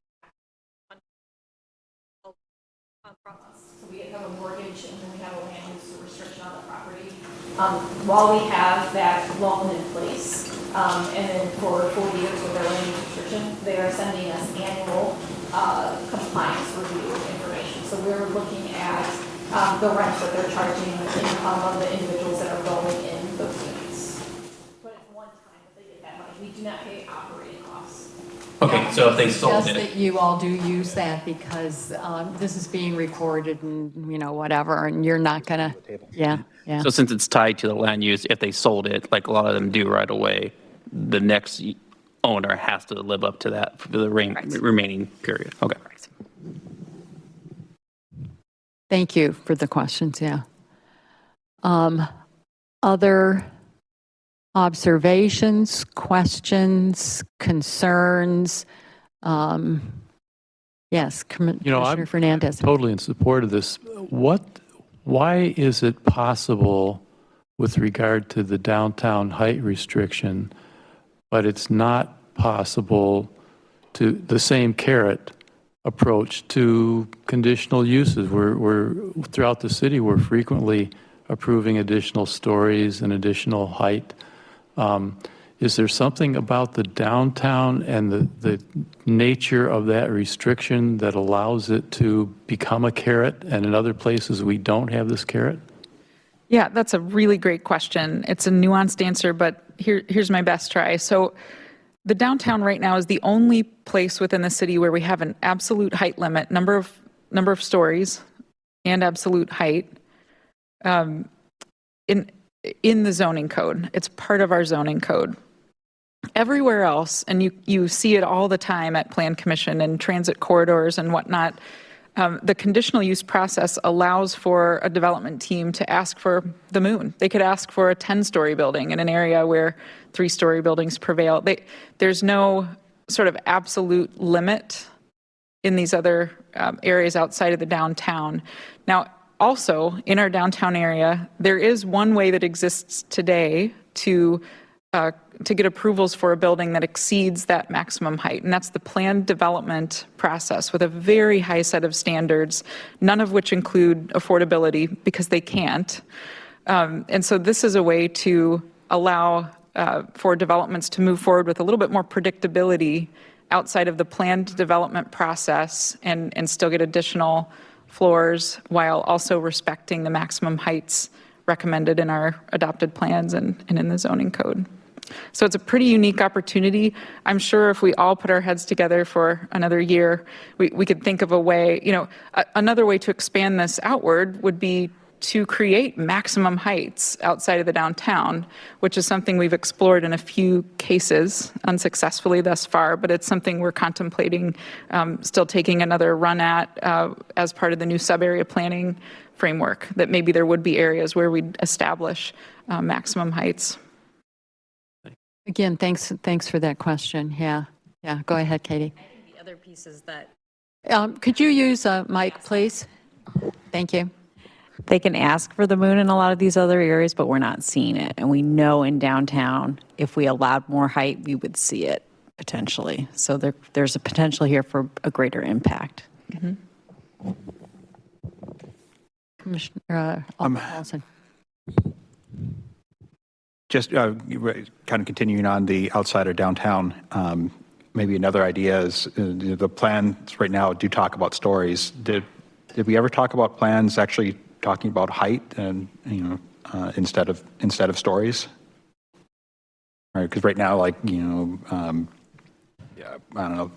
process. So we have a mortgage and then we have a land use restriction on the property. While we have that loan in place, and then for 40 years with their land use restriction, they are sending us annual compliance review information. So we're looking at the rent that they're charging, the income of the individuals that are going in those units. But it's one time that they get that money. We do not pay operating costs. Okay, so if they sold Just it, that you all do use that because this is being recorded and, whatever, and you're not gonna, yeah. so since it's tied to the land use, if they sold it, like a lot of them do right away, the next owner has to live up to that for the remaining period. Okay. Thank you for the questions, yeah. Other observations, questions, concerns? Yes, Commissioner I'm Fernandez. totally in support of this. Why is it possible with regard to the downtown height restriction, but it's not possible to the same carrot approach to conditional uses? We're throughout the city, we're frequently approving additional stories and additional height. Is there something about the downtown and the nature of that restriction that allows it to become a carrot, and in other places we don't have this carrot? Yeah, that's a really great question. It's a nuanced answer, but here's my best try. So the downtown right now is the only place within the city where we have an absolute height limit, number of stories and absolute height in the zoning code. It's part of our zoning code. Everywhere else, and you see it all the time at Plan Commission and transit corridors and whatnot, the conditional use process allows for a development team to ask for the moon. They could ask for a 10-story building in an area where 3-story buildings prevail. There's no sort of absolute limit in these other areas outside of the downtown. Now, also in our downtown area, there is one way that exists today to get approvals for a building that exceeds that maximum height, and that's the planned development process with a very high set of standards, none of which include affordability because they can't. And so this is a way to allow for developments to move forward with a little bit more predictability outside of the planned development process and still get additional floors while also respecting the maximum heights recommended in our adopted plans and in the zoning code. So it's a pretty unique opportunity. I'm sure if we all put our heads together for another year, we could think of a way, another way to expand this outward would be to create maximum heights outside of the downtown, which is something we've explored in a few cases unsuccessfully thus far, but it's something we're contemplating still taking another run at as part of the new sub-area planning framework, that maybe there would be areas where we'd establish maximum heights. Again, thanks for that question. Yeah, go ahead, Katie. I think the other pieces that Could you use a mic, please? Thank you. they can ask for the moon in a lot of these other areas, but we're not seeing it. And we know in downtown, if we allowed more height, we would see it potentially. So there's a potential here for a greater impact. Commissioner Paulson. Just kind of continuing on the outside or downtown, maybe another idea is the plans right now do talk about stories. Did we ever talk about plans actually talking about height and instead of stories? Right, because right now, like I don't know.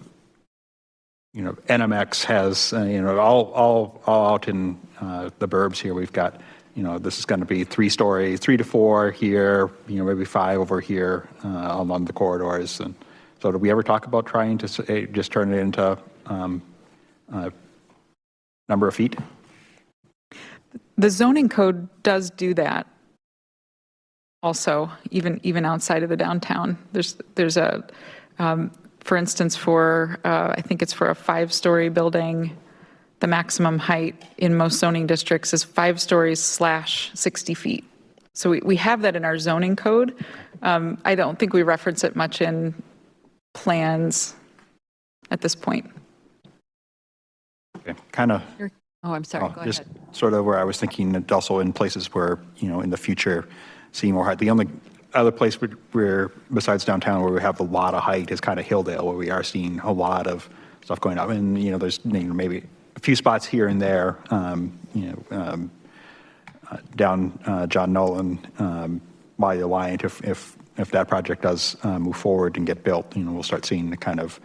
NMX has all out in the burbs here. We've got. This is going to be 3-story, 3 to 4 here, maybe 5 over here along the corridors. And so did we ever talk about trying to just turn it into number of feet? The zoning code does do that also, even outside of the downtown. There's a, for instance, I think it's for a 5-story building, the maximum height in most zoning districts is 5 stories / 60 feet. So we have that in our zoning code. I don't think we reference it much in plans at this point. Okay, kind of. Oh, I'm sorry, go Just ahead. sort of where I was thinking, that also in places where, in the future, seeing more height. The only other place where, besides downtown, where we have a lot of height is kind of Hilldale, where we are seeing a lot of stuff going up. And, there's maybe a few spots here and there, down John Nolan by the Alliant. If that project does move forward and get built, we'll start seeing the kind of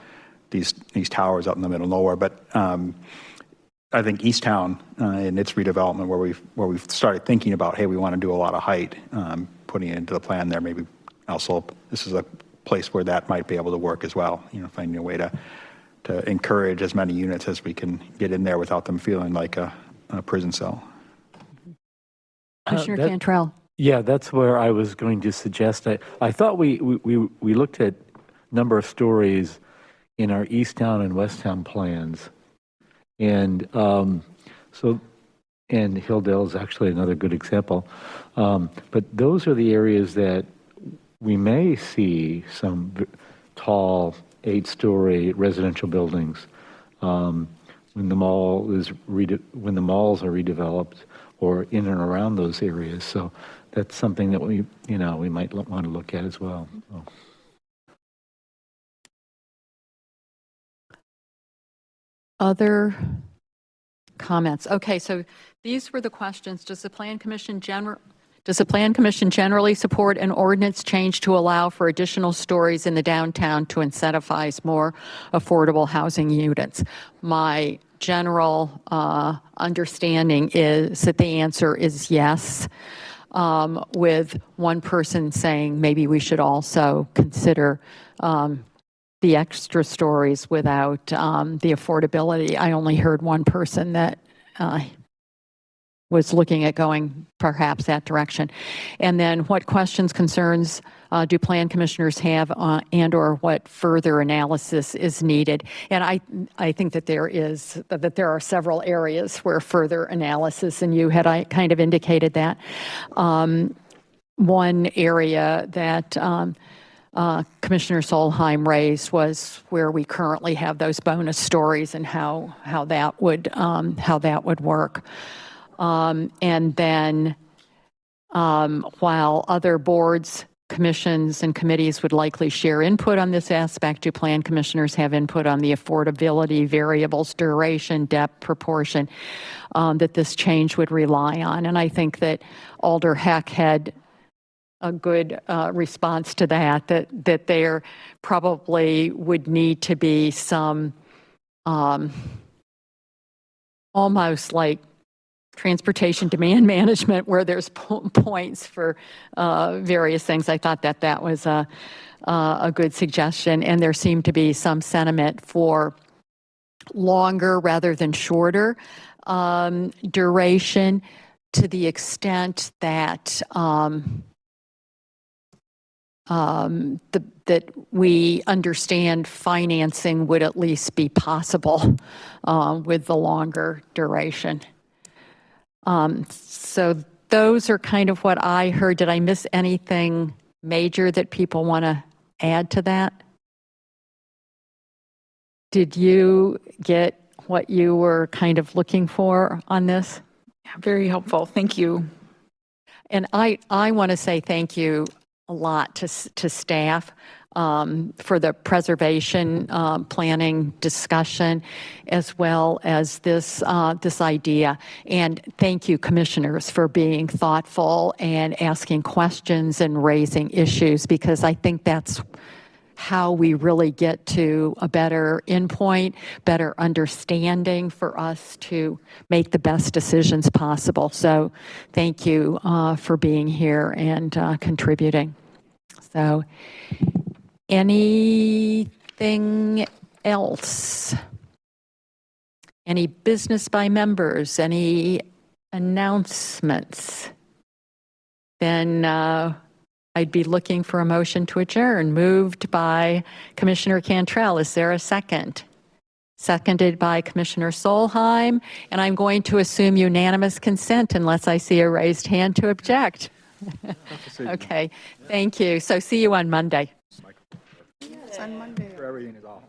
these towers out in the middle of nowhere. But I think Easttown in its redevelopment, where we've started thinking about, hey, we want to do a lot of height, putting it into the plan there. Maybe also this is a place where that might be able to work as well. Finding a way to encourage as many units as we can get in there without them feeling like a prison cell. Commissioner that- Cantrell. Yeah, that's where I was going to suggest. I thought we looked at number of stories in our Easttown and Westtown plans. And and Hilldale is actually another good example. But those are the areas that we may see some tall 8-story residential buildings when the malls are redeveloped or in and around those areas. So that's something that we might want to look at as well. So. Other comments? Okay, so these were the questions. Does the Plan Commission generally support an ordinance change to allow for additional stories in the downtown to incentivize more affordable housing units? My general understanding is that the answer is yes, with one person saying maybe we should also consider the extra stories without the affordability. I only heard one person that was looking at going perhaps that direction. And then what questions, concerns do plan commissioners have and or what further analysis is needed? And I think that there are several areas where further analysis, and you had kind of indicated that. One area that Commissioner Solheim raised was where we currently have those bonus stories and how that would work. And then while other boards, commissions, and committees would likely share input on this aspect, do plan commissioners have input on the affordability, variables, duration, depth, proportion that this change would rely on? And I think that Alder Heck had a good response to that there probably would need to be some almost like transportation demand management where there's points for various things. I thought that was a good suggestion, and there seemed to be some sentiment for longer rather than shorter duration, to the extent that that we understand financing would at least be possible with the longer duration. So those are kind of what I heard. Did I miss anything major that people want to add to that? Did you get what you were kind of looking for on this? Yeah, very helpful. Thank you. And I want to say thank you a lot to staff for the preservation planning discussion, as well as this idea. And thank you, commissioners, for being thoughtful and asking questions and raising issues, because I think that's how we really get to a better endpoint, better understanding for us to make the best decisions possible. So thank you for being here and contributing. So anything else? Any business by members? Any announcements? Then I'd be looking for a motion to adjourn. Moved by Commissioner Cantrell. Is there a second? Seconded by Commissioner Solheim. And I'm going to assume unanimous consent unless I see a raised hand to object. Okay, thank you. So see you on Monday. It's on Monday. Everything is off.